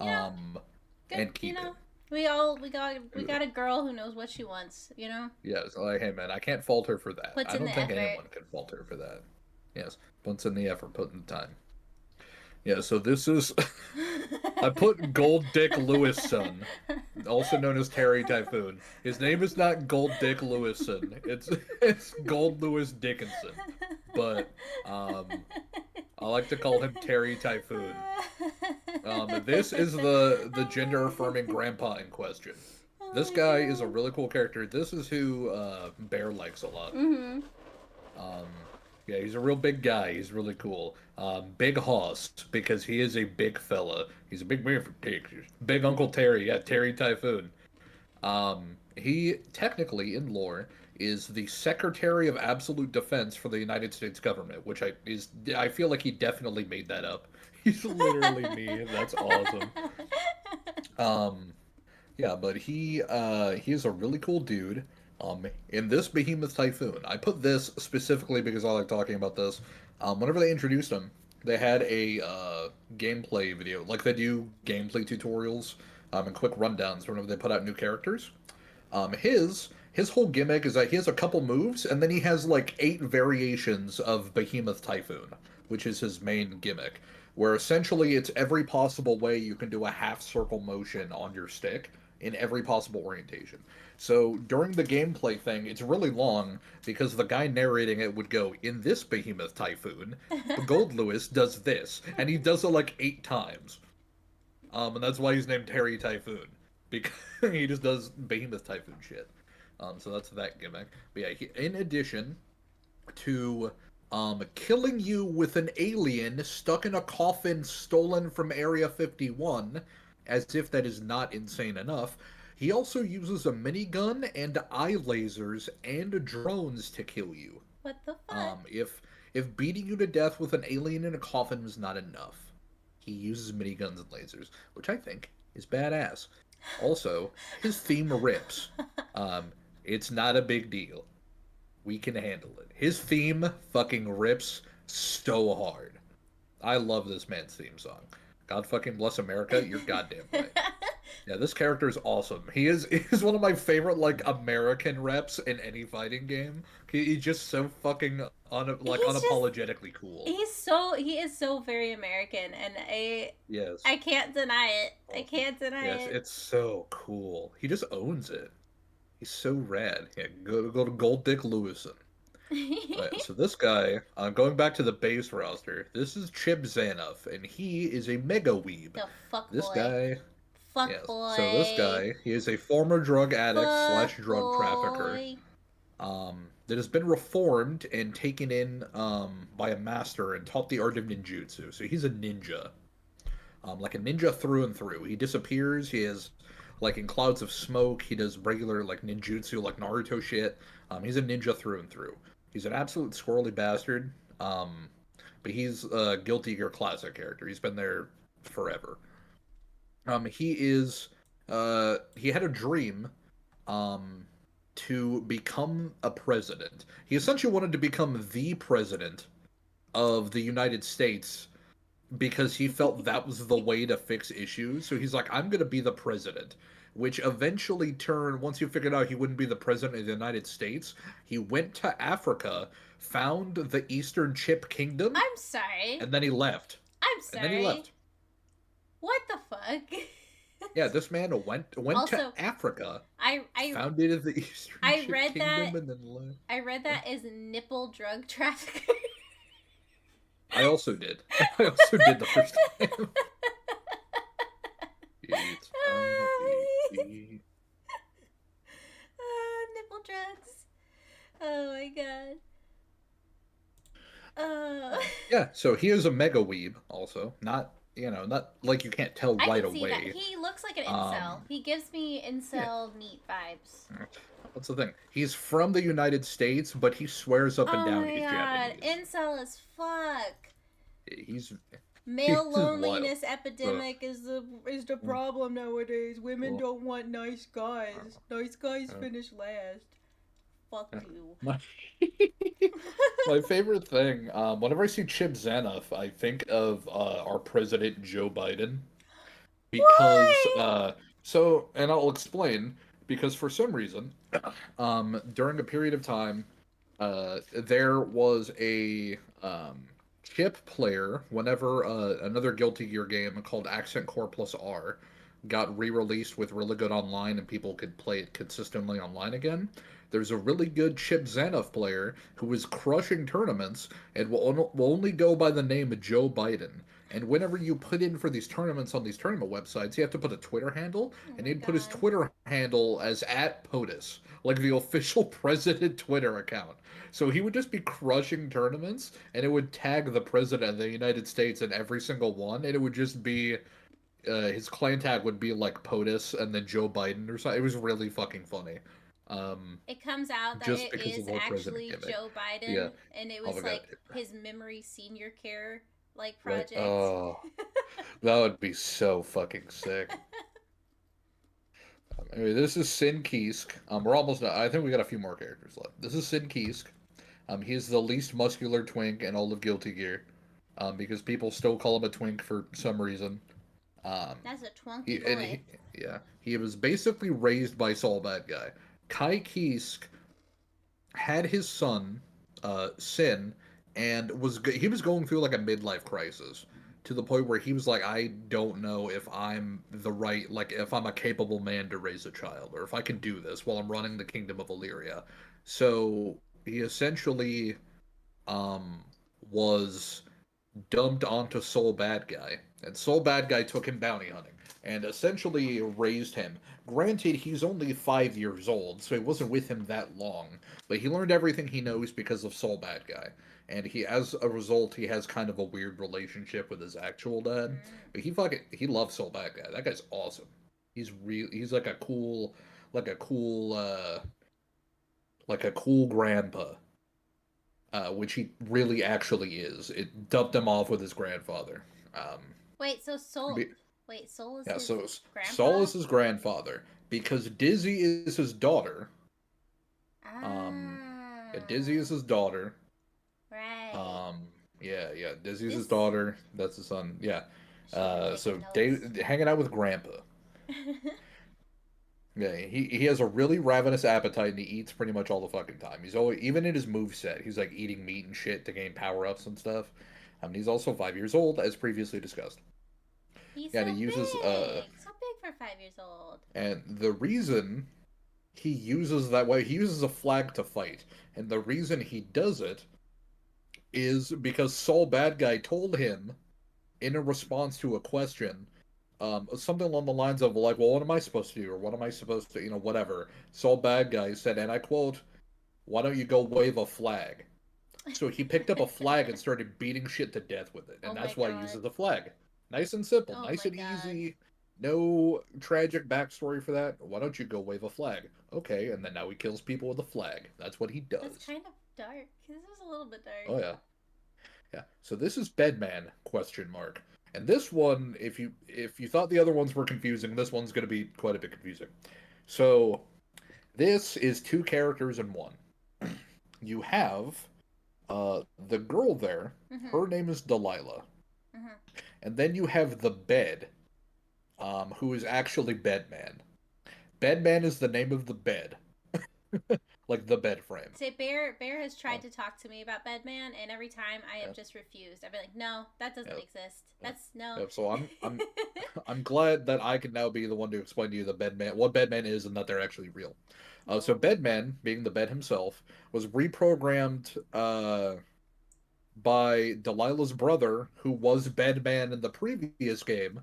Speaker 3: And keep it.
Speaker 2: We got a girl who knows what she wants, you know?
Speaker 3: Yes, like, hey man, I can't fault her for that.
Speaker 2: Puts
Speaker 3: I don't
Speaker 2: in the
Speaker 3: think
Speaker 2: effort.
Speaker 3: anyone can fault her for that. Yes, puts in the effort, put in the time. Yeah, so this is... I put Gold Dick Lewis-son, also known as Terry Typhoon. His name is not Gold Dick Lewis-son. It's Gold Lewis Dickinson. But, I like to call him Terry Typhoon. This is the gender-affirming grandpa in question. This guy is a really cool character. This is who Bear likes a lot.
Speaker 2: Mm-hmm.
Speaker 3: Yeah, he's a real big guy. He's really cool. Big Hoss, because he is a big fella. He's a big man for Texas. Big Uncle Terry, yeah, Terry Typhoon. He, technically, in lore, is the Secretary of Absolute Defense for the United States government, which I feel like he definitely made that up. He's literally me. That's awesome. Yeah, but he is a really cool dude. In this Behemoth Typhoon, I put this specifically because I like talking about this. Whenever they introduced him, they had a gameplay video, like they do gameplay tutorials and quick rundowns whenever they put out new characters. His whole gimmick is that he has a couple moves, and then he has like 8 variations of Behemoth Typhoon, which is his main gimmick, where essentially it's every possible way you can do a half-circle motion on your stick in every possible orientation. So during the gameplay thing, it's really long because the guy narrating it would go, in this Behemoth Typhoon, Gold Lewis does this, and he does it like 8 times. And that's why he's named Terry Typhoon, because he just does Behemoth Typhoon shit. So that's that gimmick. But yeah, in addition to killing you with an alien stuck in a coffin stolen from Area 51, as if that is not insane enough, he also uses a minigun and eye lasers and drones to kill you.
Speaker 2: What the fuck?
Speaker 3: If beating you to death with an alien in a coffin was not enough, he uses miniguns and lasers, which I think is badass. Also, his theme rips. It's not a big deal. we can handle it. His theme fucking rips so hard. I love this man's theme song. God fucking bless America, you're goddamn right. Yeah, this character is awesome. He's one of my favorite like American reps in any fighting game. He's just so fucking unapologetically cool.
Speaker 2: He is so very American, and
Speaker 3: Yes.
Speaker 2: I can't deny it. I can't deny
Speaker 3: Yes,
Speaker 2: it.
Speaker 3: it's so cool. He just owns it. He's so rad. Yeah, go to Gold Dick Lewison. Right, so this guy, going back to the base roster, this is Chip Zanoff, and he is a mega weeb.
Speaker 2: The fuck
Speaker 3: This
Speaker 2: boy.
Speaker 3: guy,
Speaker 2: Fuck
Speaker 3: yes.
Speaker 2: boy.
Speaker 3: So this guy, he is a former drug addict slash drug
Speaker 2: boy.
Speaker 3: trafficker, that has been reformed and taken in by a master and taught the art of ninjutsu. So he's a ninja, like a ninja through and through. He disappears. He is like in clouds of smoke. He does regular like ninjutsu, like Naruto shit. He's a ninja through and through. He's an absolute squirrely bastard. But he's a Guilty Gear Classic character. He's been there forever. He had a dream, to become a president. He essentially wanted to become the president of the United States because he felt that was the way to fix issues. So he's like, I'm going to be the president. Which eventually turned, once he figured out he wouldn't be the president of the United States, he went to Africa, found the Eastern Chip Kingdom,
Speaker 2: I'm sorry.
Speaker 3: and then he left.
Speaker 2: I'm sorry.
Speaker 3: And then he left.
Speaker 2: What the fuck?
Speaker 3: Yeah, this man went
Speaker 2: Also,
Speaker 3: to Africa,
Speaker 2: I
Speaker 3: founded the Eastern Chip
Speaker 2: read
Speaker 3: Kingdom,
Speaker 2: that-
Speaker 3: and then left.
Speaker 2: I read that as nipple drug trafficker.
Speaker 3: I also did. I also did the first time. It's
Speaker 2: Nipple drugs. Oh my god.
Speaker 3: Yeah, so he is a mega weeb also. Not like you can't tell
Speaker 2: I
Speaker 3: right
Speaker 2: can see
Speaker 3: away.
Speaker 2: that. He looks like an incel. He gives me incel neat vibes.
Speaker 3: What's the thing? He's from the United States, but he swears up and
Speaker 2: Oh
Speaker 3: down
Speaker 2: my
Speaker 3: he's
Speaker 2: god,
Speaker 3: Japanese.
Speaker 2: incel as fuck.
Speaker 3: He's
Speaker 2: Male
Speaker 3: This is wild.
Speaker 2: loneliness epidemic is the problem nowadays. Women don't want nice guys. Nice guys finish last. Fuck you.
Speaker 3: My favorite thing, whenever I see Chip Zanoff, I think of our president Joe Biden. Because and I'll explain, because for some reason, during a period of time, there was a Chip player whenever another Guilty Gear game called Accent Core Plus R got re-released with really good online and people could play it consistently online again. There's a really good Chip Zanoff player who is crushing tournaments and will only go by the name of Joe Biden. And whenever you put in for these tournaments on these tournament websites, you have to put a Twitter handle, and he'd put his Twitter handle as @POTUS, like the official president Twitter account. So he would just be crushing tournaments, and it would tag the president of the United States in every single one, and it would just be his clan tag would be like POTUS and then Joe Biden or something. It was really fucking funny.
Speaker 2: It comes out that
Speaker 3: just
Speaker 2: it
Speaker 3: because
Speaker 2: is
Speaker 3: of the whole president
Speaker 2: actually
Speaker 3: gimmick.
Speaker 2: Joe Biden,
Speaker 3: Yeah.
Speaker 2: and it
Speaker 3: Oh
Speaker 2: was
Speaker 3: my God.
Speaker 2: like his memory senior care like
Speaker 3: Right.
Speaker 2: project.
Speaker 3: Oh, that would be so fucking sick. Anyway, this is Sin Kiesk. We're almost done. I think we got a few more characters left. This is Sin Kiesk. He's the least muscular twink in all of Guilty Gear, because people still call him a twink for some reason.
Speaker 2: That's a twunky boy.
Speaker 3: He was basically raised by Saul Bad Guy. Kai Kiesk had his son, Sin, and he was going through like a midlife crisis to the point where he was like, I don't know if I'm if I'm a capable man to raise a child, or if I can do this while I'm running the Kingdom of Illyria. So he essentially was dumped onto Soul Bad Guy, and Soul Bad Guy took him bounty hunting and essentially raised him. Granted, he's only 5 years old, so he wasn't with him that long, but he learned everything he knows because of Soul Bad Guy. And as a result, he has kind of a weird relationship with his actual dad. But he loves Soul Bad Guy. That guy's awesome. He's like a cool grandpa. Which he really actually is. It dumped him off with his grandfather.
Speaker 2: Wait, so Soul is his grandpa?
Speaker 3: Soul is his grandfather because Dizzy is his daughter. Yeah, Dizzy is his daughter.
Speaker 2: Right.
Speaker 3: Yeah, Dizzy is his
Speaker 2: This
Speaker 3: daughter. That's his son. Yeah.
Speaker 2: should have been
Speaker 3: So
Speaker 2: taking notes.
Speaker 3: Dave hanging out with Grandpa. Yeah, he has a really ravenous appetite and he eats pretty much all the fucking time. He's always even in his moveset, he's like eating meat and shit to gain power ups and stuff. He's also 5 years old, as previously discussed.
Speaker 2: He's
Speaker 3: Yeah, and
Speaker 2: so
Speaker 3: he uses
Speaker 2: big. So big for 5 years old.
Speaker 3: and the reason he uses that way, he uses a flag to fight, and the reason he does it is because Saul Bad Guy told him in a response to a question, something along the lines of like, "Well, what am I supposed to do, or what am I supposed to, whatever." Saul Bad Guy said, and I quote, "Why don't you go wave a flag?" So he picked up a flag and started beating shit to death with it,
Speaker 2: Oh
Speaker 3: and
Speaker 2: my
Speaker 3: that's why he uses
Speaker 2: god.
Speaker 3: the flag. Nice and simple,
Speaker 2: Oh
Speaker 3: nice
Speaker 2: my
Speaker 3: and
Speaker 2: god.
Speaker 3: easy. No tragic backstory for that. Why don't you go wave a flag? Okay, and then now he kills people with a flag. That's what he
Speaker 2: That's
Speaker 3: does.
Speaker 2: kind of dark. This is a little bit dark.
Speaker 3: Oh yeah. Yeah. So this is Bedman question mark. And this one, if you thought the other ones were confusing, this one's going to be quite a bit confusing. So this is two characters in one. You have the girl there.
Speaker 2: Mm-hmm.
Speaker 3: Her name is Delilah.
Speaker 2: Mm-hmm.
Speaker 3: And then you have the bed, who is actually Bedman. Bedman is the name of the bed, like the bed frame.
Speaker 2: Say Bear has
Speaker 3: Uh,
Speaker 2: tried to talk to me about Bedman, and every time I have
Speaker 3: yeah,
Speaker 2: just refused. I've been like, no, that doesn't
Speaker 3: yeah,
Speaker 2: exist.
Speaker 3: yeah.
Speaker 2: That's no.
Speaker 3: Yeah, so I'm glad that I can now be the one to explain to you the Bedman, what Bedman is, and that they're actually real. So Bedman, being the bed himself, was reprogrammed by Delilah's brother, who was Bedman in the previous game,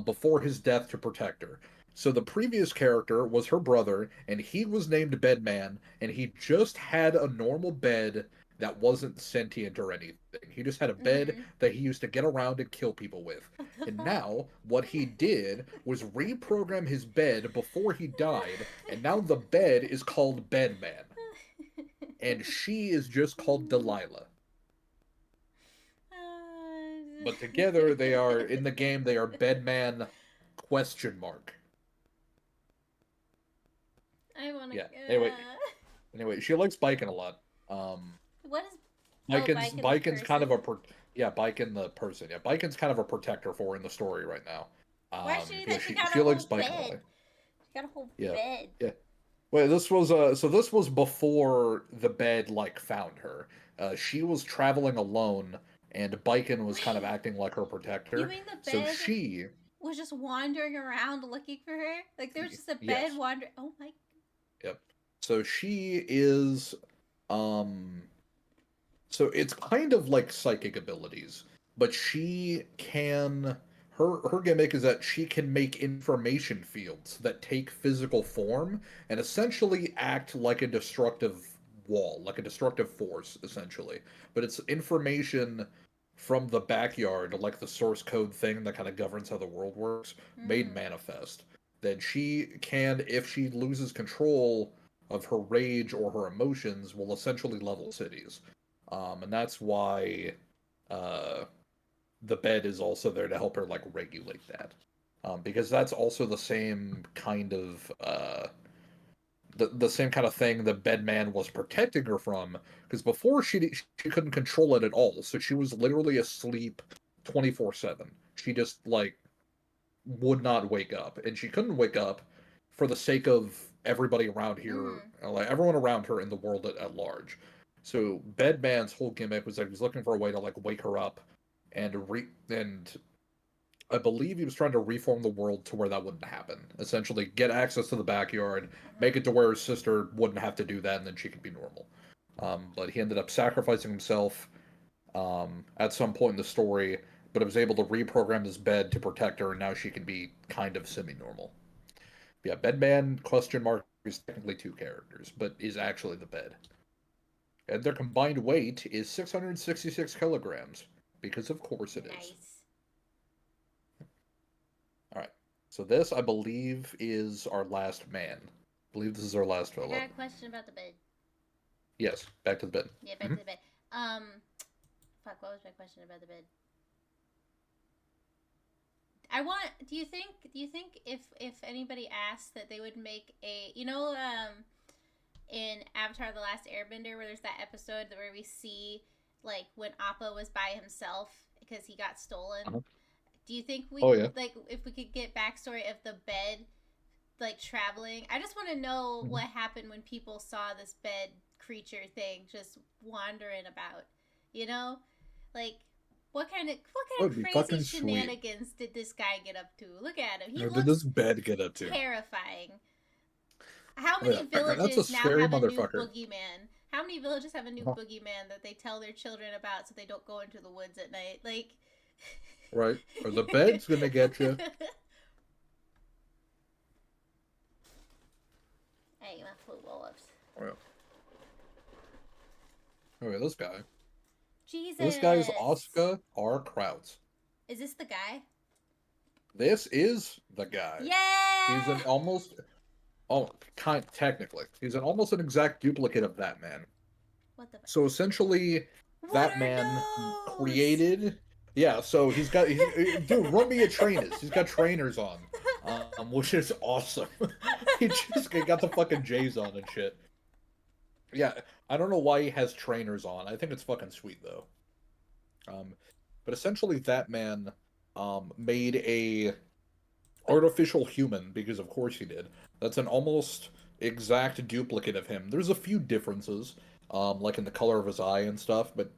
Speaker 3: before his death to protect her. So the previous character was her brother, and he was named Bedman, and he just had a normal bed that wasn't sentient or anything. He just had a bed
Speaker 2: Mm-hmm.
Speaker 3: that he used to get around and kill people with.
Speaker 2: What the
Speaker 3: And
Speaker 2: fuck?
Speaker 3: now, what he did was reprogram his bed before he died, and now the bed is called Bedman. And she is just called Delilah. But together they are, in the game, they are Bedman question mark.
Speaker 2: I wanna.
Speaker 3: Yeah. Anyway, she likes biking a lot.
Speaker 2: What is? Oh,
Speaker 3: Biken's
Speaker 2: Bike in the
Speaker 3: Biken's kind of
Speaker 2: person.
Speaker 3: yeah, Biken the person. Yeah, Biken's kind of a protector for her in the story right now.
Speaker 2: Why is she do
Speaker 3: Because
Speaker 2: that? She got
Speaker 3: she
Speaker 2: a
Speaker 3: likes
Speaker 2: whole
Speaker 3: biking a lot.
Speaker 2: bed. She got a whole
Speaker 3: Yeah,
Speaker 2: bed.
Speaker 3: yeah. Wait, this was before the bed like found her. She was traveling alone, and Biken was kind of
Speaker 2: Wait,
Speaker 3: acting like her
Speaker 2: you
Speaker 3: protector.
Speaker 2: mean the
Speaker 3: So
Speaker 2: bed
Speaker 3: she,
Speaker 2: was just wandering around looking for her? Like there was just a bed
Speaker 3: yes,
Speaker 2: wandering. Oh my.
Speaker 3: yep. So she is, um, so it's kind of like psychic abilities, but she can her gimmick is that she can make information fields that take physical form and essentially act like a destructive wall, like a destructive force essentially. But it's information from the backyard, like the source code thing that kind of governs how the world works, made
Speaker 2: Mm.
Speaker 3: manifest. Then she can, if she loses control of her rage or her emotions, will essentially level cities. And that's why uh, the bed is also there to help her like regulate that, because that's also the same kind of the same kind of thing the bedman was protecting her from. Because before she couldn't control it at all, so she was literally asleep 24/7. She just like would not wake up, and she couldn't wake up for the sake of everybody around here,
Speaker 2: Mm.
Speaker 3: like everyone around her in the world at large. So Bedman's whole gimmick was that he was looking for a way to like wake her up, and I believe he was trying to reform the world to where that wouldn't happen. Essentially, get access to the backyard, make it to where his sister wouldn't have to do that, and then she could be normal. But he ended up sacrificing himself at some point in the story, but was able to reprogram his bed to protect her, and now she can be kind of semi-normal. Yeah, Bedman question mark is technically two characters, but is actually the bed. And their combined weight is 666 kilograms, because of course it is.
Speaker 2: Nice.
Speaker 3: All right. So this, I believe, is our last man. I believe this is our last
Speaker 2: I
Speaker 3: fella.
Speaker 2: got a question about the bed.
Speaker 3: Yes, back to the bed.
Speaker 2: Yeah, back to the bed. Fuck. What was my question about the bed? I want. Do you think if anybody asked that they would make a in Avatar: The Last Airbender, where there's that episode where we see like when Appa was by himself because he got stolen.
Speaker 3: Uh-huh.
Speaker 2: Do you think we
Speaker 3: Oh, yeah.
Speaker 2: like if we could get backstory of the bed like traveling? I just want to know what happened when people saw this bed creature thing just wandering about. You know, like what kind of
Speaker 3: That'd be
Speaker 2: crazy
Speaker 3: fucking sweet.
Speaker 2: shenanigans did this guy get up to? Look at him. He
Speaker 3: Or did
Speaker 2: looks
Speaker 3: this bed get up to?
Speaker 2: terrifying. How
Speaker 3: Oh,
Speaker 2: many
Speaker 3: yeah.
Speaker 2: villages
Speaker 3: That's a
Speaker 2: now
Speaker 3: scary
Speaker 2: have a new
Speaker 3: motherfucker.
Speaker 2: boogeyman? How many villages have a new
Speaker 3: Uh-huh.
Speaker 2: boogeyman that they tell their children about so they don't go into the woods at night? Like,
Speaker 3: Right. Or the bed's gonna get you.
Speaker 2: Hey, my foot roll-ups.
Speaker 3: Oh, yeah. Okay, this guy.
Speaker 2: Jesus.
Speaker 3: This guy is Oscar R. Krauts.
Speaker 2: Is this the guy?
Speaker 3: This is the guy.
Speaker 2: Yeah.
Speaker 3: He's an almost, technically, he's almost an exact duplicate of that man.
Speaker 2: What the?
Speaker 3: So essentially,
Speaker 2: What
Speaker 3: that
Speaker 2: are
Speaker 3: man
Speaker 2: those?
Speaker 3: created. Yeah, so dude, run me a trainers. He's got trainers on, which is awesome. He just got the fucking J's on and shit. Yeah, I don't know why he has trainers on. I think it's fucking sweet though. But essentially, that man made a artificial human, because of course he did. That's an almost exact duplicate of him. There's a few differences, like in the color of his eye and stuff, but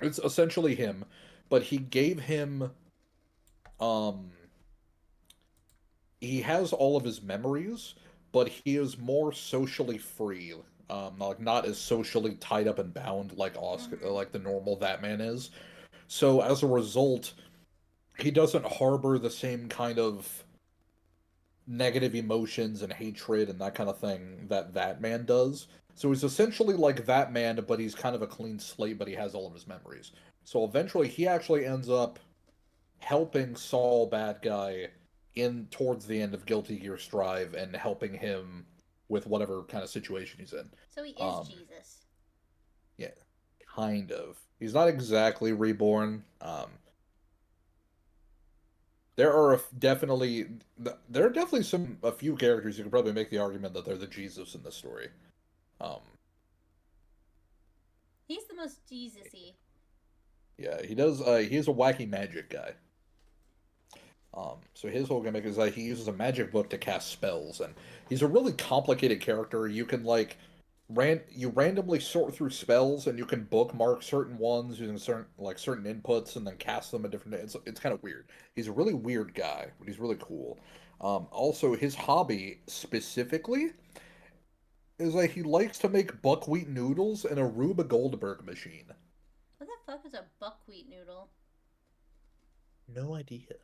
Speaker 3: it's essentially him. But he gave him, he has all of his memories, but he is more socially free. Like not as socially tied up and bound like Oscar, like the normal that man is. So as a result, he doesn't harbor the same kind of negative emotions and hatred and that kind of thing that that man does. So he's essentially like that man, but he's kind of a clean slate, but he has all of his memories. So eventually he actually ends up helping Saul Bad Guy in towards the end of Guilty Gear Strive and helping him with whatever kind of situation he's in.
Speaker 2: So he is Jesus.
Speaker 3: Yeah, kind of. He's not exactly reborn. There are definitely a few characters you could probably make the argument that they're the Jesus in this story.
Speaker 2: He's the most Jesus-y.
Speaker 3: Yeah, he does. He's a wacky magic guy. So his whole gimmick is that he uses a magic book to cast spells, and he's a really complicated character. You can like randomly sort through spells, and you can bookmark certain ones using certain inputs, and then cast them at different. It's kind of weird. He's a really weird guy, but he's really cool. Also, his hobby specifically is like he likes to make buckwheat noodles in a Rube Goldberg machine.
Speaker 2: What the fuck is a buckwheat noodle?
Speaker 3: No idea.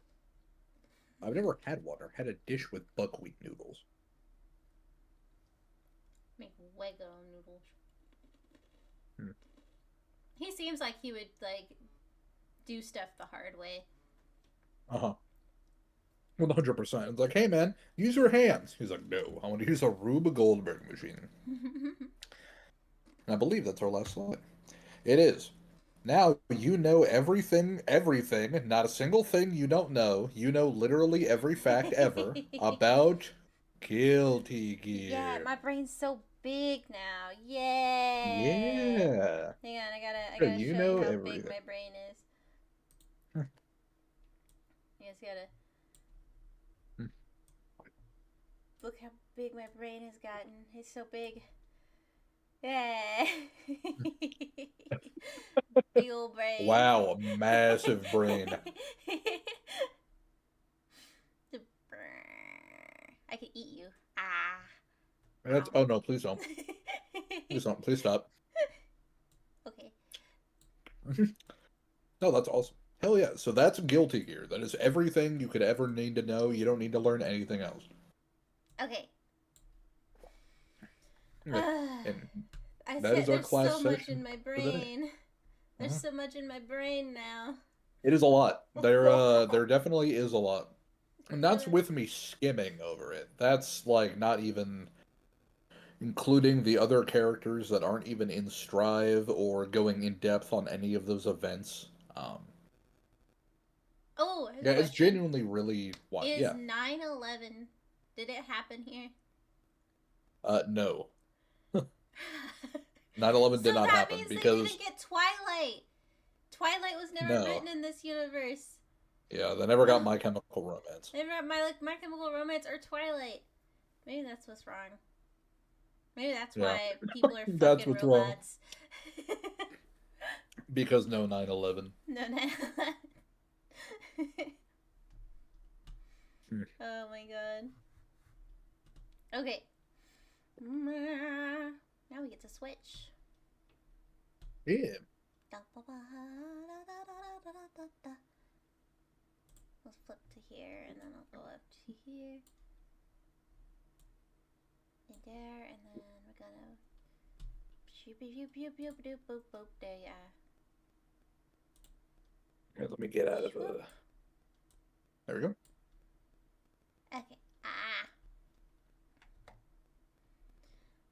Speaker 3: I've never had one or had a dish with buckwheat noodles.
Speaker 2: Make Wego noodles.
Speaker 3: Hmm.
Speaker 2: He seems like he would like do stuff the hard way.
Speaker 3: 100%. It's like, hey man, use your hands. He's like, no, I want to use a Rube Goldberg machine. And I believe that's our last slide. It is. Now you know everything, not a single thing you don't know. You know literally every fact ever about Guilty Gear.
Speaker 2: Yeah, my brain's so big now. Yeah.
Speaker 3: Yeah.
Speaker 2: Hang on, I gotta
Speaker 3: You
Speaker 2: show
Speaker 3: know
Speaker 2: you how
Speaker 3: everything.
Speaker 2: big my brain is. You guys gotta look how big my brain has gotten. It's so big. Yeah. Big old brain.
Speaker 3: Wow, massive brain.
Speaker 2: I could eat you. Ah.
Speaker 3: That's, oh no, please don't. Please don't. Please stop.
Speaker 2: Okay.
Speaker 3: No, that's awesome. Hell yeah. So that's Guilty Gear. That is everything you could ever need to know. You don't need to learn anything else.
Speaker 2: Okay.
Speaker 3: And
Speaker 2: I
Speaker 3: that
Speaker 2: said
Speaker 3: is our
Speaker 2: there's
Speaker 3: class
Speaker 2: so much
Speaker 3: session
Speaker 2: in my
Speaker 3: for the day.
Speaker 2: brain. There's so much in my brain now.
Speaker 3: it is a lot. There definitely is a lot. And that's with me skimming over it. That's like not even including the other characters that aren't even in Strive or going in depth on any of those events.
Speaker 2: Oh,
Speaker 3: Yeah, it's
Speaker 2: question.
Speaker 3: genuinely really wild.
Speaker 2: Is
Speaker 3: Yeah.
Speaker 2: 9/11? Did it happen here?
Speaker 3: No. 9/11
Speaker 2: So
Speaker 3: did not
Speaker 2: that
Speaker 3: happen
Speaker 2: means
Speaker 3: because
Speaker 2: they didn't get Twilight. Twilight was never
Speaker 3: No.
Speaker 2: written in this universe.
Speaker 3: yeah, they never got My Chemical Romance.
Speaker 2: They never got My Chemical Romance or Twilight. Maybe that's what's wrong. Maybe that's
Speaker 3: Yeah.
Speaker 2: why people are fucking
Speaker 3: That's what's wrong.
Speaker 2: robots.
Speaker 3: Because no 9/11.
Speaker 2: No. Oh my god. Okay. Now we get to switch.
Speaker 3: Yeah.
Speaker 2: Let's flip to here, and then I'll go up to here. And there, and then we're gonna... Boop, there you are.
Speaker 3: Here, let me get out of the... There we go.
Speaker 2: Okay.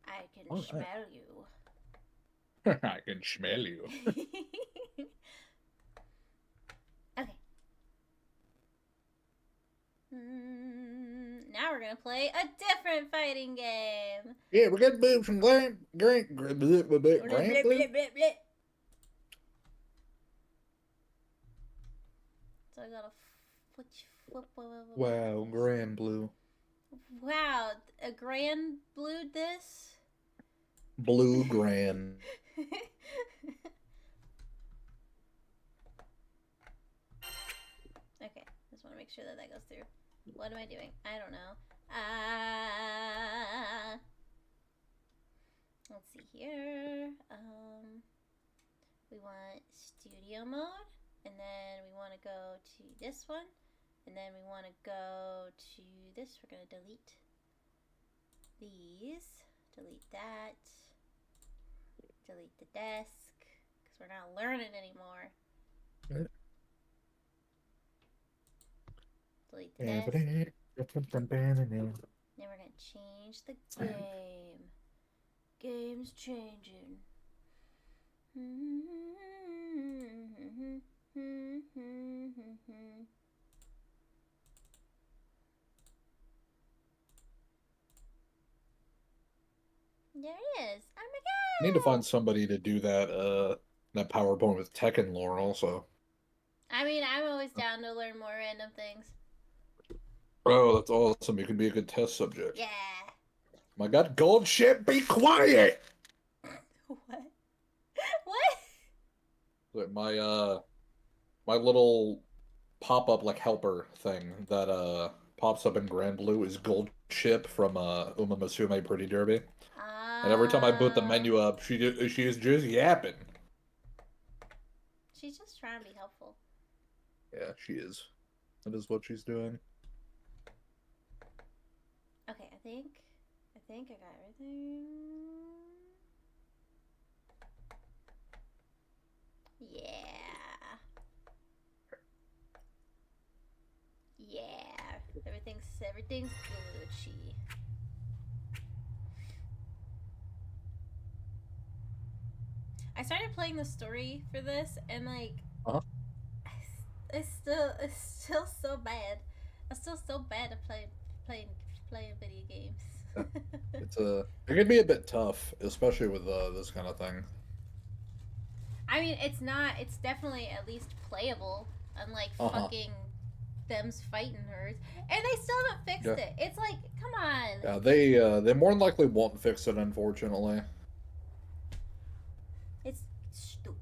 Speaker 2: I can
Speaker 3: All right.
Speaker 2: smell you.
Speaker 3: I can smell you.
Speaker 2: Okay. Now we're gonna play a different fighting game.
Speaker 3: Yeah, we're gonna move from Grand Blue.
Speaker 2: So I gotta flip.
Speaker 3: Wow, Grand Blue.
Speaker 2: Wow, a grand blued this?
Speaker 3: Blue Grand.
Speaker 2: Okay, just want to make sure that goes through. What am I doing? I don't know. Let's see here. We want studio mode, and then we want to go to this one, and then we want to go to this. We're gonna delete these, delete that, delete the desk, because we're not learning anymore.
Speaker 3: Right.
Speaker 2: Delete the desk. Then we're gonna change the game. Game's changing. There it is. Oh my god!
Speaker 3: Need to find somebody to do that PowerPoint with Tekken lore also.
Speaker 2: I mean, I'm always down to learn more random things.
Speaker 3: Oh, that's awesome. You could be a good test subject.
Speaker 2: Yeah.
Speaker 3: My god, gold ship, be quiet!
Speaker 2: What? What?
Speaker 3: Like my little pop-up like helper thing that pops up in Grand Blue is Gold Ship from Uma Musume Pretty Derby. And every time I boot the menu up, she is just yapping.
Speaker 2: She's just trying to be helpful.
Speaker 3: Yeah, she is. That is what she's doing.
Speaker 2: Okay, I think I got everything. Yeah. Yeah. Everything's Gucci. I started playing the story for this, and like, it's still so bad. I'm still so bad at playing video games.
Speaker 3: It can be a bit tough, especially with this kind of thing.
Speaker 2: I mean, it's not. It's definitely at least playable, unlike fucking them's fighting hers, and they still haven't fixed it. It's like, come on.
Speaker 3: Yeah, they more than likely won't fix it, unfortunately.
Speaker 2: It's stupid.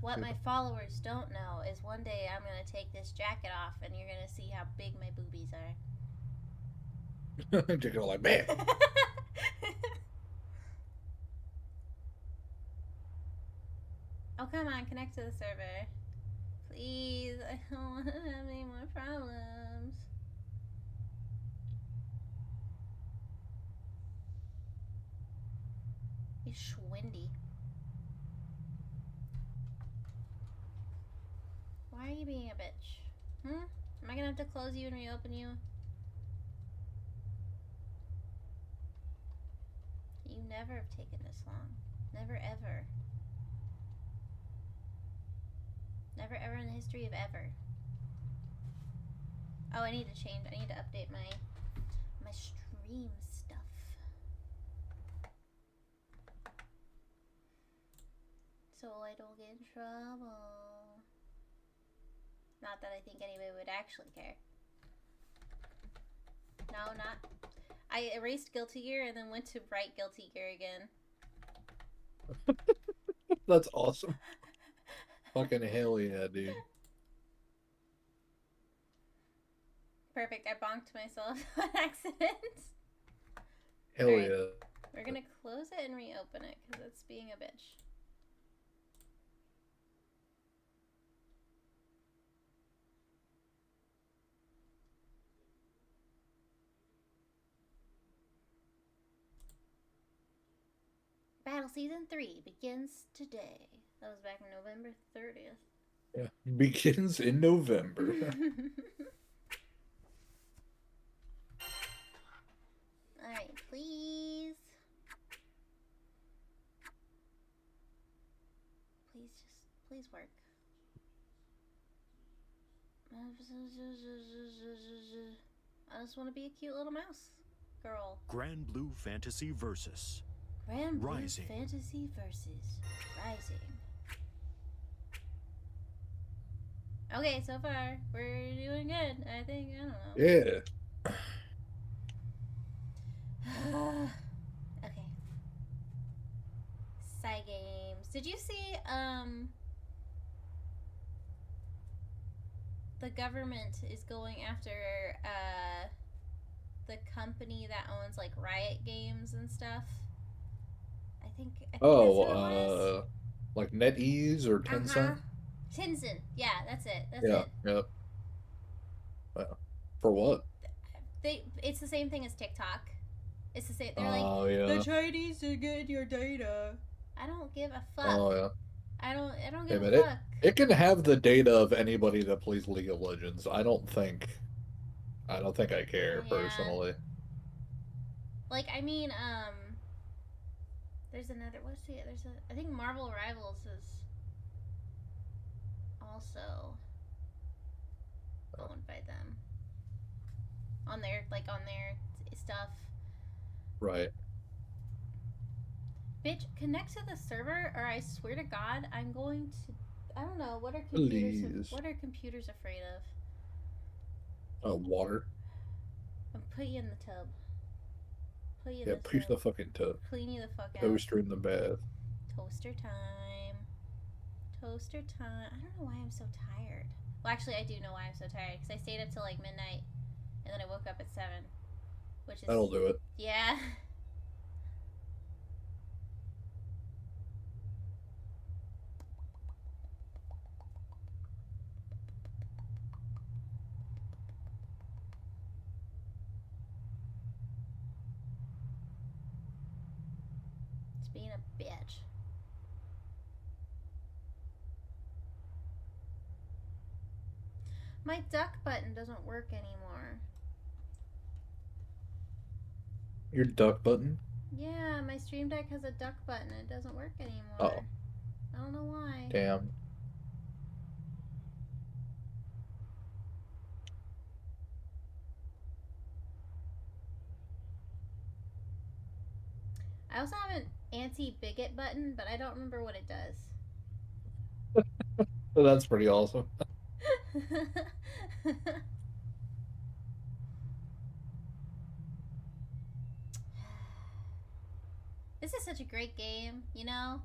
Speaker 2: What my followers don't know is one day I'm gonna take this jacket off and you're gonna see how big my boobies are.
Speaker 3: You're gonna like, man.
Speaker 2: Oh, come on, connect to the server. Please, I don't want to have any more problems. It's windy. Why are you being a bitch? Am I gonna have to close you and reopen you? You never have taken this long. Never ever. Never ever in the history of ever. Oh, I need to update my stream stuff. So I don't get in trouble. Not that I think anybody would actually care. No, not. I erased Guilty Gear and then went to write Guilty Gear again.
Speaker 3: That's awesome. Fucking hell yeah, dude.
Speaker 2: Perfect. I bonked myself on accident.
Speaker 3: Hell
Speaker 2: Alright.
Speaker 3: yeah.
Speaker 2: We're gonna close it and reopen it because it's being a bitch. Battle Season 3 begins today. That was back on November 30th.
Speaker 3: Yeah. Begins in November.
Speaker 2: Alright, please. Please work. I just want to be a cute little mouse girl.
Speaker 7: Grand Blue Fantasy Versus.
Speaker 2: Grand Blue
Speaker 7: Rising.
Speaker 2: Fantasy versus Rising. Okay, so far we're doing good. I think, I don't know.
Speaker 3: Yeah.
Speaker 2: Okay. Side games. Did you see the government is going after the company that owns like Riot Games and stuff? I think that's what it was.
Speaker 3: Like NetEase or Tencent?
Speaker 2: Tencent. Yeah, that's it. That's
Speaker 3: Yeah,
Speaker 2: it.
Speaker 3: yep. For what?
Speaker 2: It's the same thing as TikTok. It's the same. They're
Speaker 3: Oh,
Speaker 2: like,
Speaker 3: yeah.
Speaker 2: the Chinese are getting your data. I don't give a fuck.
Speaker 3: Oh, yeah.
Speaker 2: I don't give
Speaker 3: Hey,
Speaker 2: a
Speaker 3: man,
Speaker 2: fuck.
Speaker 3: it can have the data of anybody that plays League of Legends. I don't think I care
Speaker 2: Yeah.
Speaker 3: personally.
Speaker 2: Like, I mean, there's another. I think Marvel Rivals is also owned by them. On their stuff.
Speaker 3: Right.
Speaker 2: Bitch, connect to the server, or I swear to God, I'm going to. I don't know. What are computers?
Speaker 3: Please.
Speaker 2: What are computers afraid of?
Speaker 3: Water.
Speaker 2: I'll put you in the tub. Put you in
Speaker 3: Yeah,
Speaker 2: the
Speaker 3: push
Speaker 2: tub.
Speaker 3: the fucking tub.
Speaker 2: Clean you the fuck out.
Speaker 3: Toaster in the bath.
Speaker 2: Toaster time. Toaster time. I don't know why I'm so tired. Well, actually, I do know why I'm so tired. Because I stayed up till like midnight. And then I woke up at 7. Which is...
Speaker 3: That'll do it.
Speaker 2: Yeah. It's being a bitch. My duck button doesn't work anymore.
Speaker 3: Your duck button?
Speaker 2: Yeah, my stream deck has a duck button and it doesn't work anymore.
Speaker 3: Oh.
Speaker 2: I don't know why.
Speaker 3: Damn.
Speaker 2: I also have an anti-bigot button, but I don't remember what it does.
Speaker 3: Well, that's pretty awesome.
Speaker 2: This is such a great game, you know?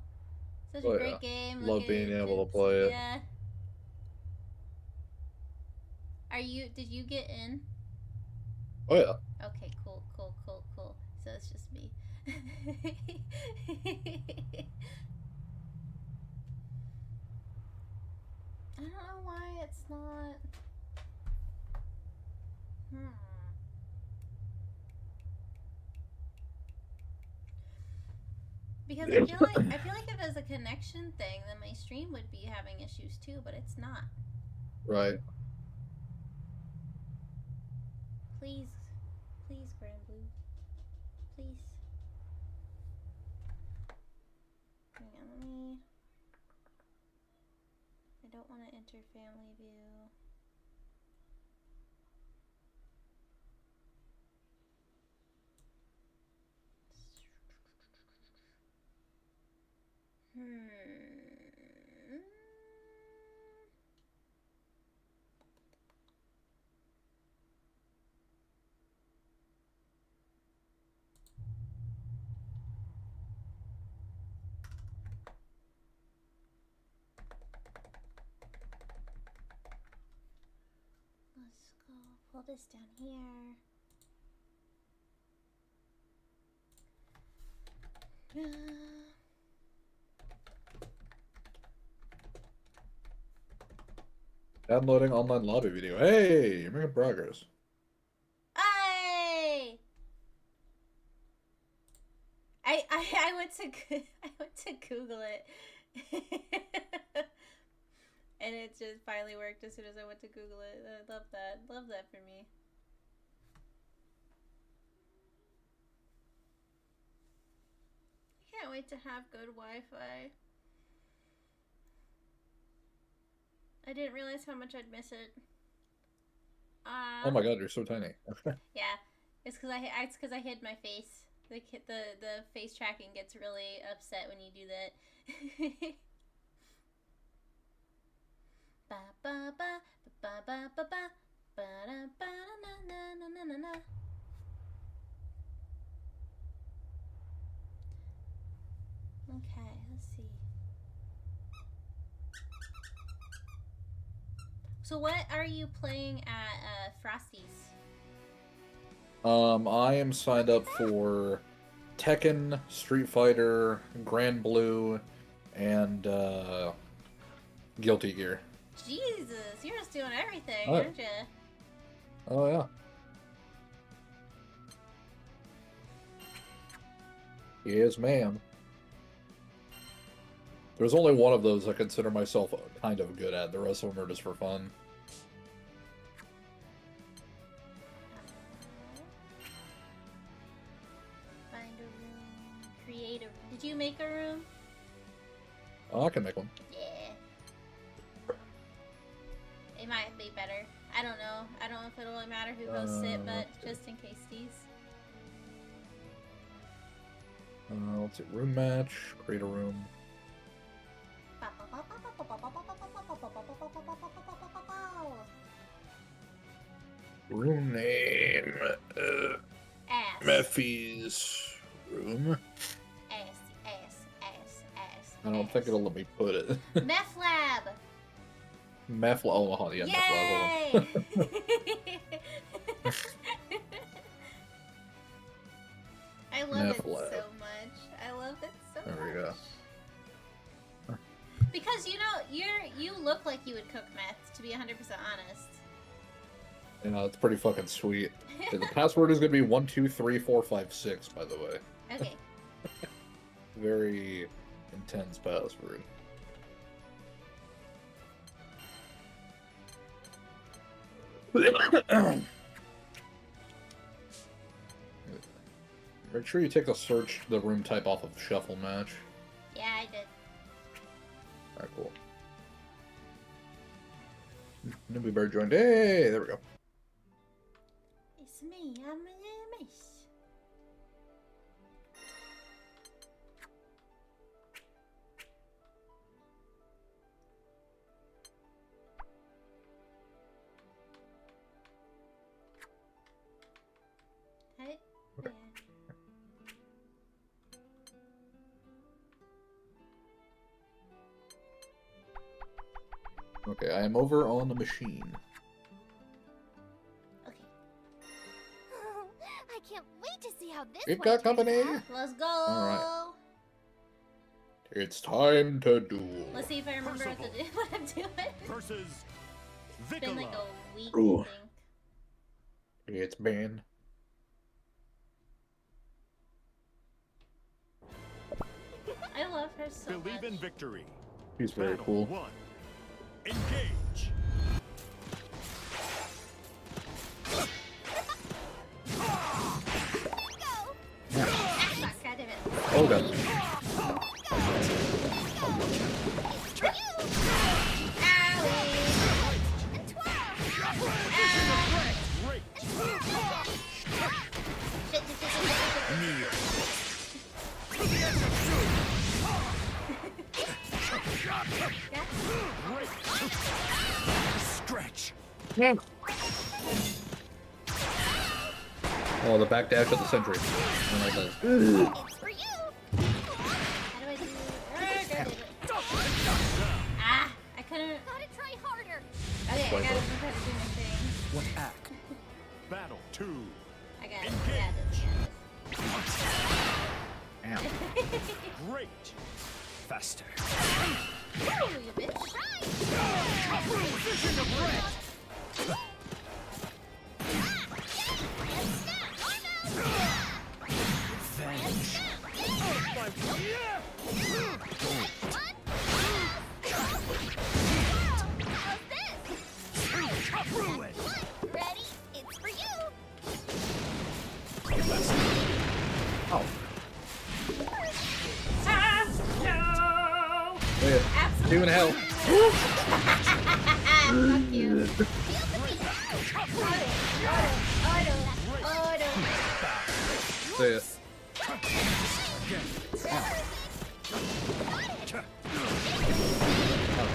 Speaker 2: Such
Speaker 3: Oh,
Speaker 2: a great
Speaker 3: yeah.
Speaker 2: game.
Speaker 3: Love
Speaker 2: Look
Speaker 3: being
Speaker 2: at
Speaker 3: able to play it.
Speaker 2: Yeah. Did you get in?
Speaker 3: Oh, yeah.
Speaker 2: Okay, cool. So it's just me. I don't know why it's not. Because I feel like if it was a connection thing, then my stream would be having issues too, but it's not.
Speaker 3: Right.
Speaker 2: Please, please, Grand Blue. Please. Hang on, let me. I don't want to enter family view. Let's go pull this down here.
Speaker 3: Downloading online lobby video. Hey, you're making progress.
Speaker 2: Hey! I went to Google it, and it just finally worked as soon as I went to Google it. I love that. Love that for me. I can't wait to have good Wi-Fi. I didn't realize how much I'd miss it.
Speaker 3: Oh my god, you're so tiny.
Speaker 2: Yeah, it's because I hid my face. The face tracking gets really upset when you do that. Ba ba ba ba ba ba ba ba da ba na na na na na na. Okay, let's see. So what are you playing at Frosty's?
Speaker 3: I am signed up for Tekken, Street Fighter, Grand Blue, and Guilty Gear.
Speaker 2: Jesus, you're just doing everything,
Speaker 3: Oh.
Speaker 2: aren't you?
Speaker 3: Oh yeah. Yes, ma'am. There's only one of those I consider myself kind of good at. The rest of them are just for fun.
Speaker 2: Find a room. Create a. Did you make a room?
Speaker 3: Oh, I can make one.
Speaker 2: Yeah. It might be better. I don't know. I don't know if it'll really matter who goes sit, but just in case these.
Speaker 3: Let's see. Room match. Create a room. Room name.
Speaker 2: Ass.
Speaker 3: Mephi's room.
Speaker 2: Ass.
Speaker 3: I don't think it'll let me put it.
Speaker 2: Meth lab.
Speaker 3: Meth. Oh, yeah.
Speaker 2: Yay!
Speaker 3: Meth lab.
Speaker 2: I love
Speaker 3: Meth
Speaker 2: it
Speaker 3: lab.
Speaker 2: so much. I love it so much.
Speaker 3: There we go.
Speaker 2: Because you look like you would cook meth, to be 100% honest.
Speaker 3: You know, it's pretty fucking sweet. The password is gonna be 123456, by the way.
Speaker 2: Okay.
Speaker 3: Very intense password. Make sure you take the room type off of shuffle match.
Speaker 2: Yeah, I did.
Speaker 3: Alright, cool. Newbie Bird joined. Hey, there we go.
Speaker 2: It's me. I'm a miss. Hey. Yeah.
Speaker 3: Okay, I am over on the machine.
Speaker 2: Okay.
Speaker 5: I can't wait to see how this
Speaker 3: We've
Speaker 5: one
Speaker 3: got
Speaker 5: turns
Speaker 3: company.
Speaker 5: out.
Speaker 2: Let's go.
Speaker 3: Alright. It's time to duel.
Speaker 2: Let's see if I remember what, what I'm doing.
Speaker 7: Versus
Speaker 2: It's been like
Speaker 7: Vicola.
Speaker 2: a week,
Speaker 3: Ooh.
Speaker 2: I think.
Speaker 3: It's been.
Speaker 2: I love her so
Speaker 7: Believe
Speaker 2: much.
Speaker 7: in victory.
Speaker 3: He's very
Speaker 7: Battle
Speaker 3: cool.
Speaker 7: 1. Engage.
Speaker 3: Oh god.
Speaker 7: Stretch.
Speaker 3: Oh, the back dash of the century. I like this.
Speaker 2: It's for you. How do I do? Ah, I couldn't.
Speaker 5: Gotta try harder.
Speaker 2: Okay, I gotta know how to do my thing.
Speaker 7: What act? Battle 2.
Speaker 2: I got it. I got this.
Speaker 1: Ow.
Speaker 7: Great. Faster.
Speaker 2: Ooh, you bitch.
Speaker 7: Venge.
Speaker 5: Ready? It's for you.
Speaker 1: Oh.
Speaker 3: Yeah. 2 in hell.
Speaker 2: Fuck you. Auto.
Speaker 3: See ya.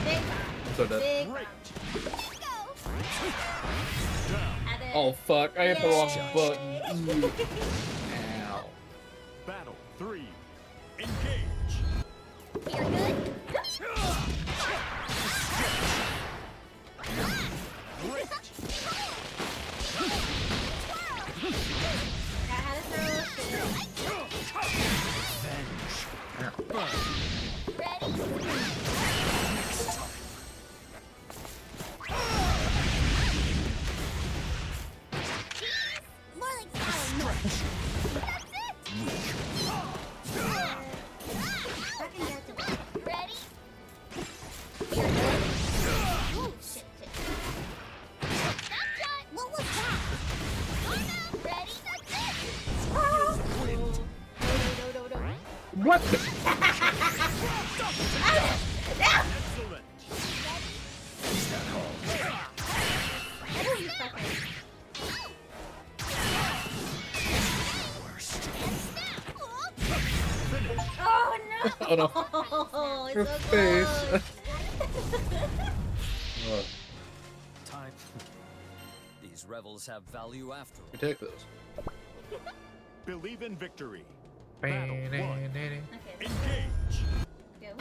Speaker 2: Big
Speaker 3: I'm so dead.
Speaker 2: Big
Speaker 7: Great.
Speaker 2: Had it.
Speaker 3: Oh fuck, I hit the wrong
Speaker 2: Yay.
Speaker 3: button. Ow.
Speaker 7: Battle 3. Engage.
Speaker 5: You're good?
Speaker 7: Great.
Speaker 2: Forgot how to throw shit.
Speaker 7: Venge.
Speaker 5: More like follow me. That's it.
Speaker 2: Fucking got to be.
Speaker 5: Ready?
Speaker 2: Ooh, shit.
Speaker 5: That's it. What was that? Ready? That's it. No.
Speaker 3: What?
Speaker 7: Excellent.
Speaker 2: You fucking. Oh no!
Speaker 3: Oh no.
Speaker 2: It's
Speaker 3: Your
Speaker 2: so
Speaker 3: face.
Speaker 2: close.
Speaker 3: Oh,
Speaker 8: Time. These revels have value after all.
Speaker 3: you take this.
Speaker 7: Believe in victory. Battle 1.
Speaker 2: Okay,
Speaker 7: Engage.
Speaker 2: go.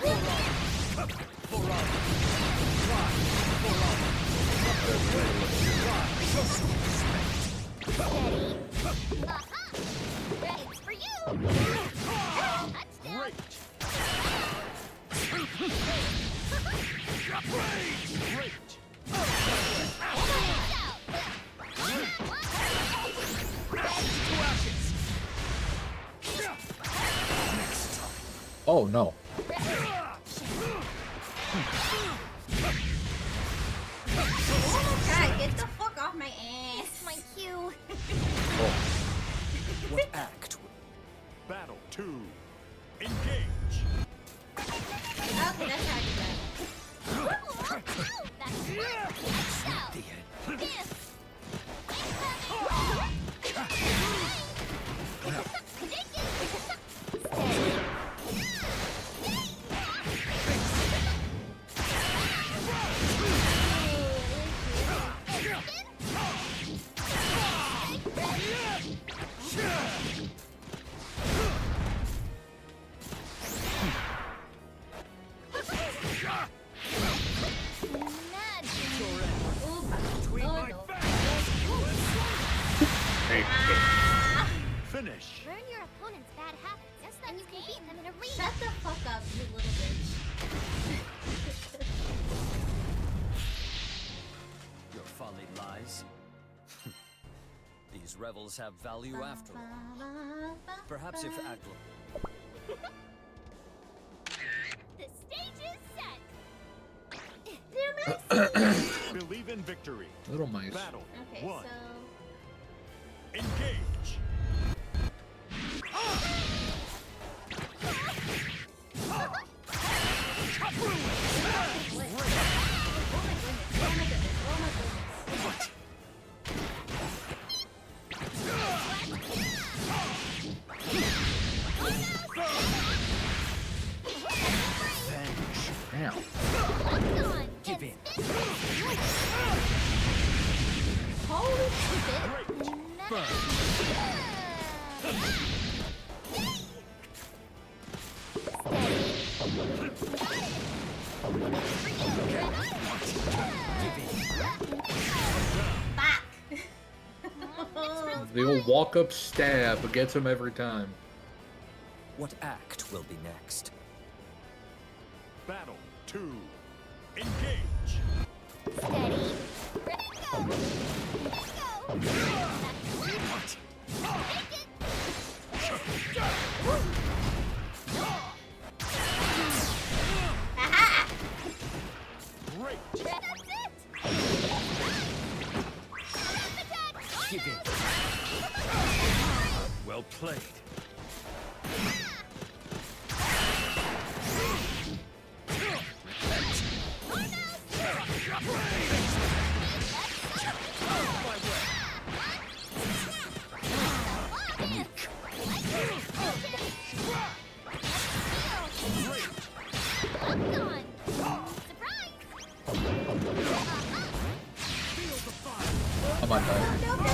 Speaker 5: It's for you.
Speaker 7: Great. Great.
Speaker 3: Oh no.
Speaker 2: God, get the fuck off my ass.
Speaker 5: It's my cue.
Speaker 7: What act? Battle 2. Engage.
Speaker 2: Okay, that's how I do that.
Speaker 7: Finish.
Speaker 5: Learn your opponent's bad habits, just then you can beat them in a arena.
Speaker 2: Shut the fuck up, you little bitch.
Speaker 8: Your folly lies. These revels have value after all. Perhaps if Aglo.
Speaker 5: The stage is set.
Speaker 7: Believe in victory.
Speaker 3: Little mice.
Speaker 7: Battle
Speaker 2: Okay,
Speaker 7: 1.
Speaker 2: so
Speaker 7: Engage.
Speaker 8: in.
Speaker 2: Holy stupid. Back.
Speaker 3: The old walk-up stab gets him every time.
Speaker 8: What act will be next?
Speaker 7: Battle 2. Engage.
Speaker 5: Steady. Ready, go. Go.
Speaker 2: Aha!
Speaker 7: Great.
Speaker 5: That's it.
Speaker 8: Give in.
Speaker 7: Well played.
Speaker 5: I'm gone. Surprise.
Speaker 3: Come on, guys.
Speaker 2: No, no, no.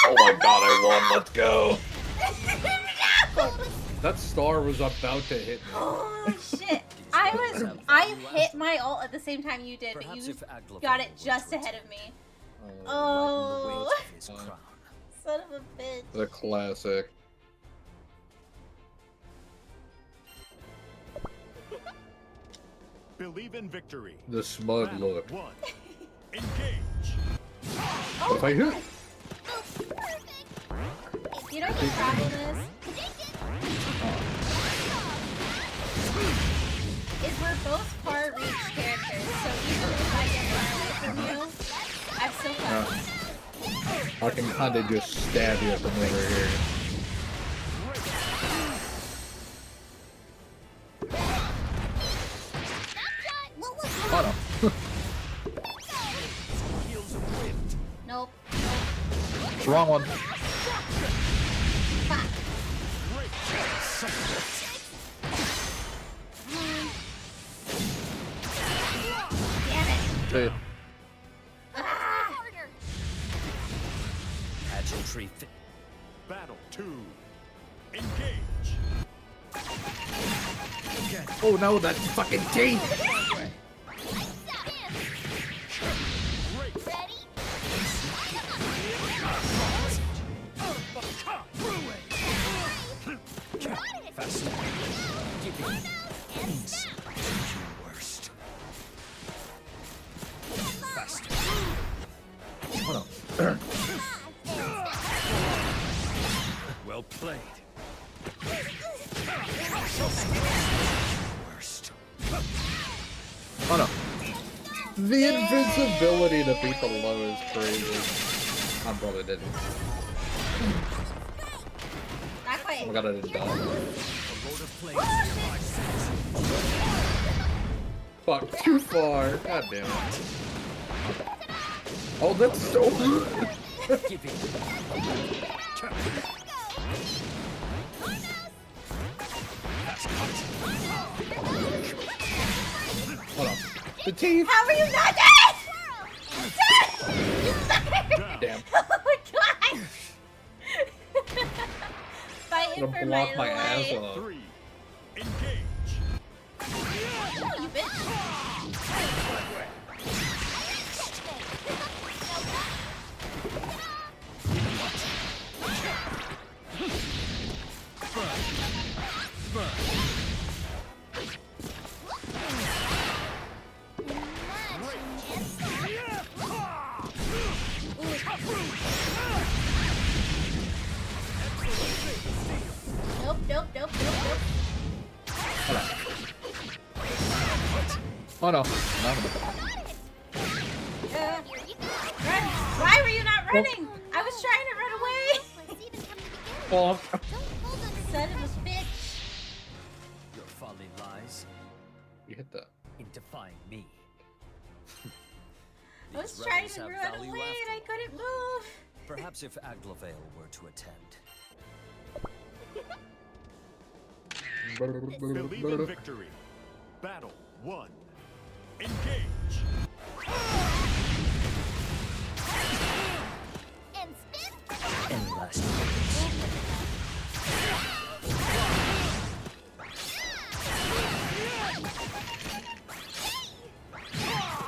Speaker 3: Oh my god, I won. Let's go.
Speaker 2: No!
Speaker 3: That star was about to hit me.
Speaker 2: Oh shit! I hit my ult at the same time you did, but
Speaker 8: Perhaps
Speaker 2: you
Speaker 8: if Aglavale
Speaker 2: got it
Speaker 8: were
Speaker 2: just
Speaker 8: to
Speaker 2: ahead of me.
Speaker 8: lighten
Speaker 2: Oh.
Speaker 8: the weight of his crown.
Speaker 2: Son of a bitch.
Speaker 3: The classic.
Speaker 7: Believe in victory.
Speaker 3: The smug
Speaker 7: Battle
Speaker 3: look.
Speaker 7: 1. Engage.
Speaker 3: If I hit.
Speaker 2: You know what the problem is we're both far reach characters, so even if I get far away from you, I'm still fine.
Speaker 3: I can kind of just stab you from over here. Oh no.
Speaker 7: Heels of wind.
Speaker 2: Nope.
Speaker 3: It's the wrong one.
Speaker 2: Fuck. Damn it.
Speaker 3: Dude.
Speaker 2: Ah!
Speaker 8: Pageantry fit.
Speaker 7: Battle 2. Engage.
Speaker 3: Oh no, that fucking teeth!
Speaker 5: Ready?
Speaker 8: Faster. Give in. Worst. Faster.
Speaker 3: Oh no.
Speaker 7: Well played.
Speaker 8: Worst.
Speaker 3: Oh no. The invincibility to beat the low is crazy. I'm probably dead.
Speaker 2: Not quite.
Speaker 3: Oh my god, I didn't die.
Speaker 8: A load of flames.
Speaker 3: Fuck, too far. God damn it. Oh, that's so good.
Speaker 8: Give in.
Speaker 3: Hold on. The teeth!
Speaker 2: How are you not dead?
Speaker 3: Damn.
Speaker 2: Oh my god! Fighting
Speaker 3: I'm
Speaker 2: for
Speaker 3: gonna block my
Speaker 2: my
Speaker 3: ass
Speaker 2: life.
Speaker 3: off.
Speaker 7: 3. Engage.
Speaker 2: Oh, you bitch. Nope, nope, nope, nope, nope.
Speaker 3: Oh no. No.
Speaker 2: Run! Why were you not running? I was trying to run away.
Speaker 3: Oh.
Speaker 2: Son of a bitch.
Speaker 8: Your folly lies
Speaker 3: You hit that.
Speaker 8: in defying me.
Speaker 2: I was
Speaker 8: These
Speaker 2: trying
Speaker 8: rebels
Speaker 2: to
Speaker 8: have
Speaker 2: run
Speaker 8: value
Speaker 2: away and
Speaker 8: after
Speaker 2: I couldn't move.
Speaker 8: Perhaps if Aglavale were to attend.
Speaker 7: Believe in victory. Battle 1. Engage.
Speaker 5: And spin.
Speaker 8: Any last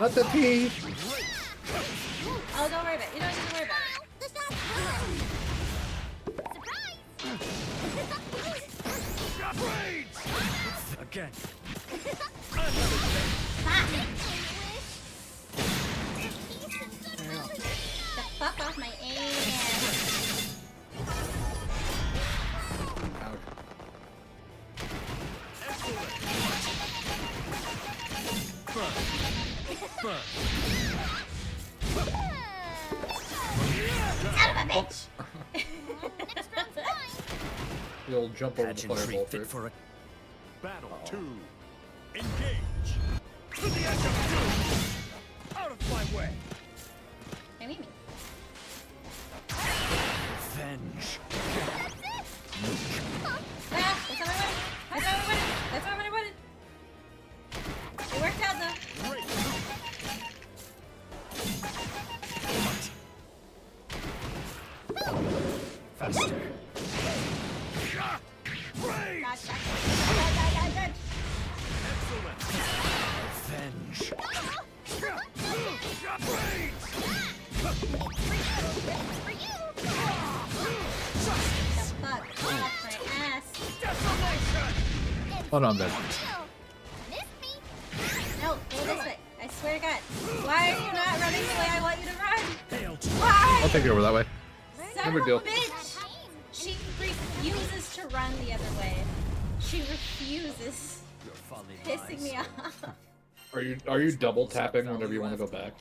Speaker 3: Not the T.
Speaker 2: Oh, don't worry about it. You don't need to worry about it.
Speaker 5: The shot's Surprise!
Speaker 7: Again.
Speaker 2: The fuck off my ass.
Speaker 3: Ouch.
Speaker 2: Son of a bitch!
Speaker 5: Next round's mine.
Speaker 3: You'll jump over the
Speaker 8: pageantry
Speaker 3: fireball
Speaker 8: fit
Speaker 3: trick.
Speaker 8: for a
Speaker 7: Battle 2. Engage. To the edge of doom. Out of my way.
Speaker 2: Hey, Mimi.
Speaker 8: revenge.
Speaker 2: Ah, that's not what I wanted. That's not what I wanted. That's not what I wanted. It worked out though.
Speaker 7: Great.
Speaker 8: Faster.
Speaker 7: Great.
Speaker 2: Dodge, dodge, dodge.
Speaker 7: Excellent.
Speaker 8: Revenge.
Speaker 7: Great.
Speaker 2: The fuck off my ass.
Speaker 7: Desolation.
Speaker 3: Hold on, Ben.
Speaker 5: Miss me.
Speaker 2: No, go this way. I swear to God. Why are you not running the way I want you to run?
Speaker 7: Hail to
Speaker 2: Why?
Speaker 3: I'll take it over that way.
Speaker 2: Son
Speaker 3: No big
Speaker 2: of
Speaker 3: deal.
Speaker 2: a bitch! She refuses to run the other way. She refuses.
Speaker 8: Your folly
Speaker 2: Pissing me
Speaker 8: lies.
Speaker 2: off.
Speaker 3: Are you double tapping whenever you want to go back?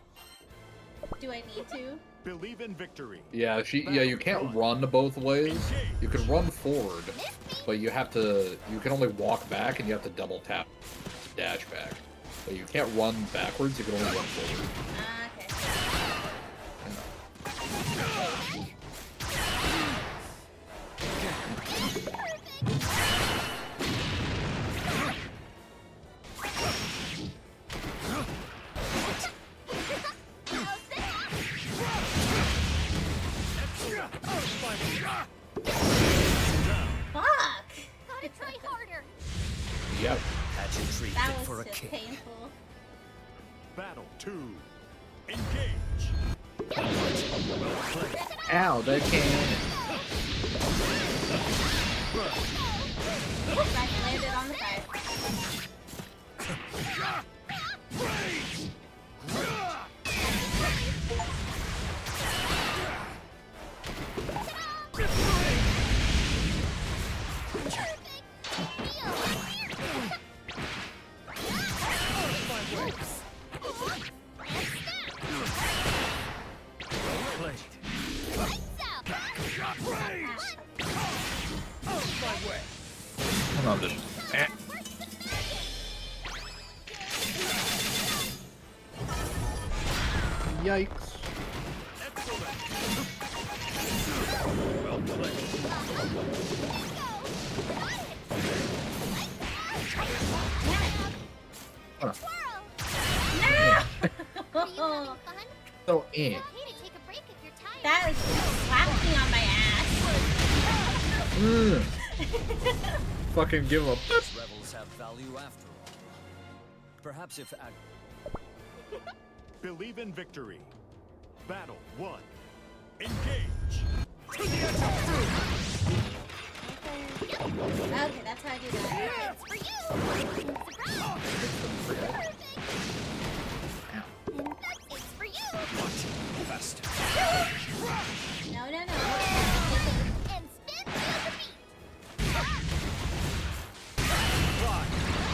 Speaker 2: Do I need to?
Speaker 7: believe in victory.
Speaker 3: Yeah, you can't run both ways. You can run forward, but you can only walk back and you have to double tap dash back. But you can't run backwards, you can only run forward.
Speaker 2: Okay. Fuck!
Speaker 5: Gotta try harder.
Speaker 3: Yep.
Speaker 8: Pageantry
Speaker 2: That
Speaker 8: fit
Speaker 2: was
Speaker 8: for a
Speaker 2: just
Speaker 8: king.
Speaker 2: painful.
Speaker 7: Battle 2. Engage.
Speaker 3: Ow, that cannon.
Speaker 2: I landed on the fire.
Speaker 3: Hold on, then. Yikes.
Speaker 7: Well played.
Speaker 2: No!
Speaker 3: So,
Speaker 5: Okay to take a break if you're tired.
Speaker 2: That was slapped me on my ass.
Speaker 3: Fucking give up.
Speaker 8: These rebels have value after all. Perhaps if
Speaker 7: Believe in victory. Battle 1. Engage. To the edge of doom.
Speaker 2: Okay, that's how I do that.
Speaker 5: It's for you. Surprise. It's for you.
Speaker 8: faster.
Speaker 2: No, no, no.
Speaker 5: And spin to the beat.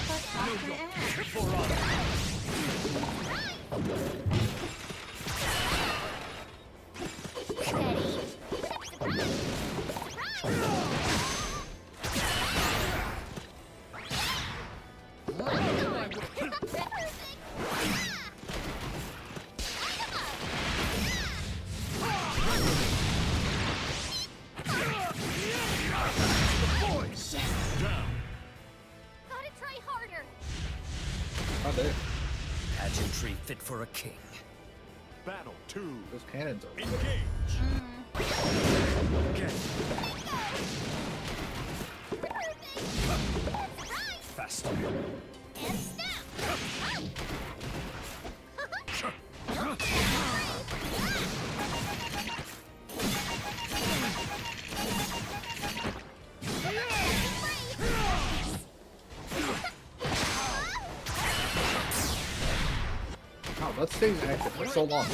Speaker 2: Fuck off my ass.
Speaker 7: For honor.
Speaker 5: Gotta try harder.
Speaker 3: How dare.
Speaker 8: Entry fit for a king.
Speaker 7: Battle 2.
Speaker 3: Those cannons are
Speaker 7: Engage. Again.
Speaker 8: Faster.
Speaker 5: And snap!
Speaker 3: Wow, that stays active for so long.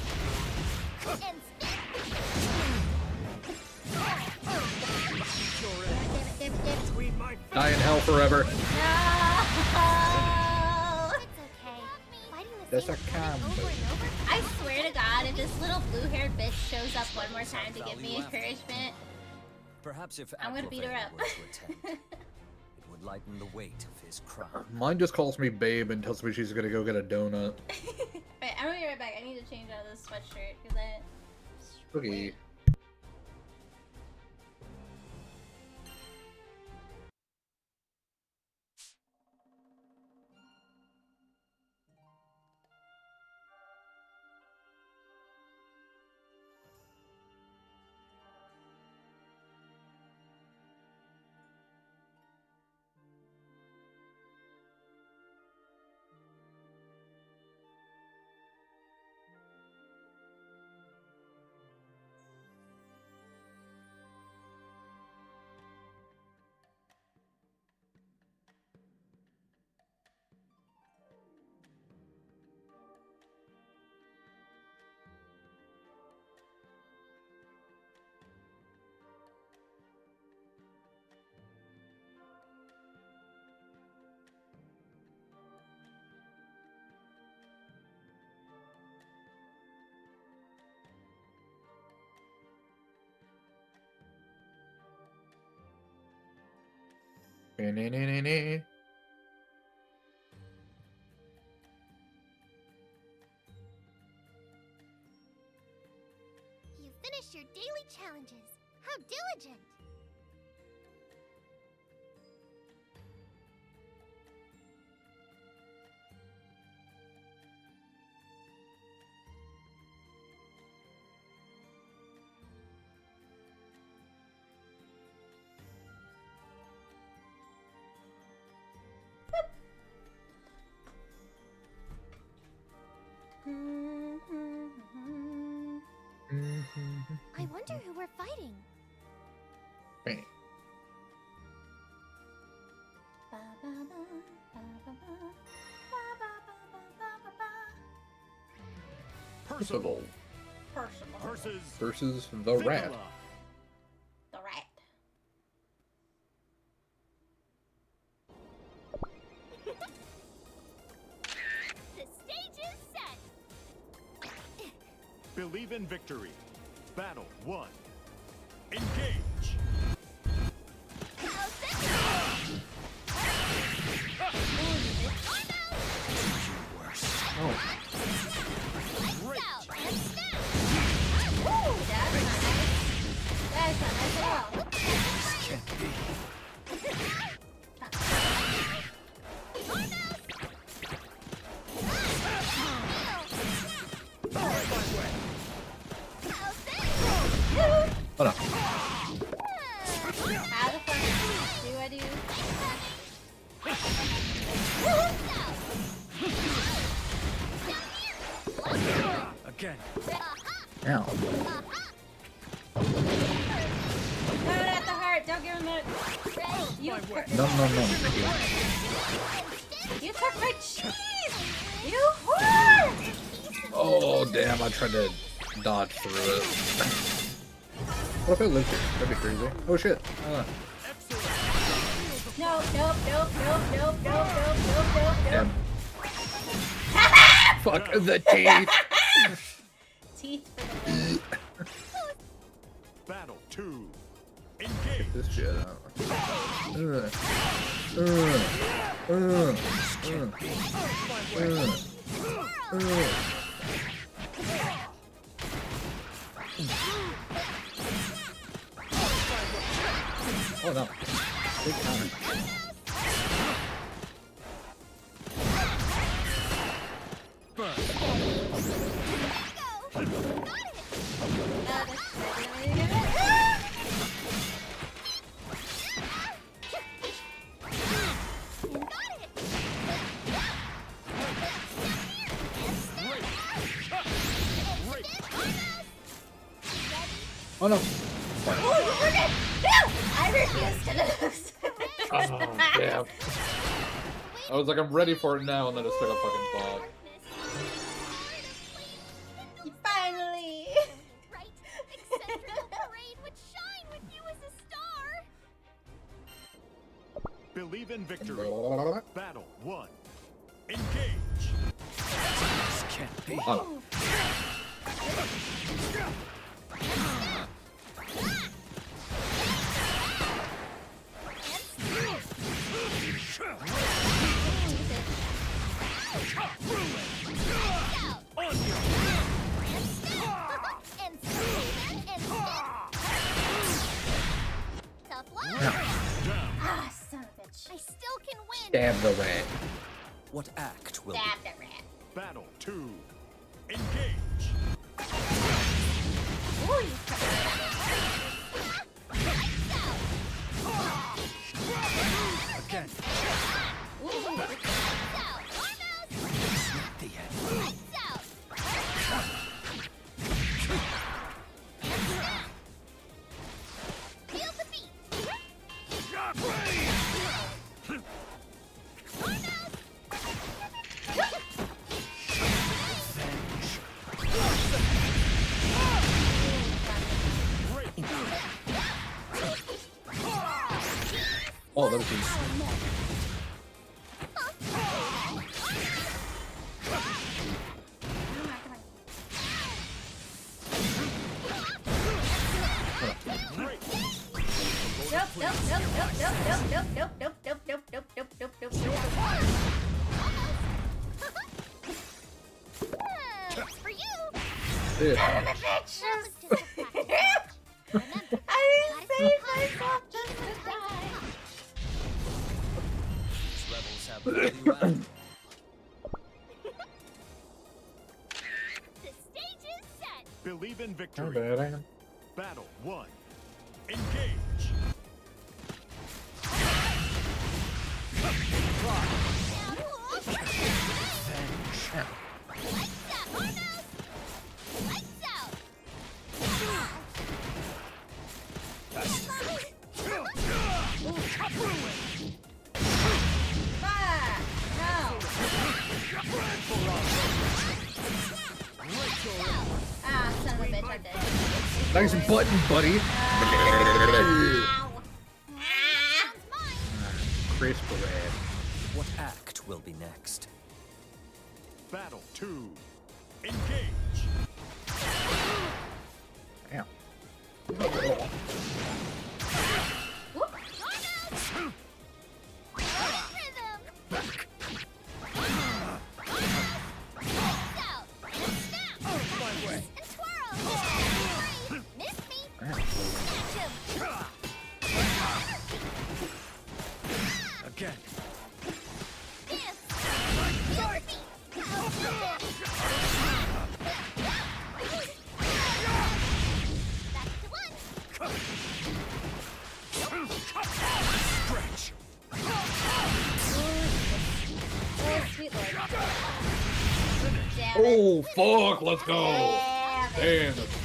Speaker 5: And spin!
Speaker 7: Between my
Speaker 3: Die in hell forever.
Speaker 2: No!
Speaker 5: It's okay. Fighting the
Speaker 3: That's
Speaker 5: same
Speaker 3: a
Speaker 5: opponent
Speaker 3: combo.
Speaker 5: over and over.
Speaker 2: I swear to God, if this little blue-haired bitch shows up one more time to give me encouragement,
Speaker 8: Perhaps if
Speaker 2: I'm gonna beat her
Speaker 8: Aggravated
Speaker 2: up.
Speaker 8: were to attend, it would lighten the weight of his crown.
Speaker 3: Mine just calls me babe and tells me she's gonna go get a donut.
Speaker 2: Wait, I'm gonna be right back. I need to change out of this sweatshirt because I.
Speaker 3: Spooky. Na-na-na-na-na.
Speaker 5: You finished your daily challenges. How diligent! I wonder who we're fighting.
Speaker 3: Bang.
Speaker 7: Percival
Speaker 2: Percival.
Speaker 7: versus
Speaker 3: The rat.
Speaker 7: Vigala.
Speaker 2: The rat.
Speaker 5: The stage is set.
Speaker 7: Believe in victory. Battle 1. Engage.
Speaker 5: How's this?
Speaker 3: Oh,
Speaker 7: Great.
Speaker 5: Out and snap!
Speaker 2: Woo! That's not nice. That's not nice at all.
Speaker 8: This can't be.
Speaker 5: How's this?
Speaker 3: hold on.
Speaker 2: How the fuck do I do?
Speaker 8: Again.
Speaker 3: Ow.
Speaker 2: No, not the heart. Don't give him it. You,
Speaker 3: No, thank you.
Speaker 2: you took my cheese. You whore!
Speaker 3: Oh, damn, I tried to dodge through it. What if I lived here? That'd be crazy. Oh, shit.
Speaker 2: Nope.
Speaker 3: Damn. Fuck the teeth.
Speaker 2: Teeth for the win.
Speaker 7: Battle 2. Engage.
Speaker 3: This shit out. Oh no. Big time. Oh no.
Speaker 2: Oh, you were dead. No! I refuse to lose.
Speaker 3: Oh, damn. I was like, I'm ready for it now, and then it took a fucking bug.
Speaker 2: Finally.
Speaker 5: Right? Eccentrical parade would shine with you as a star.
Speaker 7: Believe in victory. Battle 1. Engage.
Speaker 8: This can't be.
Speaker 3: Oh.
Speaker 5: Tough luck.
Speaker 2: Ah, son of a bitch.
Speaker 5: I still can win.
Speaker 3: Stab the rat.
Speaker 8: What act will
Speaker 2: Stab
Speaker 8: be?
Speaker 2: the rat.
Speaker 7: Battle 2. Engage.
Speaker 2: Ooh, you
Speaker 8: Again.
Speaker 2: Ooh.
Speaker 8: The end.
Speaker 5: Feel the beat.
Speaker 3: Oh, that was easy.
Speaker 5: It's for you.
Speaker 3: Dude.
Speaker 5: That was just a practice match. Remember,
Speaker 2: I
Speaker 5: gotta
Speaker 2: didn't
Speaker 5: stay
Speaker 2: save
Speaker 5: calm.
Speaker 2: myself just to die.
Speaker 8: These rebels have value added.
Speaker 5: The stage is set.
Speaker 7: Believe in
Speaker 3: How
Speaker 7: victory.
Speaker 3: bad I am.
Speaker 7: Battle 1. Engage.
Speaker 5: Lights out, Arnos! Lights out!
Speaker 2: Fuck! No! Ah, son of a bitch, I'm dead.
Speaker 3: Nice button, buddy.
Speaker 2: Ow.
Speaker 5: Sounds mine.
Speaker 3: Crisp red.
Speaker 8: What act will be next?
Speaker 7: Battle 2. Engage.
Speaker 3: Damn.
Speaker 2: Whoop.
Speaker 5: Arnos! Rhythm! Lights out! And snap! And twirl! Breathe! Miss me! Catch him!
Speaker 8: Again.
Speaker 5: Dance! Feel the beat! Back to one!
Speaker 8: Stretch.
Speaker 2: Oh, sweet lord. Damn it.
Speaker 3: Oh, fuck. Let's go.
Speaker 2: Damn it.
Speaker 3: Damn, that's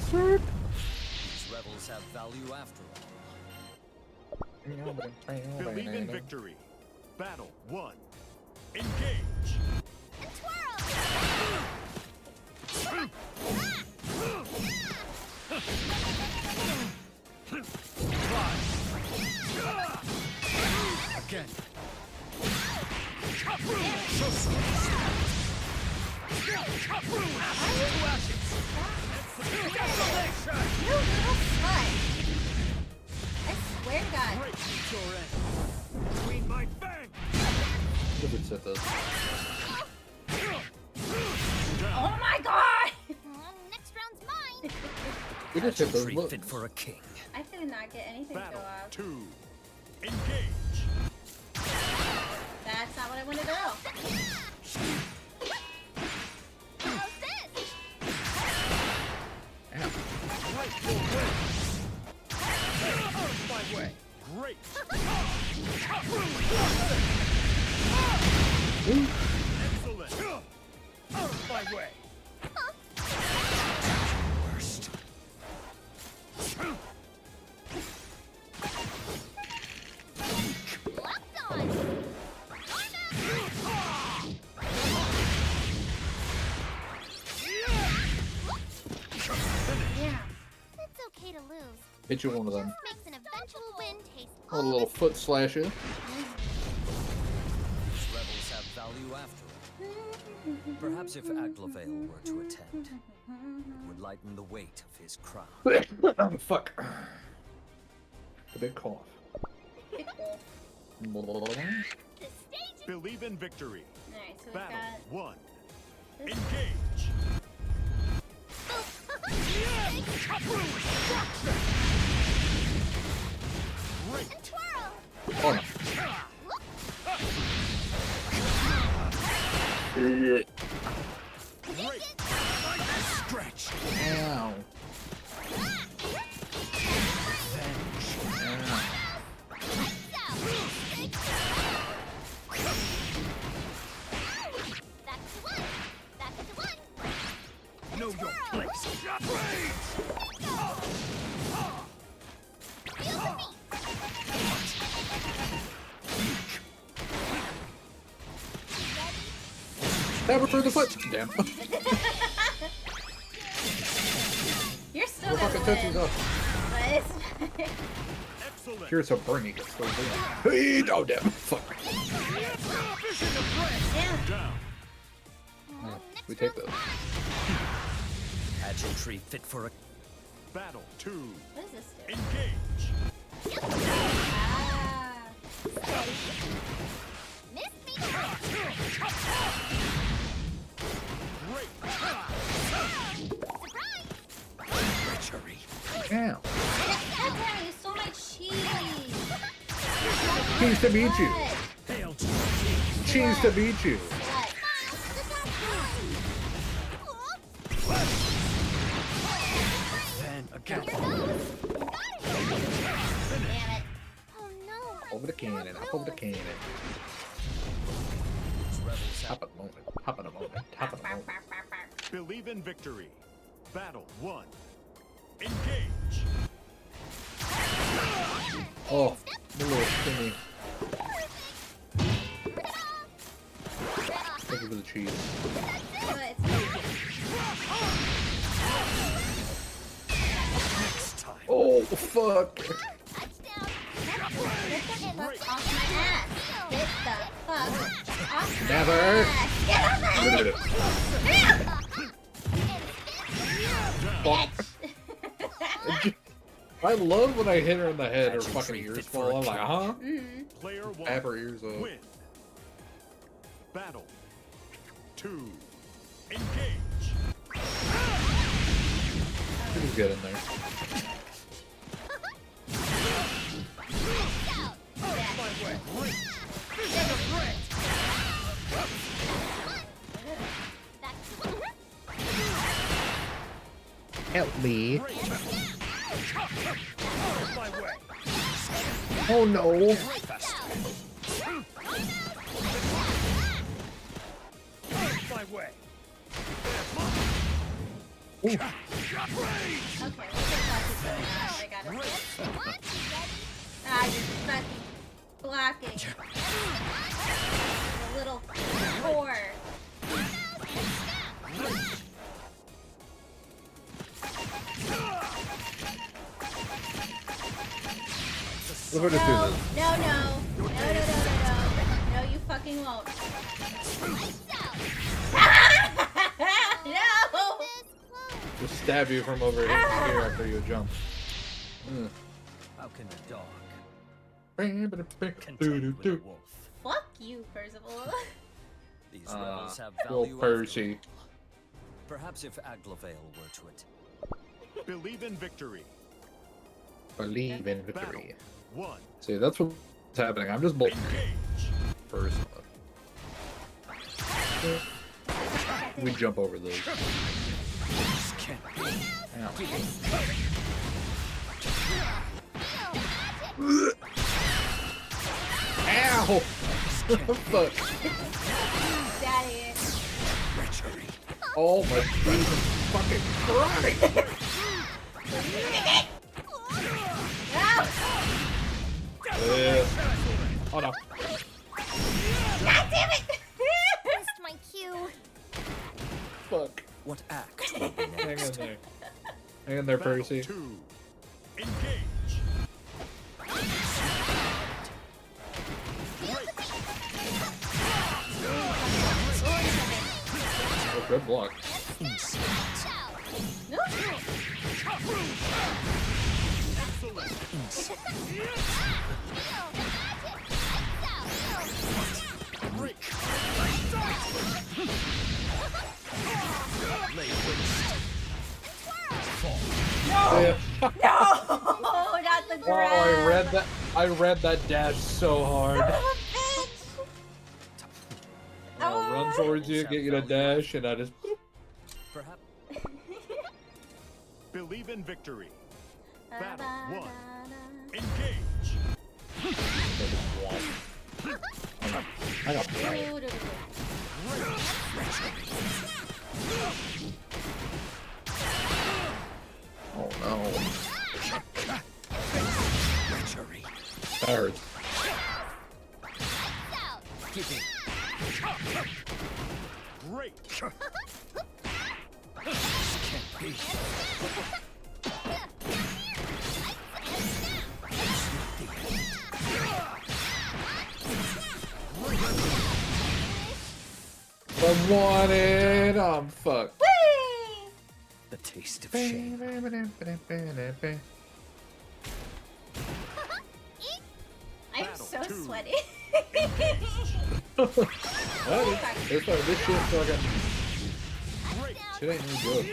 Speaker 3: sweet.
Speaker 8: These rebels have value after all.
Speaker 7: Believe in victory. Battle 1. Engage.
Speaker 5: And twirl!
Speaker 8: Again.
Speaker 2: You little slut. I swear to God.
Speaker 7: Break your end. Between my fangs.
Speaker 3: Look at Sithas.
Speaker 2: Oh my God!
Speaker 5: Next round's mine.
Speaker 3: We just hit those
Speaker 8: Treat
Speaker 3: buttons.
Speaker 8: fit for a king.
Speaker 2: I did not get anything to go
Speaker 7: Battle
Speaker 2: off.
Speaker 7: 2. Engage.
Speaker 2: That's not what I wanted to know.
Speaker 5: How's this?
Speaker 3: Damn.
Speaker 7: Right your way. Out of my way. Great. Excellent. Out of my way.
Speaker 8: Worst.
Speaker 3: Hit you with one of them.
Speaker 5: Makes an eventual win taste
Speaker 3: A little foot slasher.
Speaker 8: These rebels have value after all. Perhaps if Aglavale were to attend, it would lighten the weight of his crown.
Speaker 3: Oh, fuck. A big cough.
Speaker 2: Big cool.
Speaker 5: The stage
Speaker 7: Believe in victory.
Speaker 2: Alright, so we
Speaker 7: Battle
Speaker 2: got
Speaker 7: 1.
Speaker 2: this.
Speaker 7: Engage.
Speaker 5: and twirl.
Speaker 3: Oh no.
Speaker 7: Great. Stretch.
Speaker 3: Ow.
Speaker 5: Back to one. Back to one.
Speaker 7: Know your place.
Speaker 5: Feel the beat.
Speaker 3: Stab her through the foot. Damn.
Speaker 2: You're still
Speaker 3: We're
Speaker 2: gonna
Speaker 3: fucking
Speaker 2: win.
Speaker 3: touching up.
Speaker 2: But it's fine.
Speaker 7: Excellent.
Speaker 3: Here's a Bernie gets still doing. Hey, oh damn. Fuck.
Speaker 2: Yeah.
Speaker 7: Down.
Speaker 3: Yeah, we take those.
Speaker 8: Pageantry fit for a
Speaker 7: Battle 2.
Speaker 2: What does this do?
Speaker 7: Engage.
Speaker 2: Ah.
Speaker 5: Miss me.
Speaker 7: Great.
Speaker 8: treachery.
Speaker 3: Ow.
Speaker 2: God damn, you stole my cheese.
Speaker 3: Cheese to meet you.
Speaker 7: Hail to
Speaker 3: Cheese to meet you.
Speaker 2: What?
Speaker 7: then again.
Speaker 2: Damn it.
Speaker 5: Oh no.
Speaker 3: Over the cannon. Over the cannon.
Speaker 8: These rebels have
Speaker 3: Top of the moment. Top of the moment. Top of the moment.
Speaker 7: Believe in victory. Battle 1. Engage.
Speaker 3: Oh, the little skinny. Thank you for the cheese.
Speaker 2: But
Speaker 7: Next time.
Speaker 3: Oh, fuck.
Speaker 5: Touchdown.
Speaker 2: get the fuck off my ass. Get the fuck off my
Speaker 3: Never.
Speaker 2: ass. Get off my ass.
Speaker 3: I love when I hit her in the head, her fucking ears fall. I'm like, huh?
Speaker 7: Player 1.
Speaker 3: Have her ears up.
Speaker 7: Win. Battle 2. Engage.
Speaker 3: Pretty good in there.
Speaker 7: My way. Great.
Speaker 5: Back to one.
Speaker 3: Help me.
Speaker 7: Great. My way.
Speaker 3: Oh no.
Speaker 7: My way.
Speaker 3: Ooh.
Speaker 2: Okay, what the fuck is going on? I gotta skip. Ah, you're fucking blocking. A little whore.
Speaker 3: Let me just do
Speaker 2: No,
Speaker 3: this.
Speaker 2: no, no. No, you fucking won't. No!
Speaker 3: Just stab you from over here after you jump.
Speaker 8: how can a dog
Speaker 3: Mm.
Speaker 8: contend with a wolf?
Speaker 2: Fuck you, Percival.
Speaker 8: These rebels have
Speaker 3: Little
Speaker 8: value after
Speaker 3: Percy.
Speaker 8: all. Perhaps if Aglavale were to attend.
Speaker 7: Believe in victory.
Speaker 3: Believe in
Speaker 7: Battle
Speaker 3: victory.
Speaker 7: 1.
Speaker 3: See, that's what's happening. I'm just bolting
Speaker 7: Engage.
Speaker 3: personally. We jump over those.
Speaker 8: This can't be.
Speaker 3: Ow! Fuck.
Speaker 2: Daddy.
Speaker 8: Treachery.
Speaker 3: Oh my Jesus fucking Christ! Oh no.
Speaker 2: God damn it!
Speaker 5: Missed my cue.
Speaker 3: Fuck.
Speaker 8: What act will be
Speaker 3: Hang in
Speaker 8: next?
Speaker 3: there. Hang in there,
Speaker 7: Battle
Speaker 3: Percy.
Speaker 7: 2. Engage.
Speaker 3: Oh, good block.
Speaker 2: No.
Speaker 3: Yeah.
Speaker 2: No, not the
Speaker 3: Oh,
Speaker 2: grab.
Speaker 3: I read that dash so hard.
Speaker 2: Bitch.
Speaker 3: Run towards you, get you to dash, and I just.
Speaker 8: Perhaps.
Speaker 7: Believe in victory. Battle
Speaker 2: Da,
Speaker 7: 1.
Speaker 2: da, da.
Speaker 7: Engage.
Speaker 3: I got blind.
Speaker 2: Ooh, do, do, do.
Speaker 3: Oh no.
Speaker 8: Treachery.
Speaker 3: That hurts.
Speaker 8: Giving.
Speaker 7: Great.
Speaker 8: Can't be.
Speaker 3: I'm wanted. I'm fucked.
Speaker 2: Whee!
Speaker 8: The taste of shame.
Speaker 2: I'm
Speaker 7: Battle
Speaker 2: so
Speaker 7: 2.
Speaker 2: sweaty.
Speaker 3: This shit fucking.
Speaker 7: Great.
Speaker 3: Shit ain't no good.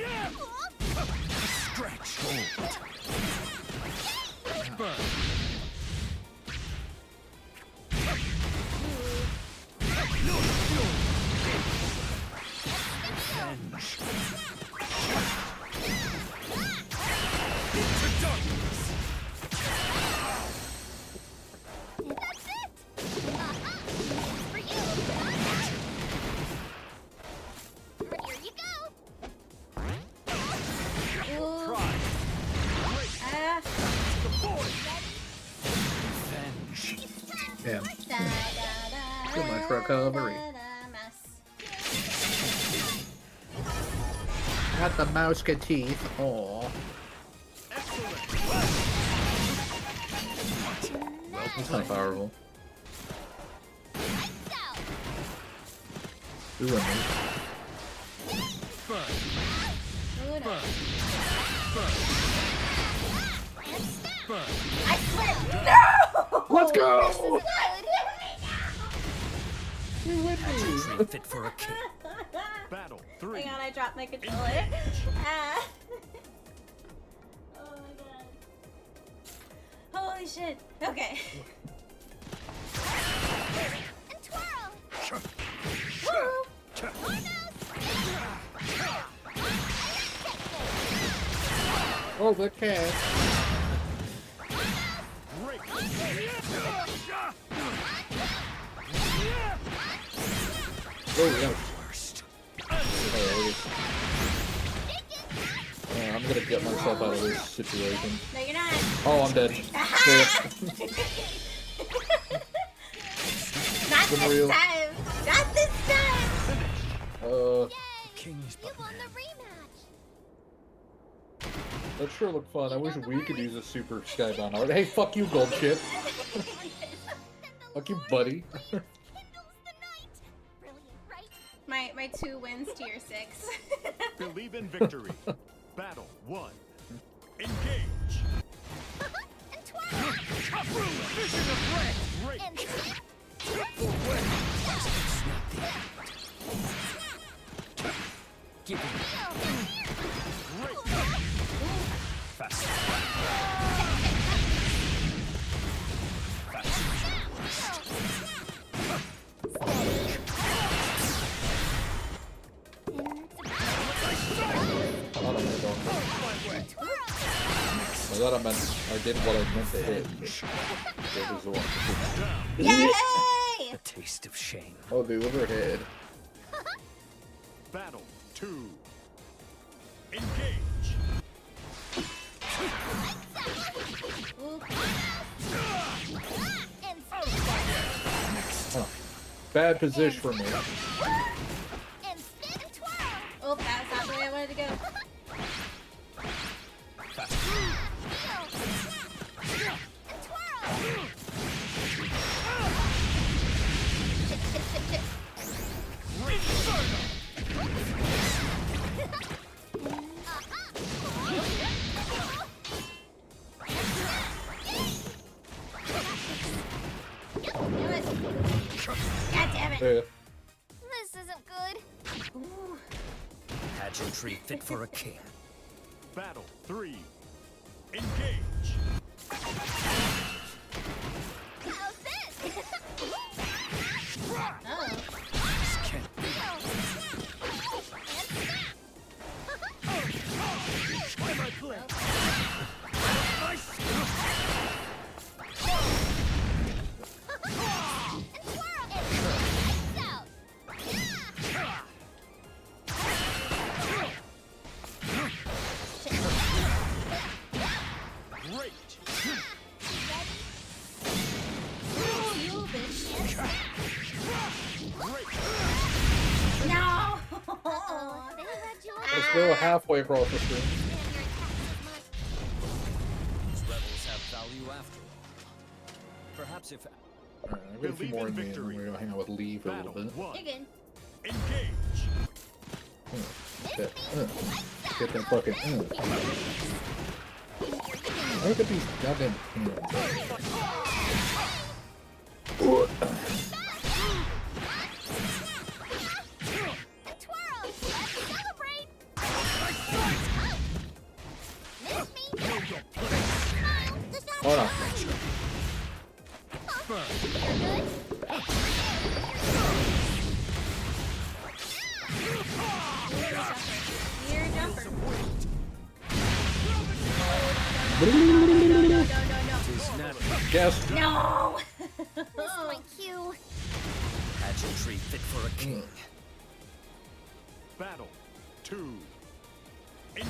Speaker 8: Stretch. Hold. Burn. Revenge. Into darkness.
Speaker 5: That's it! For you! Here you go!
Speaker 2: Ooh.
Speaker 7: Pride.
Speaker 2: Ah.
Speaker 8: Revenge.
Speaker 3: Damn.
Speaker 2: Da, da, da,
Speaker 3: Too much recovery.
Speaker 2: da, da, mess.
Speaker 3: Got the mouse teeth. Aw. That's kind of powerful. Ooh, I
Speaker 8: Burn.
Speaker 2: Ooh, no.
Speaker 8: Burn. Burn.
Speaker 2: I slipped. No!
Speaker 3: Let's go!
Speaker 8: Pageantry fit for a king.
Speaker 7: Battle 3.
Speaker 2: Hang on, I dropped my controller. Ah. Oh my god. Holy shit. Okay.
Speaker 5: And twirl!
Speaker 2: Woo.
Speaker 3: Oh, the cat.
Speaker 7: Great.
Speaker 3: Oh, yeah.
Speaker 8: Worst.
Speaker 3: I'm gonna get myself out of this situation.
Speaker 2: No, you're not.
Speaker 3: Oh, I'm dead.
Speaker 2: Aha! Not
Speaker 3: Been
Speaker 2: this
Speaker 3: real.
Speaker 2: time. Not this time.
Speaker 3: Uh,
Speaker 8: King's
Speaker 5: You
Speaker 8: but
Speaker 5: won
Speaker 8: man.
Speaker 5: the rematch!
Speaker 3: that sure looked fun. I wish we could use a super skybound art. Hey, fuck you, gold chip. Fuck you, buddy.
Speaker 5: Kindles the night! Brilliant, right?
Speaker 2: My 2 wins to your 6.
Speaker 7: Believe in victory. Battle 1. Engage.
Speaker 5: And twirl!
Speaker 7: Vision of red. Great.
Speaker 5: And snap!
Speaker 8: Giving.
Speaker 7: Great.
Speaker 8: Fast.
Speaker 3: I thought I did what I meant to hit. It was the one.
Speaker 2: Yay!
Speaker 8: The taste of shame.
Speaker 3: Oh, the overhead.
Speaker 7: Battle 2. Engage.
Speaker 2: Ooh.
Speaker 5: And
Speaker 3: Huh. Bad position for me.
Speaker 5: and spin and twirl!
Speaker 2: Oh, that was not the way I wanted to go.
Speaker 8: Fast.
Speaker 3: Yeah.
Speaker 5: This isn't good.
Speaker 8: Pageantry fit for a king.
Speaker 7: Battle 3. Engage.
Speaker 5: How's this?
Speaker 2: Oh.
Speaker 8: This can't be.
Speaker 7: Why am I playing? Great.
Speaker 2: Oh, you bitch.
Speaker 7: Great.
Speaker 2: No!
Speaker 5: Oh, they had you on
Speaker 3: Let's go halfway across the screen.
Speaker 8: These rebels have value after all. Perhaps if
Speaker 3: Alright, I've got a few
Speaker 7: Believe
Speaker 3: more
Speaker 7: in
Speaker 3: in me, and then
Speaker 7: victory.
Speaker 3: we're gonna hang out with Lee for a little
Speaker 7: Battle
Speaker 3: bit.
Speaker 7: 1.
Speaker 2: You're good.
Speaker 7: Engage.
Speaker 3: Get, get that fucking. Look at these goddamn hands.
Speaker 5: twirl. Let's celebrate. Miss me. Smile. Just not
Speaker 3: Hold on.
Speaker 5: You're good.
Speaker 2: You're a jumper.
Speaker 3: Guess.
Speaker 2: No!
Speaker 5: Missed my cue.
Speaker 8: pageantry fit for a king.
Speaker 7: Battle 2. Engage.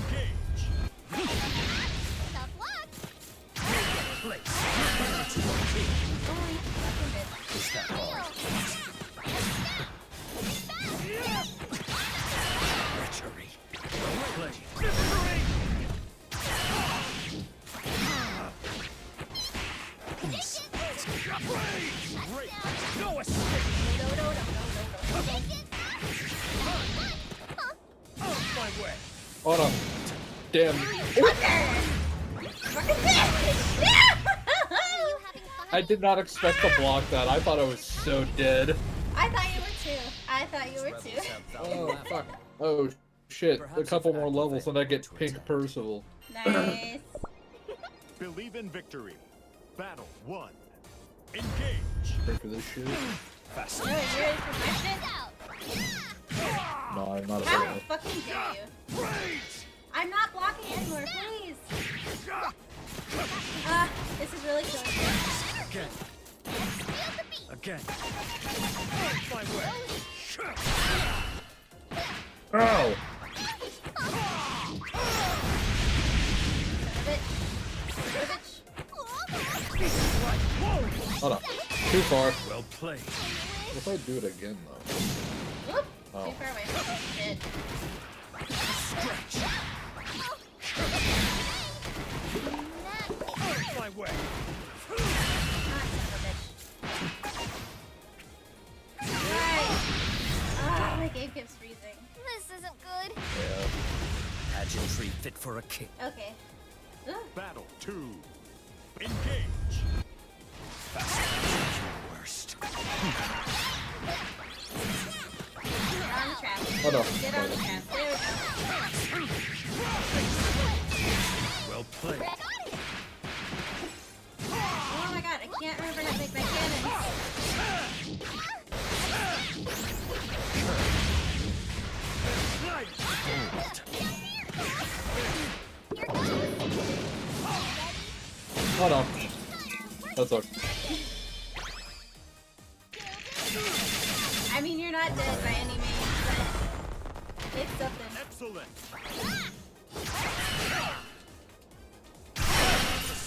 Speaker 5: Tough luck.
Speaker 8: Is that all? Treachery.
Speaker 7: Great. No escape. My way.
Speaker 3: Hold on. Damn.
Speaker 5: Are you having fun?
Speaker 3: I did not expect to block that. I thought I was so dead.
Speaker 2: I thought you were too. I thought you were
Speaker 8: Rebels
Speaker 2: too.
Speaker 8: have value
Speaker 3: Oh,
Speaker 8: after
Speaker 3: fuck.
Speaker 8: all.
Speaker 3: Oh, shit.
Speaker 8: Perhaps
Speaker 3: A couple
Speaker 8: if
Speaker 3: more
Speaker 8: active
Speaker 3: levels and I get
Speaker 8: to
Speaker 3: Pink
Speaker 8: attack.
Speaker 3: Percival.
Speaker 2: Nice.
Speaker 7: Believe in victory. Battle 1. Engage.
Speaker 3: Ready for this shit?
Speaker 7: Fast.
Speaker 2: Oh, you ready for my shit?
Speaker 3: No, I'm not
Speaker 2: How
Speaker 3: available.
Speaker 2: fucking dare you?
Speaker 7: Great.
Speaker 2: I'm not blocking anymore, please. This is really killing me.
Speaker 7: Again. Again. My way.
Speaker 3: Oh! Hold on. Too far.
Speaker 7: Well played.
Speaker 3: What if I do it again, though?
Speaker 2: Whoop.
Speaker 3: Oh.
Speaker 2: Too far away. Shit.
Speaker 7: My way.
Speaker 2: Ah, son of a bitch. Right. Ah, my game keeps freezing.
Speaker 5: This isn't good.
Speaker 3: Yeah.
Speaker 8: Pageantry fit for a king.
Speaker 2: Okay. Ugh.
Speaker 7: Battle 2. Engage.
Speaker 8: Worst.
Speaker 2: Get on the trap.
Speaker 3: Oh, no.
Speaker 2: Get on the trap. There we go.
Speaker 7: Well played.
Speaker 2: Oh my god, I can't remember how to make my cannons.
Speaker 3: Hold on. That's okay.
Speaker 2: I mean, you're not dead by any means, but it's something.
Speaker 7: Excellent.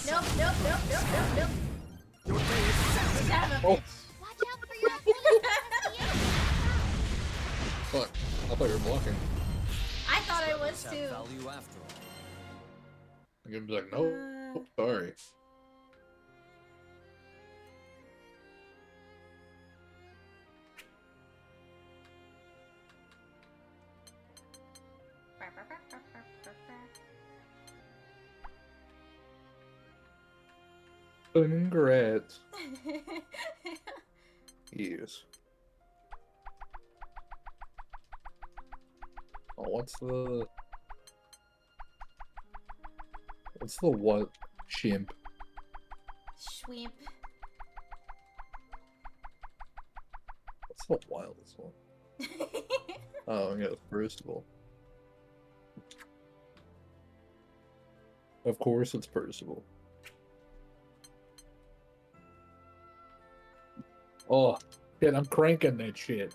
Speaker 2: Nope, nope, nope, nope, nope, nope. Son of a
Speaker 3: Oh.
Speaker 2: bitch.
Speaker 5: Watch out for your opponent.
Speaker 3: Fuck. I thought you were blocking.
Speaker 2: I thought I was
Speaker 8: Rebels have
Speaker 2: too.
Speaker 8: value after all.
Speaker 3: I'm gonna be like, no. Sorry. Congrats. Yes. Oh, what's the what? Chimp.
Speaker 2: Schweemp.
Speaker 3: What's the wildest one? Oh, yeah, it's Percival. Of course it's Percival. Oh, shit, I'm cranking that shit.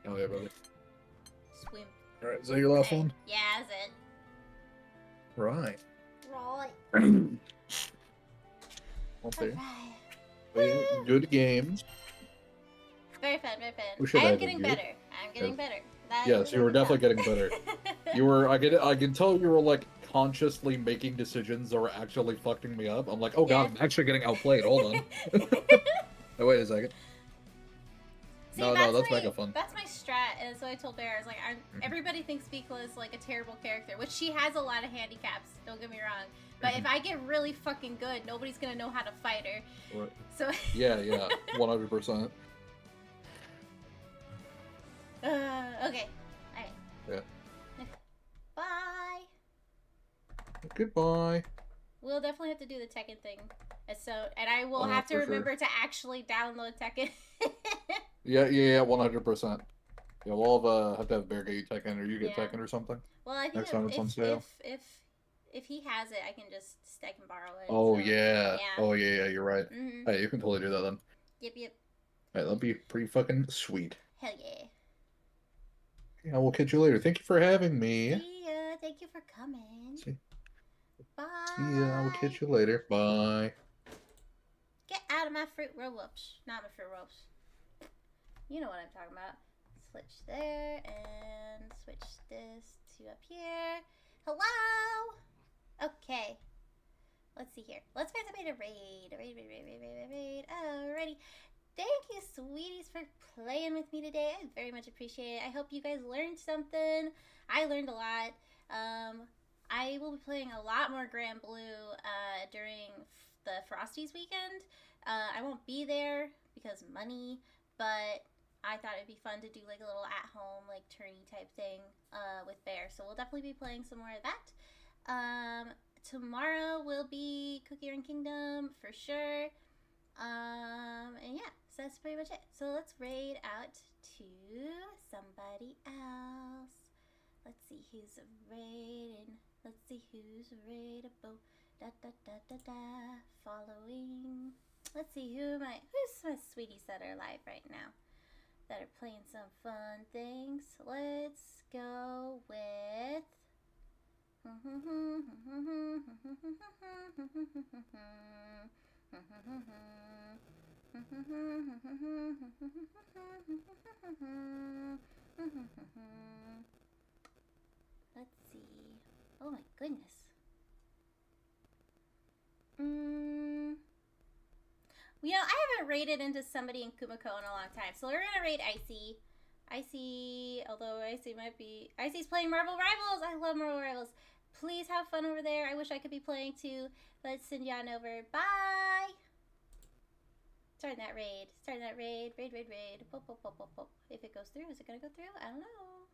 Speaker 3: Oh, yeah, brother.
Speaker 2: Swim.
Speaker 3: Alright, is that your last
Speaker 2: Okay.
Speaker 3: one?
Speaker 2: Yeah, that's it.
Speaker 3: Right.
Speaker 2: Right.
Speaker 3: Okay.
Speaker 2: Alright.
Speaker 3: Good games.
Speaker 2: Very fun, very
Speaker 3: We
Speaker 2: fun.
Speaker 3: should
Speaker 2: I am
Speaker 3: have
Speaker 2: getting
Speaker 3: you.
Speaker 2: better. I'm getting better. That
Speaker 3: Yes,
Speaker 2: is
Speaker 3: you were
Speaker 2: a good
Speaker 3: definitely
Speaker 2: tell.
Speaker 3: getting better. You were, I can tell you were like consciously making decisions that were actually fucking me up. I'm like, oh god,
Speaker 2: Yeah.
Speaker 3: I'm actually getting outplayed. Hold on. Oh, wait a second.
Speaker 2: See,
Speaker 3: No, that's mega fun.
Speaker 2: That's my strat, and so I told Bear, I was like, everybody thinks Bikla is like a terrible character, which she has a lot of handicaps, don't get me wrong. But if I get really fucking good, nobody's gonna know how to fight her.
Speaker 3: Right.
Speaker 2: So
Speaker 3: Yeah, 100%.
Speaker 2: okay. Alright.
Speaker 3: Yeah.
Speaker 2: Bye.
Speaker 3: Goodbye.
Speaker 2: We'll definitely have to do the Tekken thing. And I will
Speaker 3: Oh,
Speaker 2: have to
Speaker 3: for sure.
Speaker 2: remember to actually download Tekken.
Speaker 3: Yeah, 100%. Yeah, we'll have to have Bear get you Tekken, or you get
Speaker 2: Yeah.
Speaker 3: Tekken or something.
Speaker 2: Well, I think
Speaker 3: Next time it's on sale.
Speaker 2: if he has it, I can borrow it.
Speaker 3: Oh,
Speaker 2: so,
Speaker 3: yeah.
Speaker 2: yeah.
Speaker 3: Oh, yeah, you're right.
Speaker 2: Mm-hmm.
Speaker 3: Hey, you can totally do that then.
Speaker 2: Yep.
Speaker 3: Hey, that'll be pretty fucking sweet.
Speaker 2: Hell yeah.
Speaker 3: Yeah, we'll catch you later. Thank you for having me.
Speaker 2: See ya. Thank you for coming.
Speaker 3: See
Speaker 2: Bye.
Speaker 3: ya. We'll catch you later. Bye.
Speaker 2: Get out of my fruit roll-ups. Not my fruit rolls. You know what I'm talking about. Switch there and switch this to up here. Hello. Okay. Let's see here. Let's find somebody to raid. Raid. Alrighty. Thank you, sweeties, for playing with me today. I very much appreciate it. I hope you guys learned something. I learned a lot. I will be playing a lot more Grand Blue during the Frosties weekend. I won't be there because money, but I thought it'd be fun to do like a little at-home like tourney type thing with Bear. So we'll definitely be playing some more of that. Tomorrow will be Cookie Run Kingdom for sure. And yeah, so that's pretty much it. So let's raid out to somebody else. Let's see who's raiding. Let's see who's raidable. Following. Let's see who's my sweeties that are live right now that are playing some fun things. Let's go with let's see. Oh my goodness. You know, I haven't raided into somebody in Kumiko in a long time, so we're gonna raid Icy. Although Icy might be... Icy's playing Marvel Rivals! I love Marvel Rivals. Please have fun over there. I wish I could be playing too. Let's send you on over. Bye! Starting that raid. Raid. Pop. If it goes through, is it gonna go through? I don't know.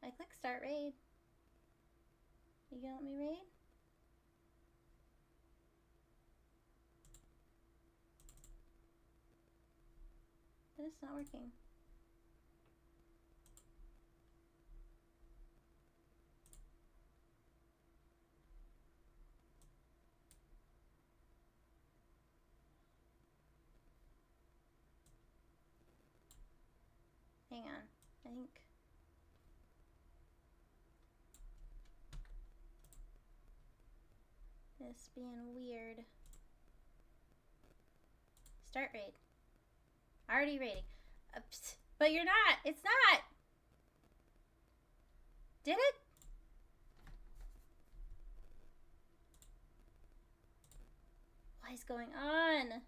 Speaker 2: I click start raid. You gonna let me raid? But it's not working. Hang on. I think... This being weird. Start raid. Already raiding. But you're not. It's not. Did it? What is going on?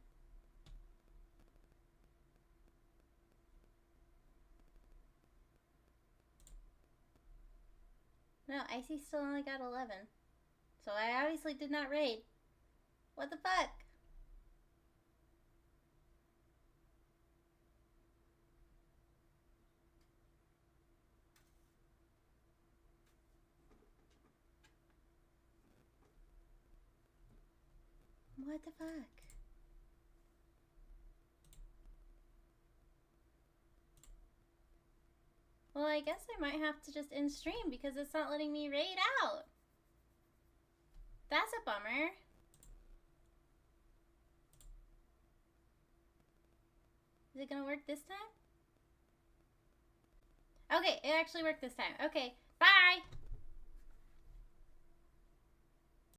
Speaker 2: No, Icy still only got 11. So I obviously did not raid. What the fuck? What the fuck? Well, I guess I might have to just end stream because it's not letting me raid out. That's a bummer. Is it gonna work this time? Okay, it actually worked this time. Okay, bye!